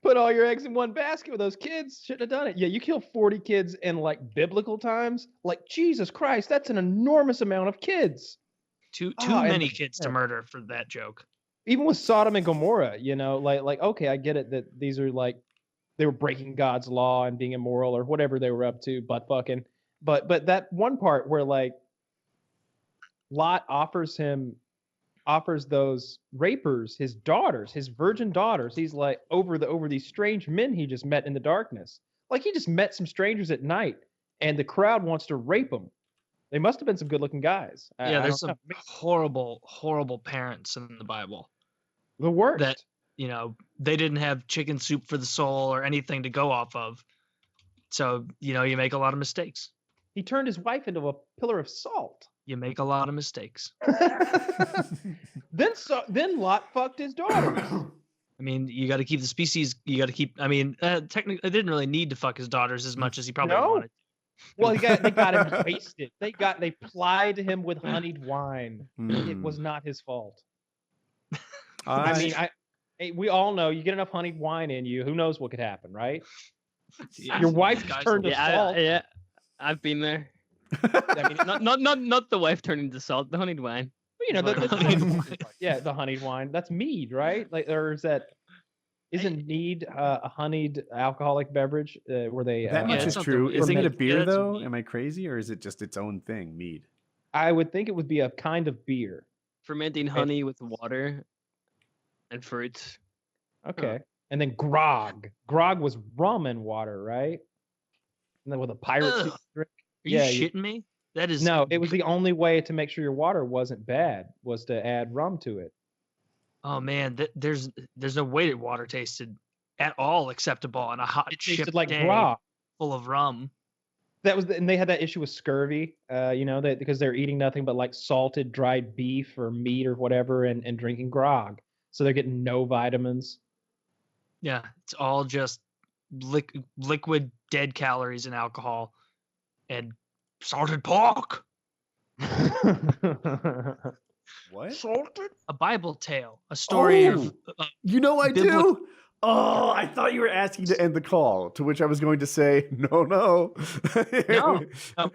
Put all your eggs in one basket with those kids. Shouldn't have done it. Yeah, you kill 40 kids in like biblical times. Like, Jesus Christ, that's an enormous amount of kids. Too many kids to murder for that joke. Even with Sodom and Gomorrah, you know, like okay, I get it that these are like they were breaking God's law and being immoral or whatever they were up to, butt fucking. But that one part where like Lot offers those rapers his daughters, his virgin daughters. He's like over these strange men he just met in the darkness. Like he just met some strangers at night, and the crowd wants to rape them. They must have been some good-looking guys. Yeah, there's some horrible, horrible parents in the Bible. The worst. That, you know, they didn't have chicken soup for the soul or anything to go off of. So, you know, you make a lot of mistakes. He turned his wife into a pillar of salt. You make a lot of mistakes. Then Lot fucked his daughters. I mean, you got to keep the species. You got to keep. I mean, technically, they didn't really need to fuck his daughters as much as he probably wanted. Well, they got him wasted. They plied him with honeyed wine. It was not his fault. I mean, we all know you get enough honeyed wine in you, who knows what could happen, right? Your wife turned to salt. Yeah, I've been there. I mean, not the wife turning into salt, the honeyed wine. You know, the honeyed wine. That's mead, right? Like, or is that? Isn't mead a honeyed alcoholic beverage where they? That much is true. Isn't it a beer though? Am I crazy, or is it just its own thing? Mead. I would think it would be a kind of beer. Fermenting honey with water and fruits. Okay, and then grog. Grog was rum and water, right? And then with a pirate drink. Are you shitting me? That is no. It was the only way to make sure your water wasn't bad was to add rum to it. Oh man, there's no way that water tasted at all acceptable on a hot ship like day grog full of rum. And they had that issue with scurvy, you know, that because they're eating nothing but like salted dried beef or meat or whatever, and drinking grog, so they're getting no vitamins. Yeah, it's all just liquid dead calories and alcohol and salted pork. What? Salted? A Bible tale, a story of. You know I do. Oh, I thought you were asking to end the call, to which I was going to say no. No.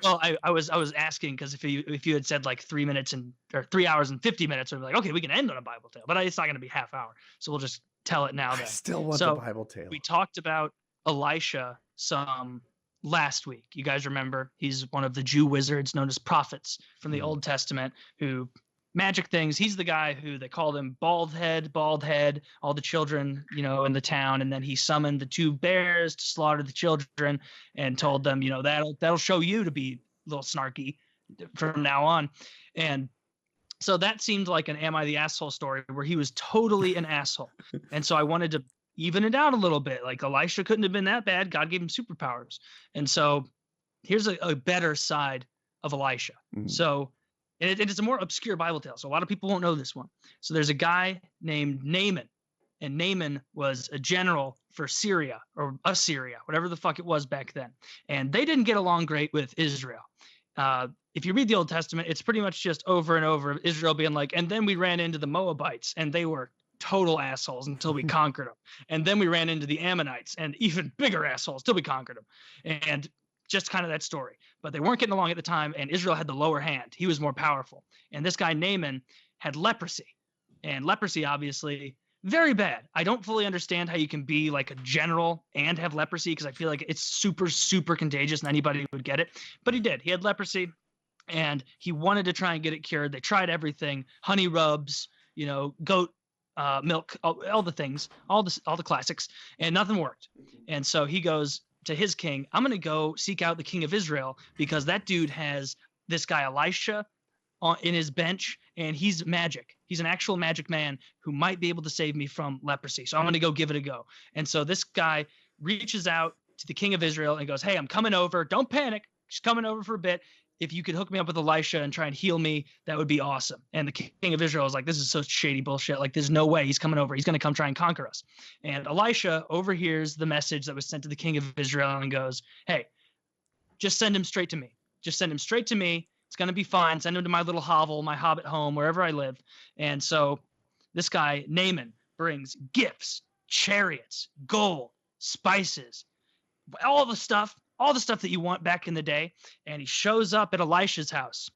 Well, I was asking because if you had said like 3 minutes or 3 hours and 50 minutes, I'd be like, okay, we can end on a Bible tale, but it's not going to be half hour, so we'll just tell it now. Then. I still want the Bible tale. We talked about Elisha some last week. You guys remember? He's one of the Jew wizards known as prophets from the Old Testament who. Magic things. He's the guy who they called him bald head, all the children, you know, in the town. And then he summoned the 2 bears to slaughter the children and told them, you know, that'll show you to be a little snarky from now on. And so that seemed like an Am I the Asshole story where he was totally an asshole. And so I wanted to even it out a little bit. Like Elisha couldn't have been that bad. God gave him superpowers. And so here's a better side of Elisha. So, and it is a more obscure Bible tale, so a lot of people won't know this one. So there's a guy named Naaman, and Naaman was a general for Syria or Assyria, whatever the fuck it was back then. And they didn't get along great with Israel. If you read the Old Testament, it's pretty much just over and over Israel being like, and then we ran into the Moabites, and they were total assholes until we conquered them. And then we ran into the Ammonites, and even bigger assholes till we conquered them. And just kind of that story. But they weren't getting along at the time, and Israel had the lower hand. He was more powerful. And this guy, Naaman, had leprosy. And leprosy, obviously, very bad. I don't fully understand how you can be like a general and have leprosy, because I feel like it's super, super contagious and anybody would get it. But he did. He had leprosy, and he wanted to try and get it cured. They tried everything, honey rubs, goat milk, all the things, all the classics, and nothing worked. And so he goes to his king, I'm going to go seek out the king of Israel, because that dude has this guy Elisha in his bench, and he's magic. He's an actual magic man who might be able to save me from leprosy. So I'm going to go give it a go. And so this guy reaches out to the king of Israel and goes, hey, I'm coming over. Don't panic. Just coming over for a bit. If you could hook me up with Elisha and try and heal me, that would be awesome. And the king of Israel is like, this is such shady bullshit. Like, there's no way he's coming over. He's going to come try and conquer us. And Elisha overhears the message that was sent to the king of Israel and goes, hey, just send him straight to me. Just send him straight to me. It's going to be fine. Send him to my little hovel, my hobbit home, wherever I live. And so this guy, Naaman, brings gifts, chariots, gold, spices, all the stuff that you want back in the day. And he shows up at Elisha's house,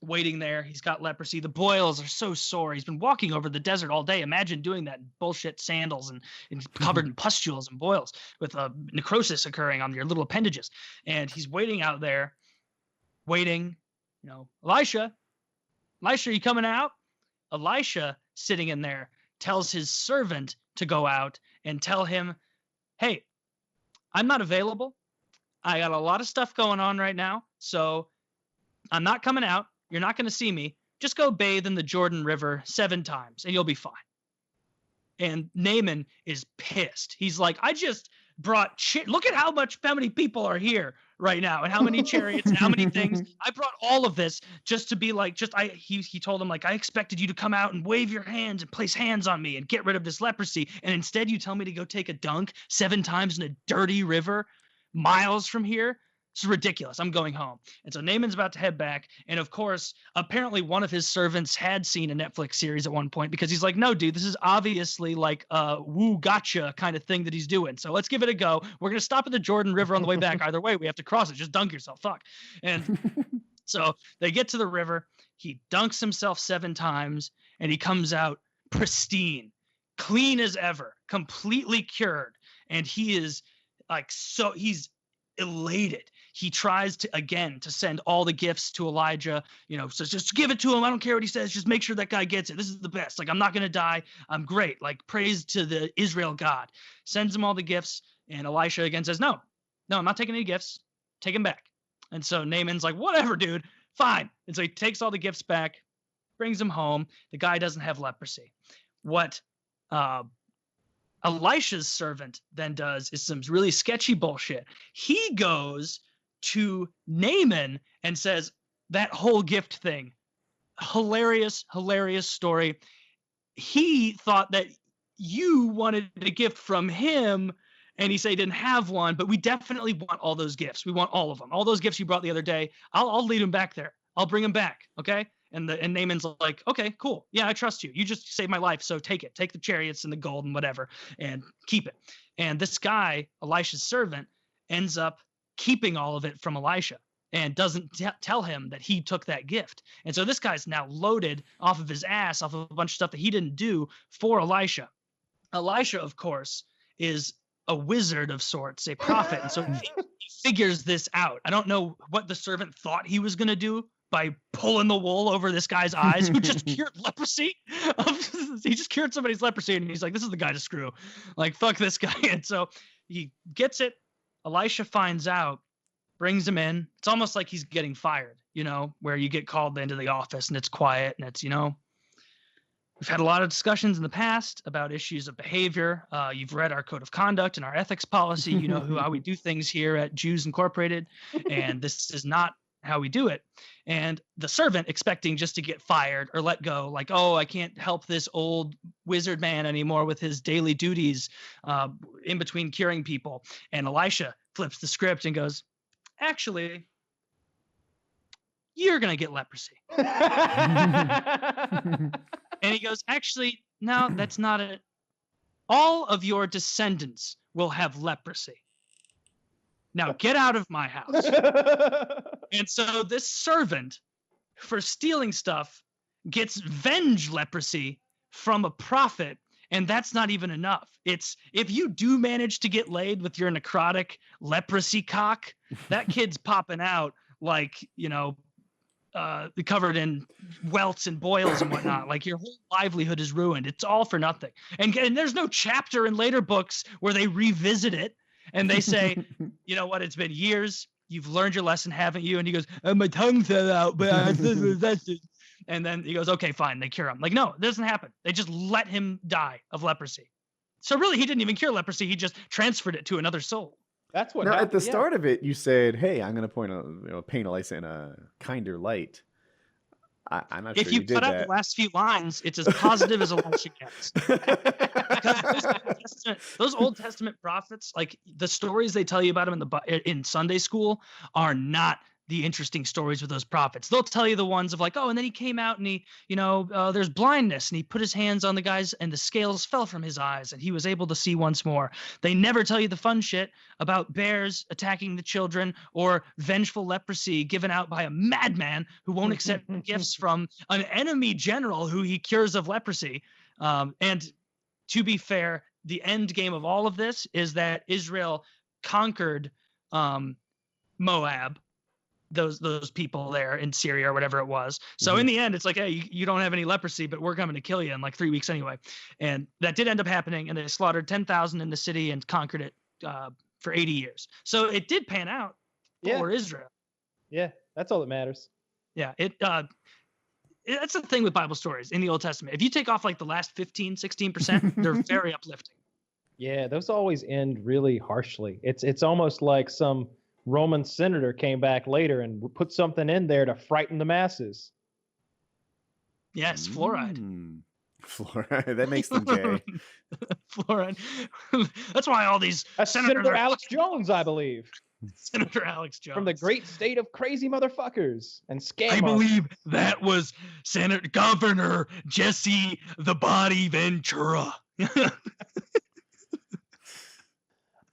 waiting there. He's got leprosy. The boils are so sore. He's been walking over the desert all day. Imagine doing that in bullshit sandals and covered in pustules and boils with necrosis occurring on your little appendages. And he's waiting out there, waiting, Elisha, you coming out? Elisha, sitting in there, tells his servant to go out and tell him, hey, I'm not available. I got a lot of stuff going on right now, so I'm not coming out. You're not going to see me. Just go bathe in the Jordan River 7 times, and you'll be fine. And Naaman is pissed. He's like, I just brought look at how many people are here right now, and how many chariots and how many things. I brought all of this just to be like, he told him, like, I expected you to come out and wave your hands and place hands on me and get rid of this leprosy. And instead you tell me to go take a dunk 7 times in a dirty river miles from here. It's ridiculous. I'm going home. And so Naaman's about to head back. And of course, apparently one of his servants had seen a Netflix series at one point, because he's like, no, dude, this is obviously like a woo gotcha kind of thing that he's doing. So let's give it a go. We're going to stop at the Jordan River on the way back. Either way, we have to cross it. Just dunk yourself. Fuck. And so they get to the river. He dunks himself 7 times, and he comes out pristine, clean as ever, completely cured. And he is like, so he's elated. He tries to send all the gifts to Elijah, so just give it to him. I don't care what he says. Just make sure that guy gets it. This is the best. Like, I'm not going to die. I'm great. Like, praise to the Israel God. Sends him all the gifts. And Elisha again says, no, I'm not taking any gifts. Take him back. And so Naaman's like, whatever, dude, fine. And so he takes all the gifts back, brings them home. The guy doesn't have leprosy. What Elisha's servant then does is some really sketchy bullshit. He goes to Naaman and says, that whole gift thing, hilarious story. He thought that you wanted a gift from him, and he said he didn't have one, but we definitely want all those gifts. We want all of them. All those gifts you brought the other day, I'll lead him back there. I'll bring him back, okay? And Naaman's like, okay, cool. Yeah, I trust you. You just saved my life, so take it. Take the chariots and the gold and whatever, and keep it. And this guy, Elisha's servant, ends up keeping all of it from Elisha and doesn't tell him that he took that gift. And so this guy's now loaded off of his ass, off of a bunch of stuff that he didn't do for Elisha. Elisha, of course, is a wizard of sorts, a prophet. And so he figures this out. I don't know what the servant thought he was going to do by pulling the wool over this guy's eyes, who just cured leprosy. He just cured somebody's leprosy, and he's like, this is the guy to screw. Like, fuck this guy. And so he gets it. Elisha finds out, brings him in. It's almost like he's getting fired, where you get called into the office and it's quiet and it's, We've had a lot of discussions in the past about issues of behavior. You've read our code of conduct and our ethics policy. You know how we do things here at Jews Incorporated, and this is not how we do it. And the servant, expecting just to get fired or let go, like, oh, I can't help this old wizard man anymore with his daily duties in between curing people. And Elisha flips the script and goes, actually, you're going to get leprosy. And he goes, actually, no, that's not it. All of your descendants will have leprosy. Now get out of my house. And so this servant, for stealing stuff, gets venge leprosy from a prophet. And that's not even enough. It's if you do manage to get laid with your necrotic leprosy cock, that kid's popping out like, you know, covered in welts and boils and whatnot. Like your whole livelihood is ruined. It's all for nothing. And there's no chapter in later books where they revisit it and they say, you know what, it's been years. You've learned your lesson, haven't you? And he goes, oh, my tongue fell out, but and then he goes, okay, fine. They cure him. Like, no, it doesn't happen. They just let him die of leprosy. So really, he didn't even cure leprosy. He just transferred it to another soul. That's what. Now, happened, at the start of it, you said, "Hey, I'm going to paint Elisha in a kinder light." I'm not if sure you you did cut out that. the last few lines, it's as positive as Elisha gets. Those Old Testament prophets, like the stories they tell you about them in Sunday school, are not the interesting stories with those prophets. They'll tell you the ones of like, oh, and then he came out and he, you know, there's blindness and he put his hands on the guys and the scales fell from his eyes and he was able to see once more. They never tell you the fun shit about bears attacking the children or vengeful leprosy given out by a madman who won't accept gifts from an enemy general who he cures of leprosy. And to be fair, the end game of all of this is that Israel conquered Moab, those people there in Syria or whatever it was. So in the end, it's like, hey, you don't have any leprosy, but we're coming to kill you in like 3 weeks anyway. And that did end up happening, and they slaughtered 10,000 in the city and conquered it for 80 years. So it did pan out for Israel. Yeah, that's all that matters. Yeah, that's the thing with Bible stories in the Old Testament. If you take off like the last 15, 16%, they're very uplifting. Yeah, those always end really harshly. It's almost like some Roman senator came back later and put something in there to frighten the masses. Yes, fluoride. Fluoride. That makes them gay. Fluoride. That's why all these Senator Alex Jones, I believe. Senator Alex Jones. From the great state of crazy motherfuckers and scam. I believe that was Senator Governor Jesse the Body Ventura.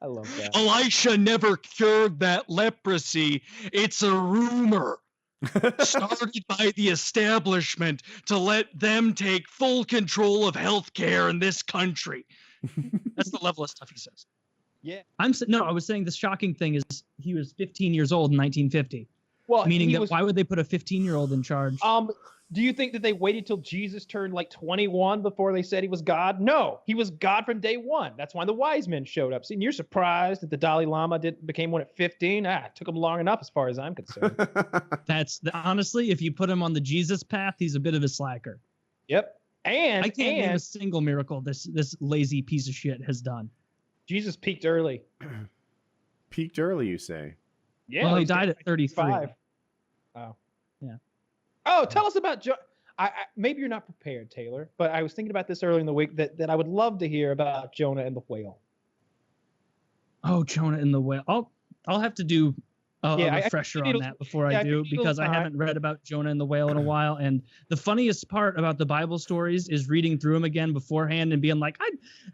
I love that. Elisha never cured that leprosy. It's a rumor started by the establishment to let them take full control of healthcare in this country. That's the level of stuff he says. Yeah. I was saying the shocking thing is he was 15 years old in 1950. Well, meaning that why would they put a 15-year-old in charge? Do you think that they waited till Jesus turned like 21 before they said he was God? No, he was God from day one. That's why the wise men showed up. See, and you're surprised that the Dalai Lama became one at 15? It took him long enough as far as I'm concerned. Honestly, if you put him on the Jesus path, he's a bit of a slacker. Yep. And I can't name a single miracle this lazy piece of shit has done. Jesus peaked early. Peaked early, you say? Yeah. Well, he died at 33. Oh. Yeah. Oh, tell us about maybe you're not prepared, Taylor, but I was thinking about this earlier in the week that I would love to hear about Jonah and the whale. Oh, Jonah and the whale. I'll have to do a refresher on that before I do, because I haven't read about Jonah and the whale in a while. And the funniest part about the Bible stories is reading through them again beforehand and being like,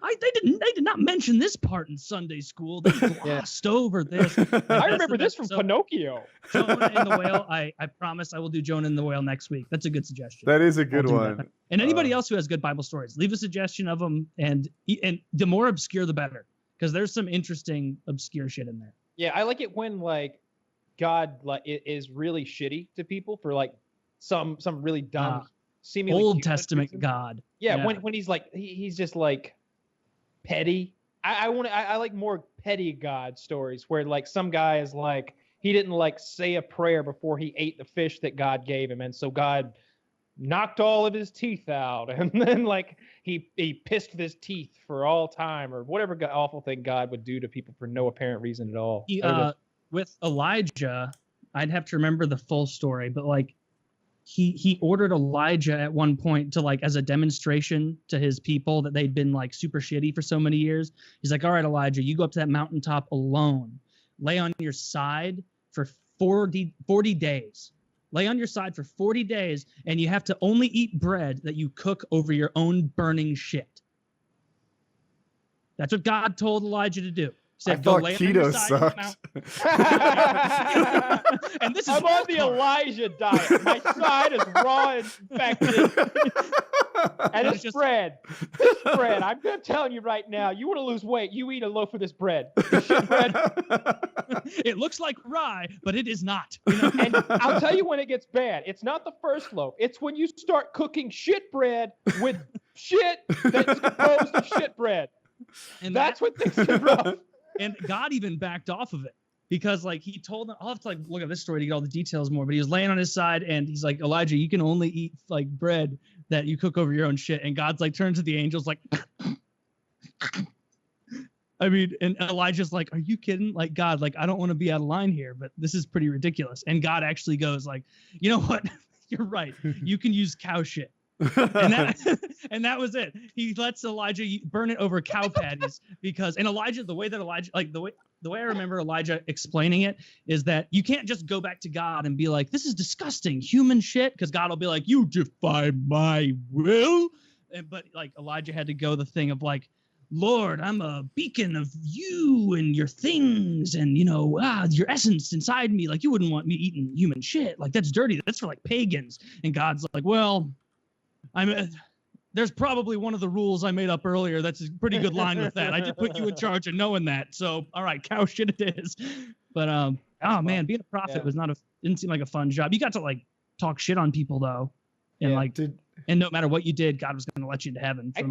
they did not mention this part in Sunday school. They glossed over this. I remember this from Pinocchio. Jonah and the whale. I promise I will do Jonah and the whale next week. That's a good suggestion. That is a good one. And anybody else who has good Bible stories, leave a suggestion of them. And the more obscure, the better, because there's some interesting obscure shit in there. Yeah, I like it when like God is really shitty to people for like some really dumb, seemingly Old Testament reason. God. Yeah, when he's like he's just like petty. I like more petty God stories where like some guy is like he didn't like say a prayer before he ate the fish that God gave him, and so God knocked all of his teeth out, and then like he pissed with his teeth for all time, or whatever awful thing God would do to people for no apparent reason at all. With Elijah, I'd have to remember the full story, but like he ordered Elijah at one point to like as a demonstration to his people that they'd been like super shitty for so many years. He's like, all right, Elijah, you go up to that mountaintop alone, lay on your side for 40 days. Lay on your side for 40 days, and you have to only eat bread that you cook over your own burning shit. That's what God told Elijah to do. He said, I thought keto sucked. And this is I'm on the Elijah diet. My side is raw and infected. And it's bread. This bread. I'm telling you right now, you want to lose weight, you eat a loaf of this bread. Bread. It looks like rye, but it is not. And I'll tell you when it gets bad. It's not the first loaf. It's when you start cooking shit bread with shit that's composed of shit bread. And that's when things get rough. And God even backed off of it because like he told them, I'll have to like look at this story to get all the details more, but he was laying on his side and he's like, Elijah, you can only eat like bread that you cook over your own shit. And God's like, turns to the angels like, I mean, and Elijah's like, are you kidding? Like, God, like, I don't want to be out of line here, but this is pretty ridiculous. And God actually goes like, you know what? You're right. You can use cow shit. and that was it. He lets Elijah burn it over cow patties because, and Elijah, the way I remember Elijah explaining it is that you can't just go back to God and be like, this is disgusting human shit, because God will be like, you defy my will. But like Elijah had to go the thing of like, Lord, I'm a beacon of you and your things and, your essence inside me. Like, you wouldn't want me eating human shit. Like, that's dirty. That's for like pagans. And God's like, well, there's probably one of the rules I made up earlier that's a pretty good line with that. I did put you in charge of knowing that. So, all right, cow shit it is. But, oh man, being a prophet didn't seem like a fun job. You got to like talk shit on people though. And and no matter what you did, God was going to let you into heaven. I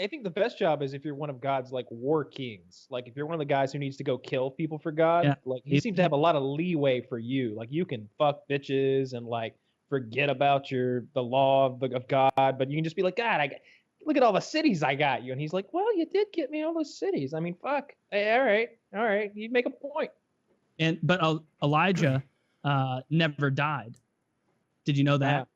think the best job is if you're one of God's like war kings. Like if you're one of the guys who needs to go kill people for God, like he seems to have a lot of leeway for you. Like you can fuck bitches and like forget about the law of God, but you can just be like, God, look at all the cities I got you. And he's like, well, you did get me all those cities. I mean, fuck. Hey, all right. You make a point. But Elijah never died. Did you know that?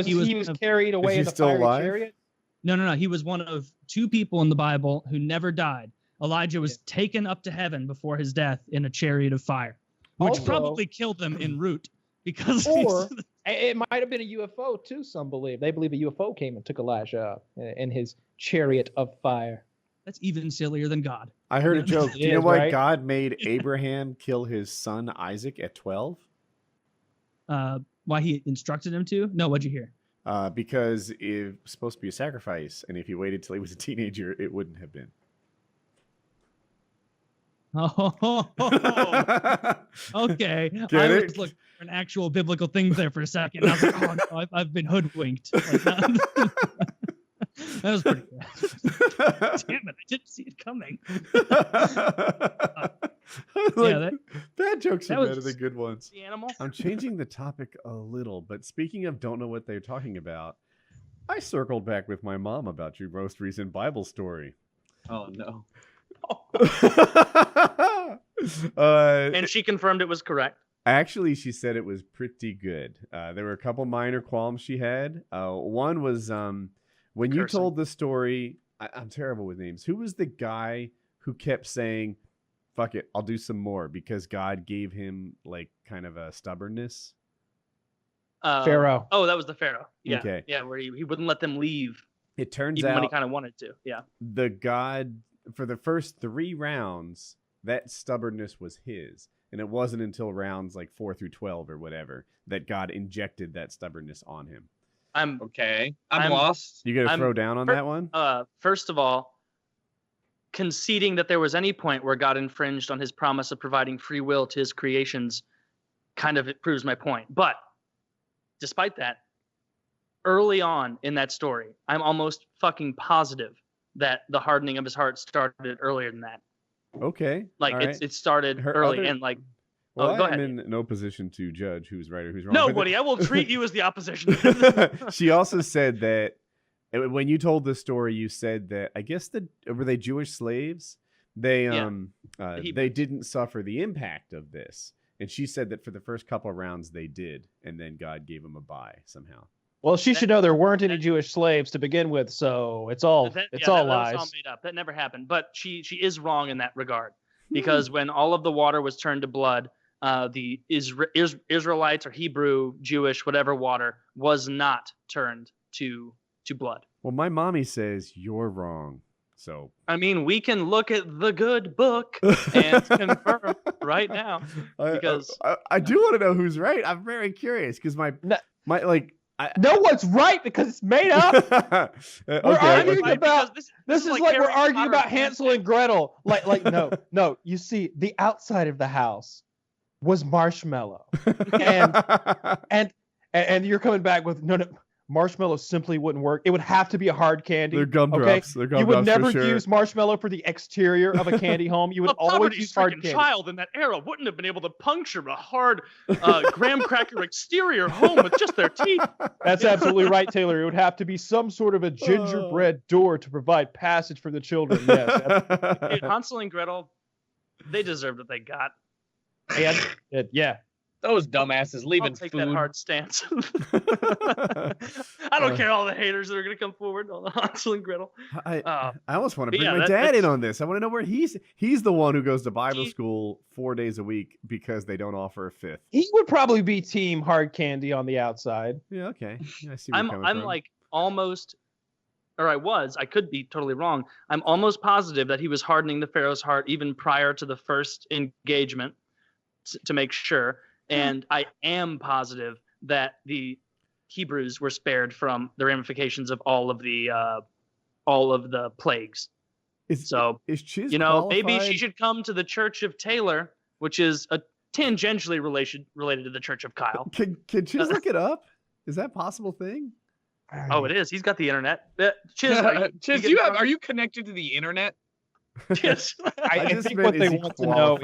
He was carried away in the fiery chariot? No. He was one of two people in the Bible who never died. Elijah was taken up to heaven before his death in a chariot of fire, which probably killed them en route. Because it might have been a UFO too, some believe. They believe a UFO came and took Elijah in his chariot of fire. That's even sillier than God. I heard a joke. Do you know why God made Abraham kill his son Isaac at 12? Why he instructed him to? No, what'd you hear? Because it was supposed to be a sacrifice, and if he waited till he was a teenager, it wouldn't have been. Oh, okay. I was looking for an actual biblical thing there for a second. I was like, oh no, I've been hoodwinked. Like, that was pretty good. Damn it, I didn't see it coming. Bad jokes are better than good ones. The animal. I'm changing the topic a little, but speaking of don't know what they're talking about, I circled back with my mom about your most recent Bible story. Oh no. And she confirmed it was correct. Actually, she said it was pretty good. There were a couple minor qualms she had. One was when you told the story, I'm terrible with names. Who was the guy who kept saying, fuck it, I'll do some more because God gave him like kind of a stubbornness? Pharaoh. Oh, that was the Pharaoh. Yeah. Okay. Yeah, where he wouldn't let them leave. It turns even out when he kind of wanted to. Yeah. The God, for the first 3 rounds, that stubbornness was his. And it wasn't until rounds like 4 through 12 or whatever that God injected that stubbornness on him. I'm lost. You got to throw down on that one? First of all, conceding that there was any point where God infringed on his promise of providing free will to his creations kind of proves my point. But despite that, early on in that story, I'm almost fucking positive that the hardening of his heart started earlier than that. Okay. Like it started early and like Well, go I'm ahead. in no position to judge who's right or who's wrong. No, but Woody, I will treat you as the opposition. she also said that when you told the story, you said that I guess were they Jewish slaves? They they didn't suffer the impact of this, and she said that for the first couple of rounds they did, and then God gave them a bye somehow. Well, she should know there weren't any Jewish slaves to begin with, so it's all lies. That was all made up. That never happened. But she is wrong in that regard, because when all of the water was turned to blood, the Israelites or Hebrew, Jewish, whatever water was not turned to blood. Well, my mommy says you're wrong. So I mean, we can look at the good book and confirm right now, because I do want to know who's right. I'm very curious because my no one's right because it's made up. We're arguing about this is like we're arguing about Hansel and Gretel. Like no. You see, the outside of the house was marshmallow, and you're coming back with no. Marshmallow simply wouldn't work. It would have to be a hard candy. They're gumdrops. Okay? You would never use marshmallow for the exterior of a candy home. You would always use hard candy. A child in that era wouldn't have been able to puncture a hard graham cracker exterior home with just their teeth. That's absolutely right, Taylor. It would have to be some sort of a gingerbread door to provide passage for the children. Yes. Dude, Hansel and Gretel, they deserved what they got. Yeah. Those dumbasses leaving I'll take food. that hard stance. I don't care all the haters that are going to come forward on Hansel and Gretel. I almost want to bring my dad in on this. I want to know where he's the one who goes to Bible school 4 days a week because they don't offer a fifth. He would probably be team hard candy on the outside. Yeah, okay. Yeah, I see I'm like almost, or I could be totally wrong. I'm almost positive that he was hardening the Pharaoh's heart even prior to the first engagement to make sure. And I am positive that the Hebrews were spared from the ramifications of all of the plagues. Is Chiz maybe qualified? she should come to the Church of Taylor, which is tangentially related to the Church of Kyle. Can Chiz look it up? Is that a possible thing? Oh, it is. He's got the internet. Chiz, are you connected to the internet? Yes. I think what they want to know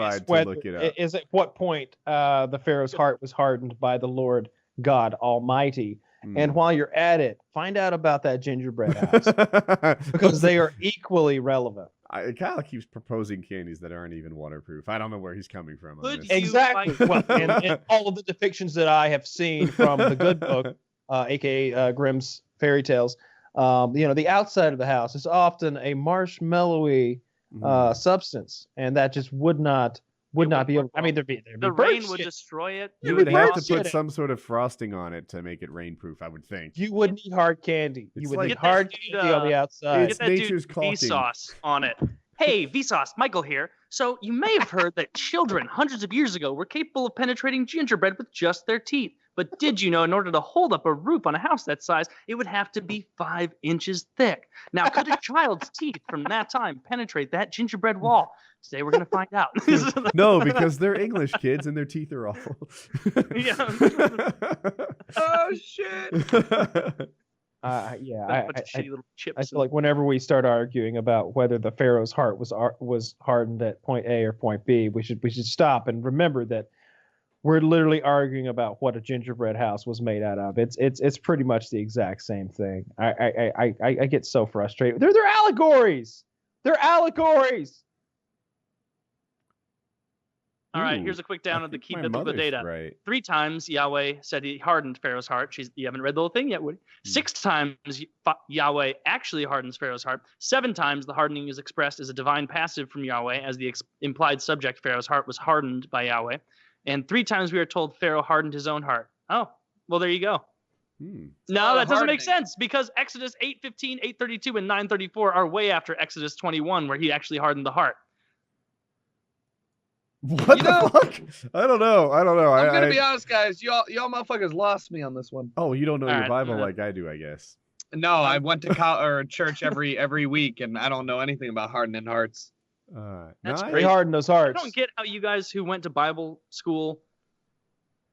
is at what point the Pharaoh's heart was hardened by the Lord God Almighty. And while you're at it, find out about that gingerbread house because they are equally relevant. Kyle keeps proposing candies that aren't even waterproof. I don't know where he's coming from. Exactly. Well, and all of the depictions that I have seen from the good book, aka Grimm's fairy tales, the outside of the house is often a marshmallowy substance, and that just would not be able. I mean, there'd be the rain would destroy it. You would have to put some sort of frosting on it to make it rainproof, I would think. You would need hard candy. You would need hard candy on the outside. Get that dude Vsauce on it. Hey, Vsauce, Michael here. So you may have heard that children hundreds of years ago were capable of penetrating gingerbread with just their teeth. But did you know in order to hold up a roof on a house that size, it would have to be 5 inches thick? Now, could a child's teeth from that time penetrate that gingerbread wall? Today we're going to find out. No, because they're English kids and their teeth are awful. Yeah. Oh, shit. I feel like whenever we start arguing about whether the Pharaoh's heart was hardened at point A or point B, we should stop and remember that we're literally arguing about what a gingerbread house was made out of. It's pretty much the exact same thing. I get so frustrated. They're allegories. They're allegories. All right, here's a quick down of the key biblical data. Right. 3 times Yahweh said he hardened Pharaoh's heart. You haven't read the whole thing yet, Woody. 6 times Yahweh actually hardens Pharaoh's heart. 7 times the hardening is expressed as a divine passive from Yahweh, as the implied subject Pharaoh's heart was hardened by Yahweh. And 3 times we are told Pharaoh hardened his own heart. Oh, well, there you go. No, that doesn't make sense because Exodus 8:15, 8:32, and 9:34 are way after Exodus 21, where he actually hardened the heart. What the fuck? I don't know. I'm gonna be honest, guys. Y'all motherfuckers lost me on this one. Oh, you don't know your Bible like I do, I guess. No, I went to church every week, and I don't know anything about hardening hearts. That's pretty hard in those hearts. I don't get how you guys who went to Bible school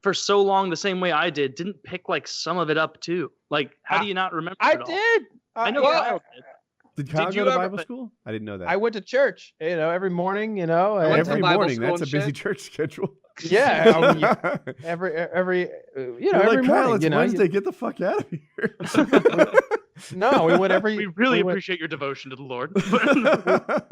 for so long the same way I didn't pick like some of it up too. Like, how do you not remember? I did. I know Kyle did. Did Kyle Did go you to ever- Bible school? I didn't know that. I went to church, every morning, went to Every Bible morning. school That's a and busy shit. church schedule. yeah, I mean, every You're every like, Kyle, morning, it's Wednesday. Get the fuck out of here. No, we went every. We really went, appreciate your devotion to the Lord.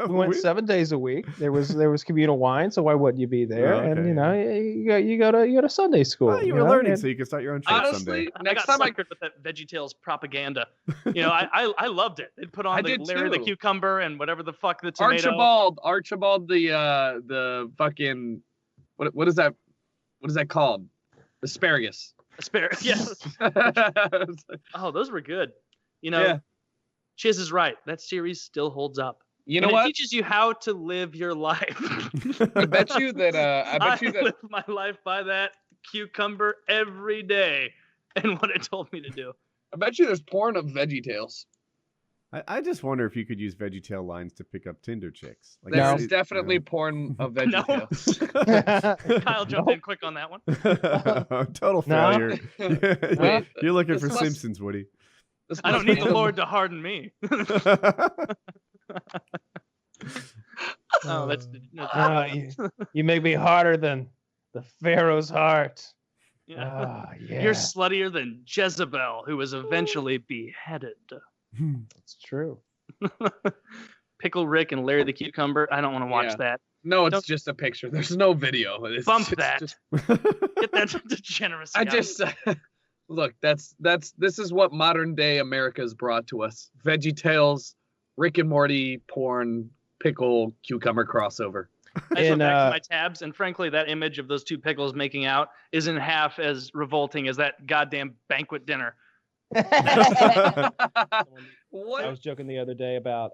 we went 7 days a week. There was communal wine, so why wouldn't you be there? Oh, And okay. you go to Sunday school. Well, you were know, learning, and- so you can start your own church Honestly, someday. I next got time suckered with that VeggieTales propaganda. I loved it. They'd put on I the did Larry the too. cucumber and whatever the fuck the tomato. Archibald the fucking what is that called? Asparagus. Asparagus. Yes. Oh, those were good. Yeah. Chiz is right. That series still holds up. You know And what? It teaches you how to live your life. I bet you that I live my life by that cucumber every day and what it told me to do. I bet you there's porn of VeggieTales. I just wonder if you could use VeggieTale lines to pick up Tinder chicks. Like, There's definitely porn of VeggieTales. Kyle jumped in quick on that one. Total No. failure. Wait, You're looking for this must- Simpsons, Woody. I don't need the Lord to harden me. Oh, that's you make me harder than the Pharaoh's heart. yeah. Yeah. You're sluttier than Jezebel, who was eventually beheaded. It's true. Pickle Rick and Larry the Cucumber. I don't want to watch Yeah. that. No, it's Don't- just a picture. There's no video. It's Bump it's that. just- Get that degeneracy. I out. just look. This is what modern day America has brought to us: VeggieTales, Rick and Morty, porn, pickle, cucumber crossover. I just went And, back to my tabs, and frankly, that image of those two pickles making out isn't half as revolting as that goddamn banquet dinner. I What? was joking the other day about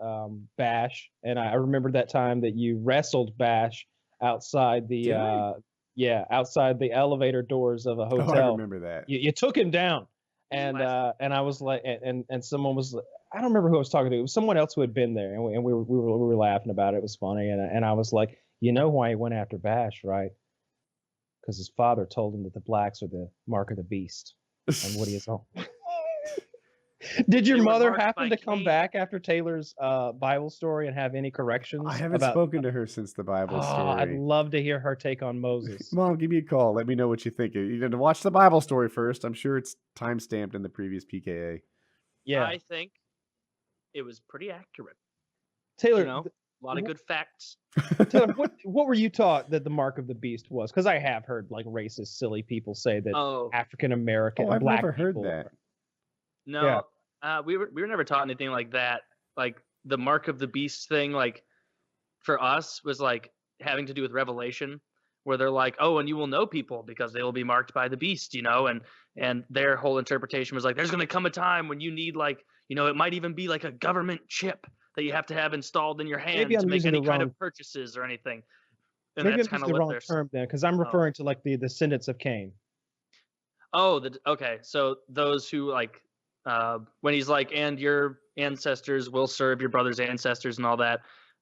Bash, and I remembered that time that you wrestled Bash outside the Did I? outside the elevator doors of a Oh, I hotel. remember that. You took him down, and I was like, and someone was, I don't remember who I was talking to. It was someone else who had been there, and we were laughing about it. It was funny, and I was like, you know why he went after Bash, right? Because his father told him that the blacks are the mark of the beast, and Woody is home. Did your They were mother marked happen by to come Cain. back after Taylor's Bible story and have any corrections? I haven't about... spoken to her since the Bible Oh, I'd story. love to hear her take on Moses. Mom, give me a call. Let me know what you think. You need to watch the Bible story first. I'm sure it's time stamped in the previous PKA. Yeah, I think it was pretty accurate. Taylor. You know, a lot of good facts. Taylor, what were you taught that the mark of the beast was? Because I have heard like racist, silly people say that Oh African American, Oh, I've black never heard people that. are- no, we were never taught anything like that. Like the mark of the beast thing, like for us was like having to do with Revelation, where they're like, oh, and you will know people because they will be marked by the beast, you know, and their whole interpretation was like, there's going to come a time when you need like, you know, it might even be like a government chip that you have to have installed in your hand Maybe I'm to make using any the kind wrong- of purchases or anything. And Maybe I'm that's using kind of the what wrong they're term then, because I'm referring to like the descendants of Cain. Oh, okay. So those who like, when he's like, and your ancestors will serve your brother's ancestors and all that.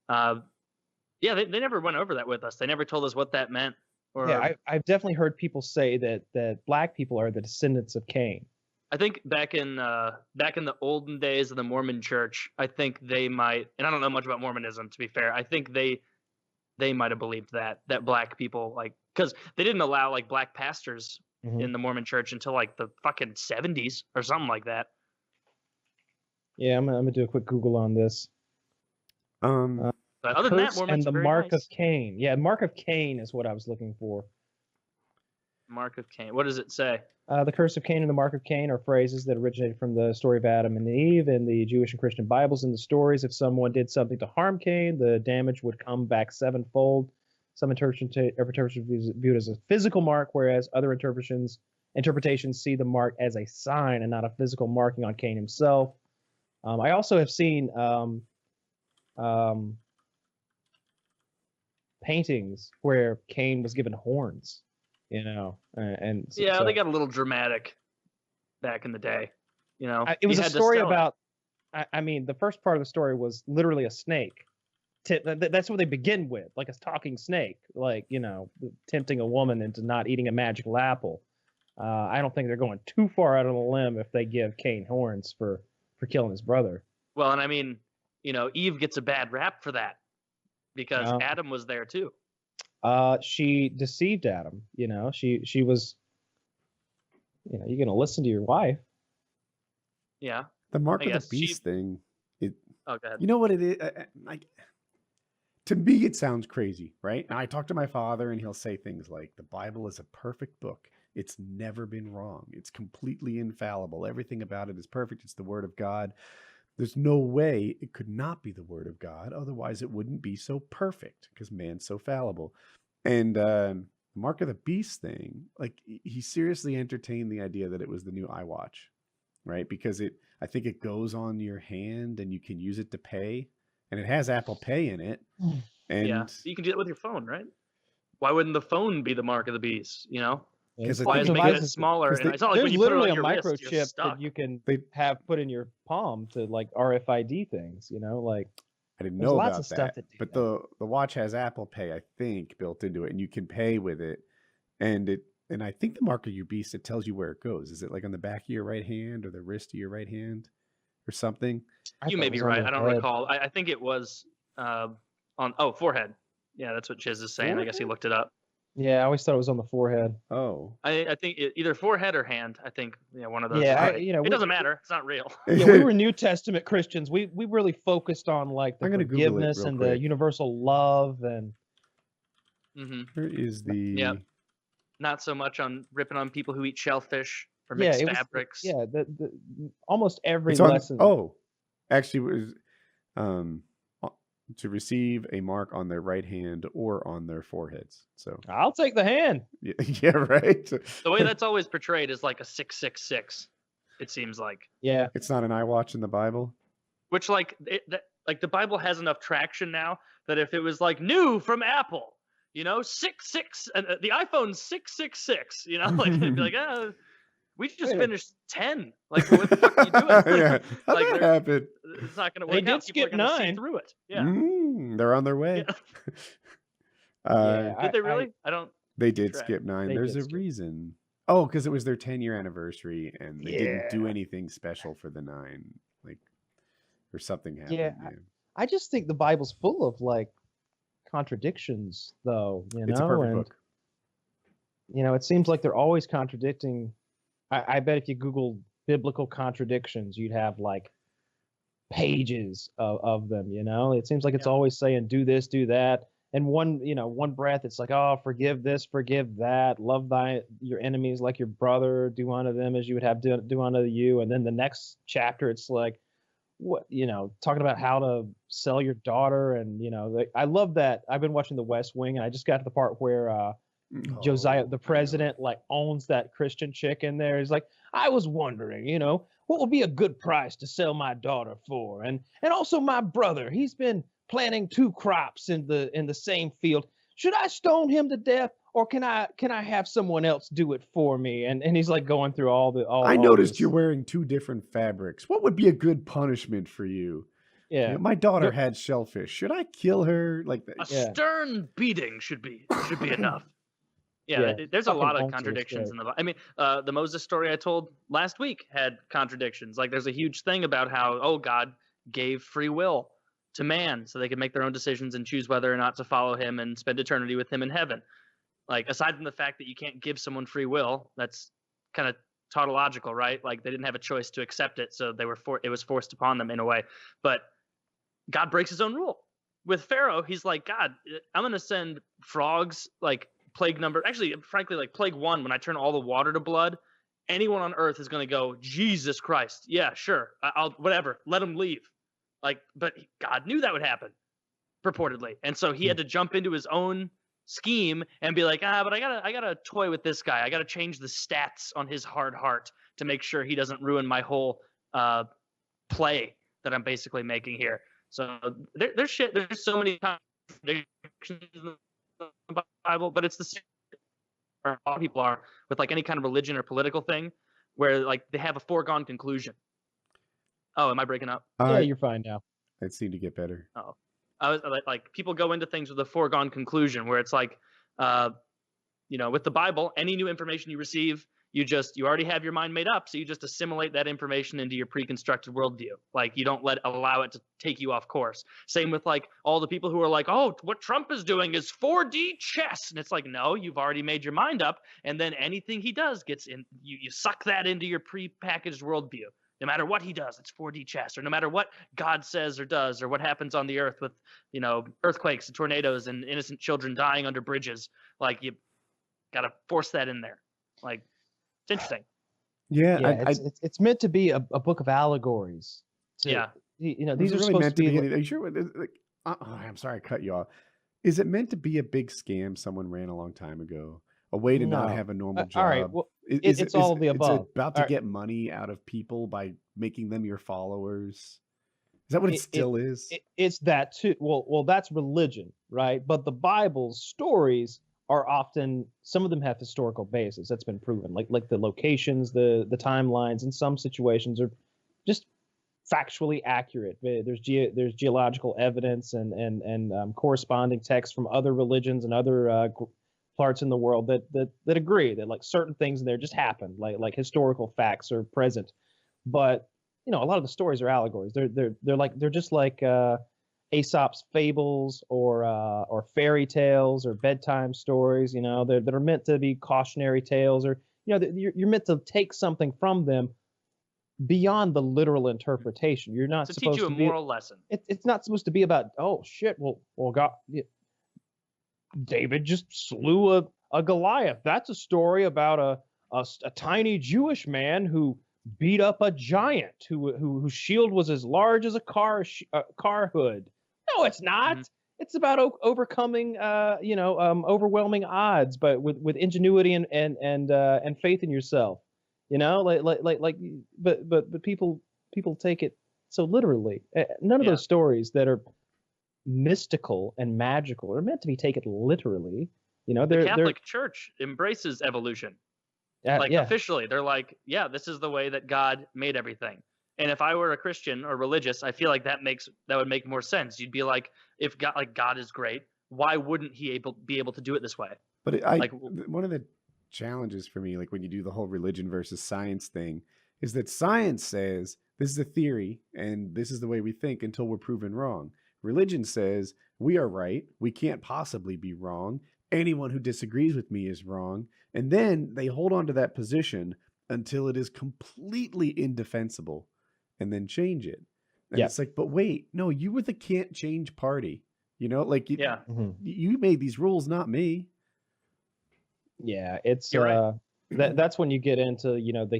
Yeah, they never went over that with us. They never told us what that meant. Or Yeah, I've definitely heard people say that black people are the descendants of Cain. I think back in the olden days of the Mormon Church, I think they might, and I don't know much about Mormonism to be fair. I think they might have believed that black people like, because they didn't allow like black pastors Mhm. in the Mormon Church until like the fucking 70s or something like that. Yeah, I'm gonna do a quick Google on this. Um, But other than that, Curse Mormons and the are very mark nice. of Cain. Yeah, mark of Cain is what I was looking for. Mark of Cain. What does it say? The curse of Cain and the mark of Cain are phrases that originated from the story of Adam and Eve in the Jewish and Christian Bibles. In the stories, if someone did something to harm Cain, the damage would come back sevenfold. Some interpretations view it as a physical mark, whereas other interpretations see the mark as a sign and not a physical marking on Cain himself. I also have seen paintings where Cain was given horns, you know, and so- Yeah, so- they got a little dramatic back in the day. You know, it was You a had to story sell it. about. I mean, the first part of the story was literally a snake. That's what they begin with, like a talking snake, like, you know, tempting a woman into not eating a magical apple. I don't think they're going too far out on a limb if they give Cain horns for killing his brother. Well, and I mean, Eve gets a bad rap for that because No. Adam was there too. She deceived Adam. She was. You're gonna listen to your wife. Yeah. The mark I of the guess beast thing. Oh, go ahead. You know what it is? To me, it sounds crazy, right? Now, I talk to my father, and he'll say things like, "The Bible is a perfect book. It's never been wrong. It's completely infallible. Everything about it is perfect. It's the Word of God. There's no way it could not be the Word of God. Otherwise, it wouldn't be so perfect because man's so fallible." And the mark of the beast thing, like he seriously entertained the idea that it was the new iWatch, right? Because I think it goes on your hand and you can use it to pay, and it has Apple Pay in it. And yeah, you can do that with your phone, right? Why wouldn't the phone be the mark of the beast? because Why is it making it smaller? And it's not like when There's you put it literally on a your wrist, you're microchip stuck. that you can have put in your palm to like RFID things. I didn't there's know lots about of stuff that. that do But that. the watch has Apple Pay, I think, built into it, and you can pay with it. And I think the mark of your beast, it tells you where it goes. Is it like on the back of your right hand or the wrist of your right hand or something? You may be right. I don't recall. I think it was on forehead. Yeah, that's what Chiz is saying. I guess he looked it up. Yeah, I always thought it was on the forehead. Oh. I think either forehead or hand. I think one of those. Yeah, is right. It doesn't matter. It's not real. Yeah, we were New Testament Christians. We really focused on like the I'm gonna Google it forgiveness real and quick. the universal love and. Where is the? Yeah. Not so much on ripping on people who eat shellfish or Yeah, mix it was. fabrics. Yeah, almost every It's on, lesson. actually, it was to receive a mark on their right hand or on their foreheads. So I'll take the hand. Yeah, right. The way that's always portrayed is like a 666. It seems like. Yeah. It's not an iWatch in the Bible. Which like the Bible has enough traction now that if it was like new from Apple, 66 and the iPhone 666, like it'd be like, we just finished 10. Like, what the fuck are you doing? Yeah, how'd that happen? It's not going to They work did out. People are skip gonna see 9. through it. Yeah. They're on their way. Yeah. Did they really? I don't. They did track. skip 9. They There's did a skip. reason. Oh, because it was their 10-year anniversary, and they didn't do Yeah. anything special for the 9, or something happened. Yeah, I just think the Bible's full of like contradictions, though. It's a perfect book. It seems like they're always contradicting. I bet if you Google biblical contradictions, you'd have like pages of them. It seems like it's always saying do this, do that, and one breath it's like, oh, forgive this, forgive that, love your enemies like your brother, do unto them as you would have do unto you, and then the next chapter it's like, what talking about how to sell your daughter, and I love that. I've been watching The West Wing, and I just got to the part where Josiah, the president, like owns that Christian chick in there. He's like, I was wondering, what would be a good price to sell my daughter for, and also my brother. He's been planting 2 crops in the same field. Should I stone him to death, or can I have someone else do it for me? And he's like going through all. I noticed you're wearing 2 different fabrics. What would be a good punishment for you? Yeah, my daughter had shellfish. Should I kill her? A stern beating should be enough. Yeah, there's a fucking lot of owns it, contradictions it's in the Bible. I mean, the Moses story I told last week had contradictions. Like, there's a huge thing about how, God gave free will to man so they could make their own decisions and choose whether or not to follow him and spend eternity with him in heaven. Like, aside from the fact that you can't give someone free will, that's kind of tautological, right? Like, they didn't have a choice to accept it, so it was forced upon them in a way. But God breaks his own rule. With Pharaoh, he's like, God, I'm going to send frogs, like, plague number, actually, frankly, like plague 1, when I turn all the water to blood, anyone on earth is going to go, Jesus Christ, yeah, sure, I'll whatever, let him leave. Like, but God knew that would happen, purportedly, and so he had to jump into his own scheme and be like, but I gotta toy with this guy. I gotta change the stats on his hard heart to make sure he doesn't ruin my whole play that I'm basically making here. So there's so many contradictions in the Bible, but it's the same. A lot of people are with like any kind of religion or political thing, where like they have a foregone conclusion. Oh, am I breaking up? Yeah, you're fine now. It seemed to get better. Oh, I was like people go into things with a foregone conclusion, where it's like, with the Bible, any new information you receive, You already have your mind made up, so you just assimilate that information into your pre-constructed worldview. Like, you don't allow it to take you off course. Same with like all the people who are like, oh, what Trump is doing is 4D chess, and it's like, no, you've already made your mind up, and then anything he does gets in. You suck that into your pre-packaged worldview. No matter what he does, it's 4D chess, or no matter what God says or does, or what happens on the earth with, earthquakes and tornadoes and innocent children dying under bridges. Like, you got to force that in there. Like, it's interesting. Yeah, it's meant to be a book of allegories. These are really supposed meant to be. anything. Sure, I'm sorry, I cut you off. Is it meant to be a big scam someone ran a long time ago? A way to not have a normal job? All right, well, it's all of the above. It's about to get money out of people by making them your followers. Is that what it still is? It's that too. Well, that's religion, right? But the Bible's stories are often, some of them have historical basis. That's been proven. Like the locations, the timelines in some situations are just factually accurate. There's geological evidence and corresponding texts from other religions and other parts in the world that agree that like certain things in there just happen, like historical facts are present. But a lot of the stories are allegories. They're just like Aesop's fables or fairy tales or bedtime stories, that are meant to be cautionary tales, or you're meant to take something from them beyond the literal interpretation. You're not supposed to teach you a moral lesson. It's not supposed to be about, oh shit, well God, David just slew a Goliath. That's a story about a tiny Jewish man who beat up a giant whose shield was as large as a car hood. No, it's not. Mm-hmm. It's about overcoming, overwhelming odds, but with ingenuity and faith in yourself. But people take it so literally. None of those stories that are mystical and magical are meant to be taken literally. The Catholic Church embraces evolution. Officially, they're like, this is the way that God made everything. And if I were a Christian or religious, I feel like that would make more sense. You'd be like, if God is great, why wouldn't he be able to do it this way? But one of the challenges for me, like when you do the whole religion versus science thing, is that science says this is a theory and this is the way we think until we're proven wrong. Religion says we are right. We can't possibly be wrong. Anyone who disagrees with me is wrong. And then they hold on to that position until it is completely indefensible and then change it. And it's like, but wait, no, you were the can't change party. You made these rules, not me. Yeah, it's right. That's when you get into the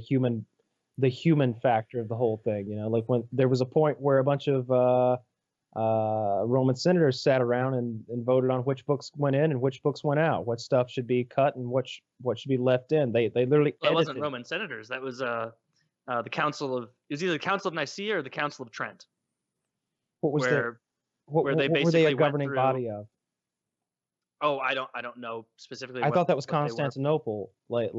human factor of the whole thing. Like when there was a point where a bunch of Roman senators sat around and voted on which books went in and which books went out, what stuff should be cut and what should be left in. They literally that wasn't Roman senators. That was the Council of, it was either the Council of Nicaea or the Council of Trent. What was where they basically were they a governing went through, body of? Oh, I don't know specifically. I thought that was Constantinople. Like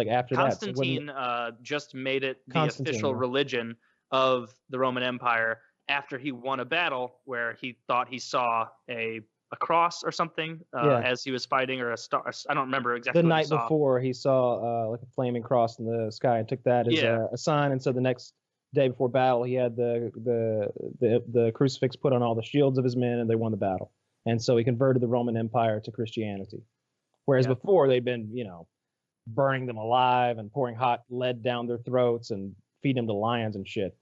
after Constantine that. just made it the official religion of the Roman Empire after he won a battle where he thought he saw a cross or something as he was fighting, or a star. I don't remember exactly. The night before, he saw like a flaming cross in the sky and took that as a sign. And so the next day before battle, he had the crucifix put on all the shields of his men, and they won the battle. And so he converted the Roman Empire to Christianity. Whereas before they'd been, burning them alive and pouring hot lead down their throats and feeding them to lions and shit.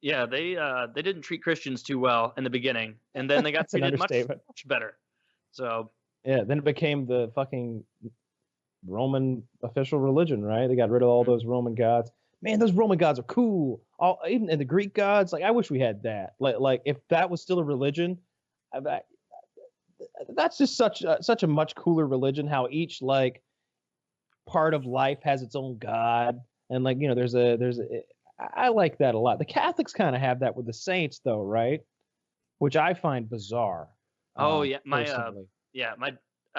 Yeah, they didn't treat Christians too well in the beginning, and then they got treated much better. So then it became the fucking Roman official religion, right? They got rid of all those Roman gods. Man, those Roman gods are cool. Even the Greek gods, like I wish we had that. Like if that was still a religion, that's just such a much cooler religion. How each like part of life has its own god, and like there's a I like that a lot. The Catholics kind of have that with the saints, though, right? Which I find bizarre. Oh yeah, I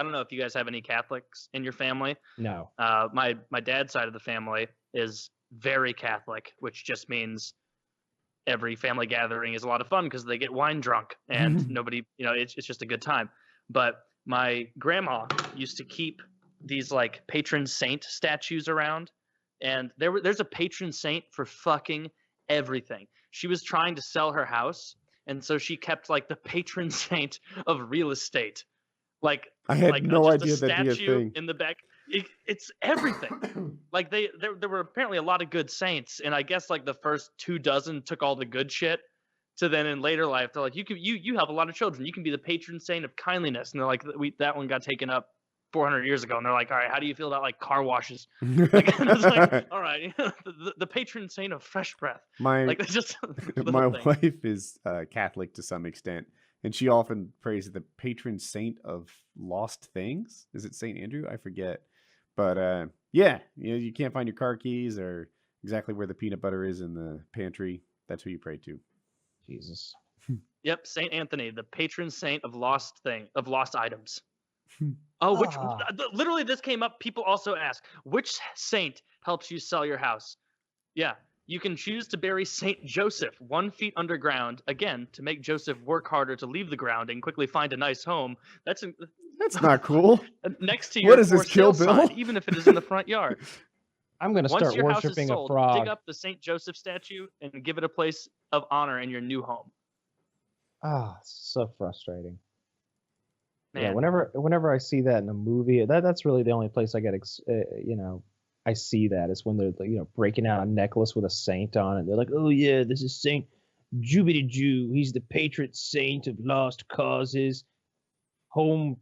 don't know if you guys have any Catholics in your family. No. My dad's side of the family is very Catholic, which just means every family gathering is a lot of fun because they get wine drunk and nobody, it's just a good time. But my grandma used to keep these like patron saint statues around, and there's a patron saint for fucking everything. She was trying to sell her house, and so she kept like the patron saint of real estate. Like I had like no just idea a that'd be a statue thing. in the back. It's everything. Like there were apparently a lot of good saints, and I guess like the first 24 took all the good shit. So then in later life, they're like, you have a lot of children. You can be the patron saint of kindliness. And they're like, that one got taken up 400 years ago. And they're like, all right, how do you feel about like car washes? Like, and it's like, all right, the patron saint of fresh breath. My Like just my wife is Catholic to some extent, and she often prays the patron saint of lost things. Is it Saint Andrew? I forget. But yeah, you can't find your car keys or exactly where the peanut butter is in the pantry. That's who you pray to. Jesus. Yep, Saint Anthony, the patron saint of lost items. Oh, literally this came up. People also ask, which saint helps you sell your house? Yeah, you can choose to bury Saint Joseph 1 feet underground, again, to make Joseph work harder to leave the ground and quickly find a nice home. That's not cool. Next to your what is this, Kill sale Bill? sign, even if it is in the front yard. I'm going to Once start your house is worshiping sold, a frog. dig up the Saint Joseph statue and give it a place of honor in your new home. Ah, so frustrating. Man. Yeah, whenever I see that in a movie, that's really the only place I get, I see that is when they're breaking out a necklace with a saint on it. They're like, oh yeah, this is Saint Jubity Jew. He's the patron saint of lost causes, home,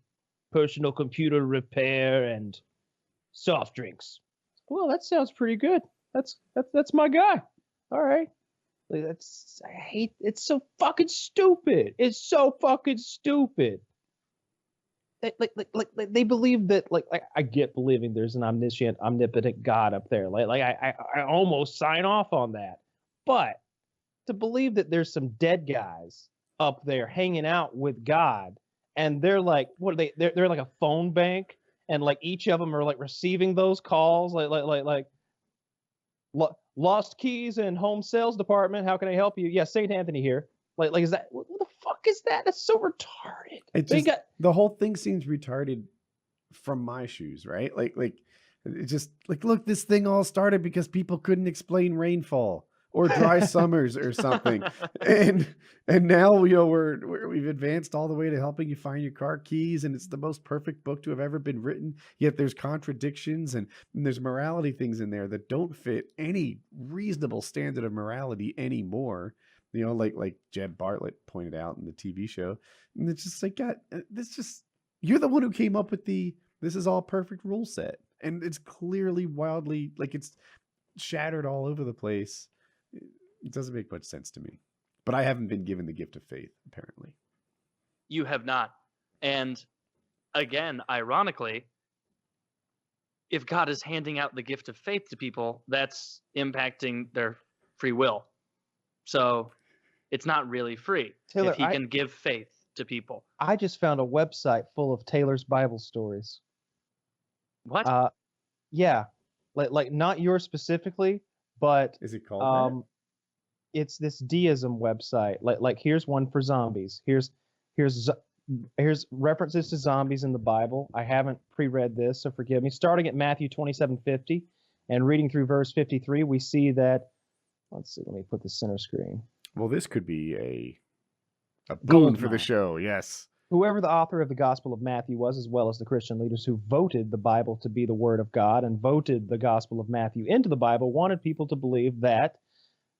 personal computer repair, and soft drinks. Well, that sounds pretty good. That's my guy. All right. I hate. It's so fucking stupid. It's so fucking stupid. They believe that I get believing there's an omnipotent God up there. I almost sign off on that. But to believe that there's some dead guys up there hanging out with God, and they're like, what are they? They're like a phone bank, and like each of them are like receiving those calls, like lost keys in home sales department. How can I help you? Yeah, Saint Anthony here. Like is that what the fuck is that? That's so retarded. The whole thing seems retarded from my shoes, right? Like it's just like, look, this thing all started because people couldn't explain rainfall or dry summers or something, and now we've advanced all the way to helping you find your car keys, and it's the most perfect book to have ever been written. Yet there's contradictions and there's morality things in there that don't fit any reasonable standard of morality anymore. Like Jeb Bartlett pointed out in the TV show. And it's just like, God, you're the one who came up with this is all perfect rule set. And it's clearly wildly, like it's shattered all over the place. It doesn't make much sense to me. But I haven't been given the gift of faith, apparently. You have not. And again, ironically, if God is handing out the gift of faith to people, that's impacting their free will. So it's not really free. Taylor, if he can give faith to people. I just found a website full of Taylor's Bible stories. What? Yeah, like not yours specifically, but is it called? It's this deism website. Like here's one for zombies. Here's references to zombies in the Bible. I haven't pre-read this, so forgive me. Starting at Matthew 27:50 and reading through verse 53, we see that. Let's see. Let me put the center screen. Well, this could be a boon for the show. Yes. Whoever the author of the Gospel of Matthew was, as well as the Christian leaders who voted the Bible to be the Word of God and voted the Gospel of Matthew into the Bible, wanted people to believe that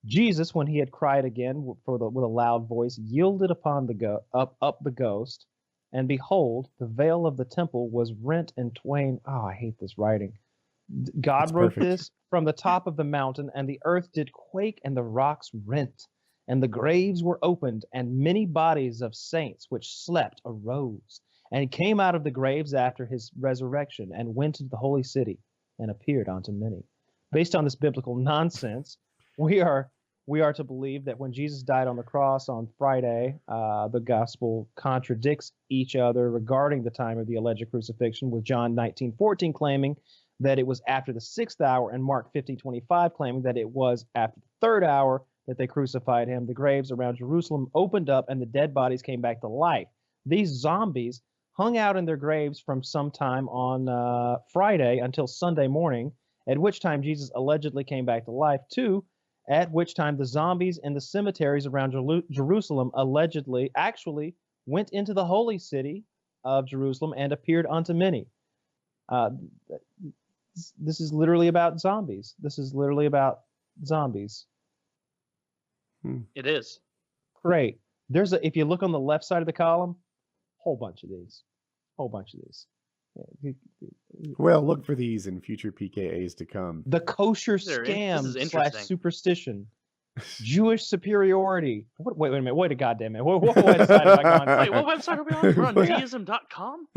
Jesus, when he had cried again with a loud voice, yielded upon up the ghost, and behold, the veil of the temple was rent in twain. Oh, I hate this writing. God wrote this from the top of the mountain, and the earth did quake, and the rocks rent, and the graves were opened, and many bodies of saints which slept arose, and came out of the graves after his resurrection, and went into the holy city, and appeared unto many. Based on this biblical nonsense, we are to believe that when Jesus died on the cross on Friday, the gospel contradicts each other regarding the time of the alleged crucifixion, with John 19:14 claiming that it was after the 6th hour, and Mark 15:25 claiming that it was after the 3rd hour that they crucified him. The graves around Jerusalem opened up, and the dead bodies came back to life. These zombies hung out in their graves from sometime on Friday until Sunday morning, at which time Jesus allegedly came back to life. 2, at which time the zombies in the cemeteries around Jerusalem actually went into the holy city of Jerusalem and appeared unto many. This is literally about zombies. It is. Great. If you look on the left side of the column, whole bunch of these. Well, look for these in future PKAs to come. The kosher scam / superstition. Jewish superiority. Wait a minute. Wait a goddamn minute. What website have I gone to? Wait, what website are we on? We're on deism.com?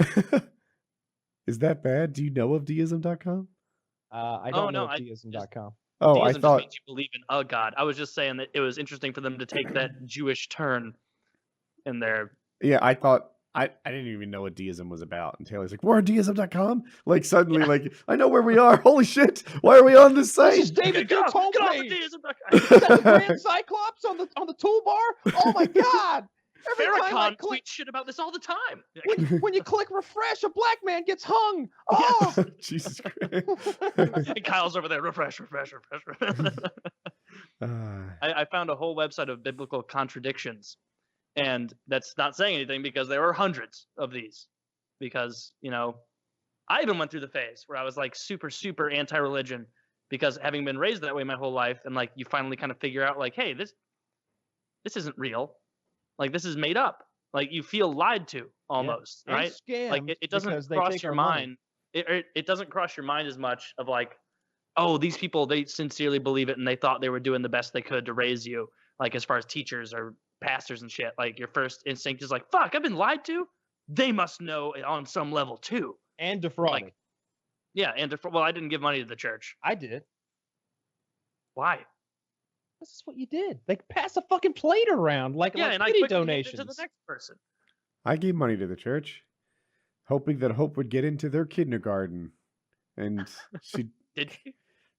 Is that bad? Do you know of deism.com? I don't know deism.com. Oh, deism I thought just means you believe in a god. I was just saying that it was interesting for them to take that Jewish turn in their. Yeah, I thought I didn't even know what deism was about. And Taylor's like, we're on deism.com? Like suddenly, like, I know where we are. Holy shit. Why are we on this site? This is David Duke's homepage. deism.com. Is that the Grand Cyclops on the toolbar? Oh my god. Every time I Farrakhan click, tweets shit about this all the time. when you click refresh, a black man gets hung. Oh, Jesus Christ. And Kyle's over there. Refresh. Uh, I found a whole website of biblical contradictions. And that's not saying anything because there were hundreds of these. Because, I even went through the phase where I was like super, super anti-religion because having been raised that way my whole life, and like you finally kind of figure out like, hey, this isn't real. Like this is made up. Like you feel lied to almost, and right? Like it doesn't cross your mind. It doesn't cross your mind as much of like, oh, these people, they sincerely believe it and they thought they were doing the best they could to raise you. Like as far as teachers or pastors and shit, like your first instinct is like, fuck, I've been lied to. They must know on some level too. And defrauded. Like, yeah, well, I didn't give money to the church. I did. Why? This is what you did. They pass a fucking plate around like and I pity quickly donations. handed it to the next person. I gave money to the church, hoping that Hope would get into their kindergarten. And she Did you?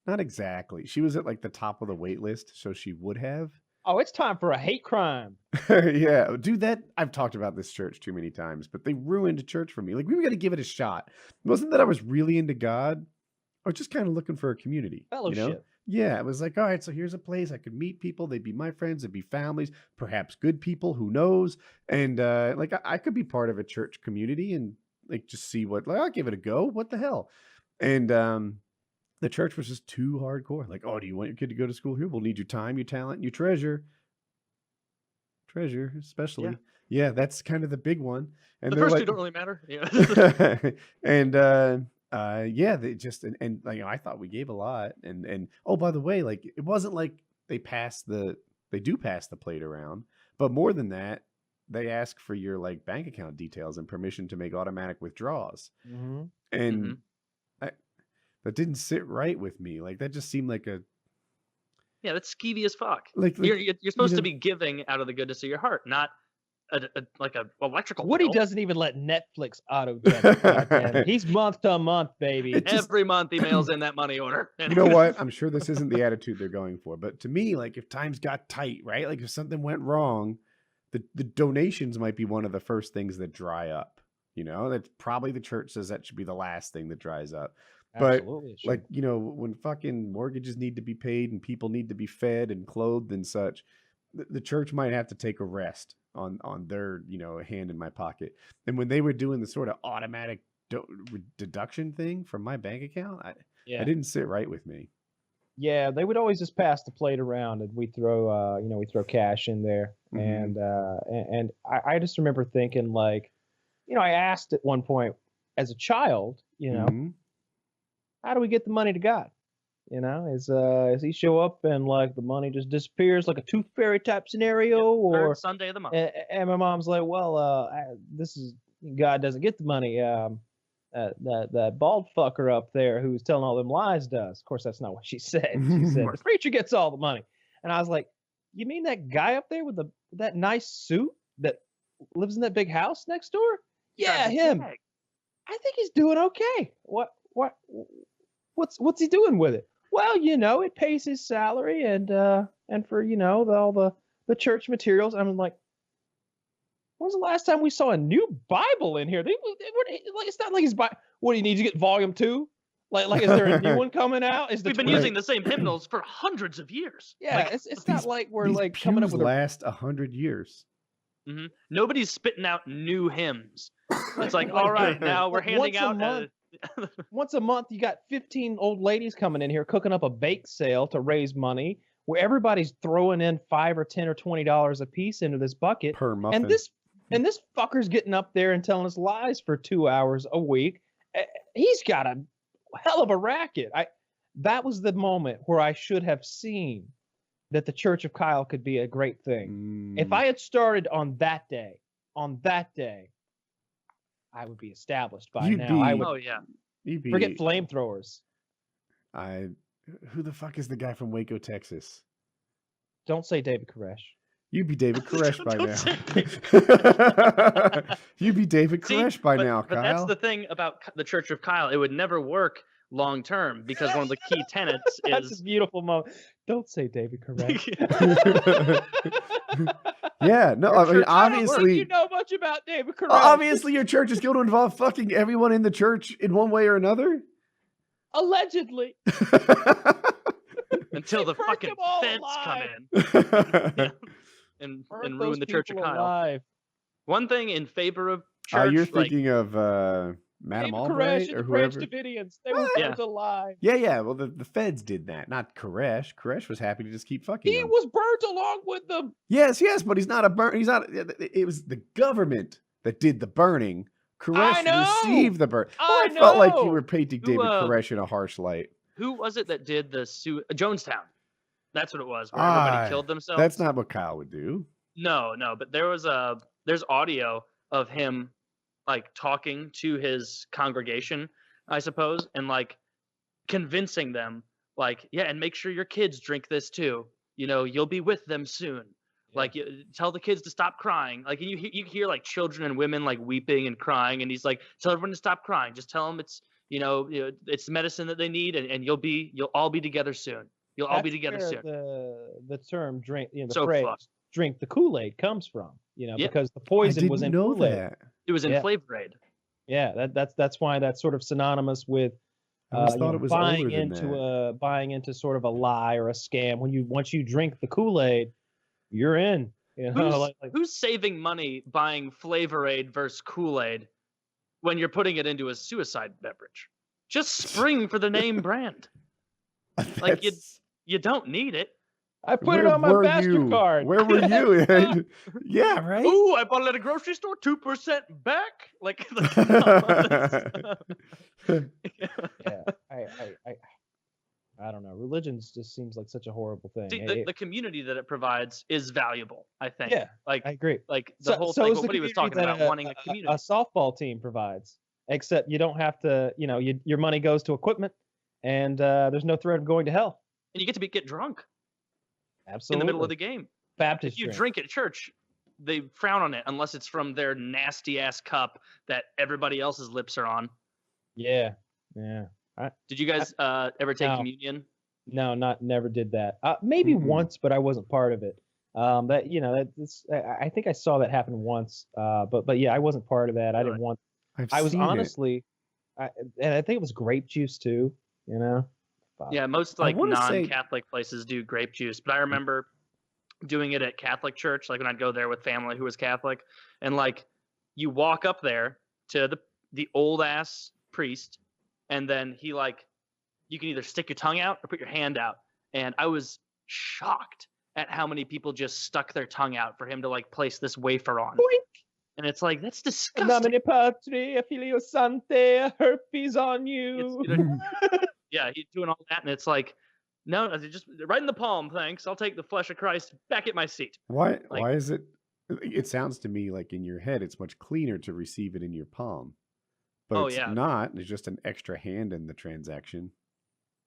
not exactly. She was at like the top of the wait list, so she would have. Oh, it's time for a hate crime. Yeah, dude, that I've talked about this church too many times, but they ruined church for me. Like, we got to give it a shot. It wasn't that I was really into God. I was just kind of looking for a community. Fellowship. Yeah, it was like, all right, so here's a place I could meet people. They'd be my friends. They'd be families, perhaps good people. Who knows? And like, I could be part of a church community and like just see what. Like, I'll give it a go. What the hell? And the church was just too hardcore. Like, oh, do you want your kid to go to school here? We'll need your time, your talent, and your treasure. Treasure, especially. Yeah, that's kind of the big one. And The they're first like, two don't really matter. Yeah. and yeah, they just and you know, I thought we gave a lot. And oh, by the way, like it wasn't like they do pass the plate around, but more than that, they ask for your like bank account details and permission to make automatic withdrawals. Mm-hmm. And that didn't sit right with me. Like that just seemed like a Yeah, that's skeevy as fuck. like You're supposed you to know- be giving out of the goodness of your heart, not like a electrical Woody bill. doesn't even let Netflix auto debit. Goddamn. He's month to month, baby. It just- Every month he mails in that money order. you know what? I'm sure this isn't the attitude they're going for, but to me, like if times got tight, right? Like if something went wrong, the donations might be one of the first things that dry up. You know, that's probably the church says that should be the last thing that dries up. But Absolutely, it should. like, you know, when fucking mortgages need to be paid and people need to be fed and clothed and such, the church might have to take a rest on their, you know, hand in my pocket. And when they were doing the sort of automatic deduction thing from my bank account, I didn't sit right with me. Yeah, they would always just pass the plate around, and we throw, we throw cash in there, Mhm. and I just remember thinking like, I asked at one point as a child, Mhm. how do we get the money to God? Is he show up and like the money just disappears like a tooth fairy type scenario, or Third Sunday of the month. and my mom's like, well, this is God doesn't get the money. That bald fucker up there who's telling all them lies does. Of course, that's not what she said. She said the preacher gets all the money, and I was like, you mean that guy up there with that nice suit that lives in that big house next door? Yeah, him. I think he's doing okay. What's he doing with it? Well, it pays his salary and for all the church materials. I'm like, When's the last time we saw a new Bible in here? It's not like he's what do you need to get volume 2? Like is there a new one coming out? We've been using the same hymnals for hundreds of years. Yeah, like, it's not like we're these like coming up pews with last 100 years. Nobody's spitting out new hymns. It's like, all right, now we're handing out. Once a month, you got 15 old ladies coming in here cooking up a bake sale to raise money, where everybody's throwing in $5 or $10 or $20 a piece into this bucket Per muffin. And this fucker's getting up there and telling us lies for 2 hours a week. He's got a hell of a racket. That was the moment where I should have seen that the Church of Kyle could be a great thing. If I had started on that day, I would be established by now. Forget flamethrowers. Who the fuck is the guy from Waco, Texas? Don't say David Koresh. You'd be David Koresh by now. You'd be David Koresh by now, Kyle. But that's the thing about the Church of Kyle. It would never work long term because one of the key tenets That's is a beautiful moment. Don't say David Koresh. Yeah, no, I mean, obviously. I don't think you know much about David Koresh. Obviously, your church is going to involve fucking everyone in the church in one way or another. Allegedly. Until the fucking feds come in and ruin the Church of Kyle. Alive. One thing in favor of church. You're thinking of Madame Albright or whoever. Davidians. They were burnt alive. Yeah. Well, the feds did that, not Koresh. Koresh was happy to just keep fucking. He was burnt along with them. Yes, but he's not a burn. He's not. It was the government that did the burning. Koresh received the burn. I felt like you were painting David Koresh in a harsh light. Who was it that did the Jonestown? That's what it was. Where everybody killed themselves. That's not what Kyle would do. No. But there's audio of him like talking to his congregation, I suppose, and like convincing them, like, yeah, and make sure your kids drink this too. You know, you'll be with them soon. Yeah. Like, tell the kids to stop crying. Like, and you hear like children and women like weeping and crying, and he's like, tell everyone to stop crying. Just tell them it's it's medicine that they need, and you'll all be together soon. You'll all be together soon. The term drink, the phrase drink the Kool-Aid comes from, because the poison was in Kool-Aid. It was in Flavor Aid. Yeah, that's why that's sort of synonymous with buying into sort of a lie or a scam. Once you drink the Kool-Aid, you're in. Who's saving money buying Flavor Aid versus Kool-Aid when you're putting it into a suicide beverage? Just spring for the name brand. Like you don't need it. I put it on my MasterCard. Where were you? Yeah, right. Ooh, I bought it at a grocery store, 2% back. Like I don't know. Religion just seems like such a horrible thing. See, the community that it provides is valuable, I think. Yeah, like I agree. Like the whole thing. What he was talking about, wanting a community. A softball team provides, except you don't have to. Your money goes to equipment, and there's no threat of going to hell. And you get to get drunk. Absolutely. In the middle of the game. Baptist. If you drink at church, they frown on it unless it's from their nasty ass cup that everybody else's lips are on. Yeah. Did you guys ever take communion? No, never did that. Maybe once, but I wasn't part of it. I think I saw that happen once. But yeah, I wasn't part of that. I didn't want. I was honestly, and I think it was grape juice too. Yeah, most like non-Catholic places do grape juice, but I remember doing it at Catholic church, like when I'd go there with family who was Catholic, and like you walk up there to the old ass priest, and then he like you can either stick your tongue out or put your hand out, and I was shocked at how many people just stuck their tongue out for him to like place this wafer on. Boink! And it's like, that's disgusting. Nomine Patri, Filio Sancte, herpes on you. Yeah, he's doing all that, and it's like, no, just right in the palm, thanks. I'll take the flesh of Christ back at my seat. Why is it? It sounds to me like in your head, it's much cleaner to receive it in your palm. But it's not. It's just an extra hand in the transaction.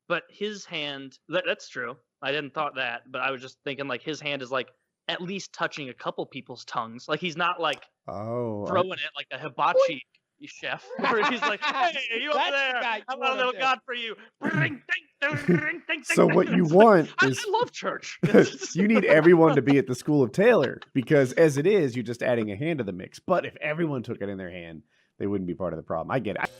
But his hand, that's true. I didn't thought that, but I was just thinking like his hand is like at least touching a couple people's tongues. Like he's not like throwing it like a hibachi chef where he's like, hey, you over there, how about a little God for you? Bring, So what you want is I love church. you need everyone to be at the School of Taylor, because as it is, you're just adding a hand to the mix. But if everyone took it in their hand, they wouldn't be part of the problem. I get it.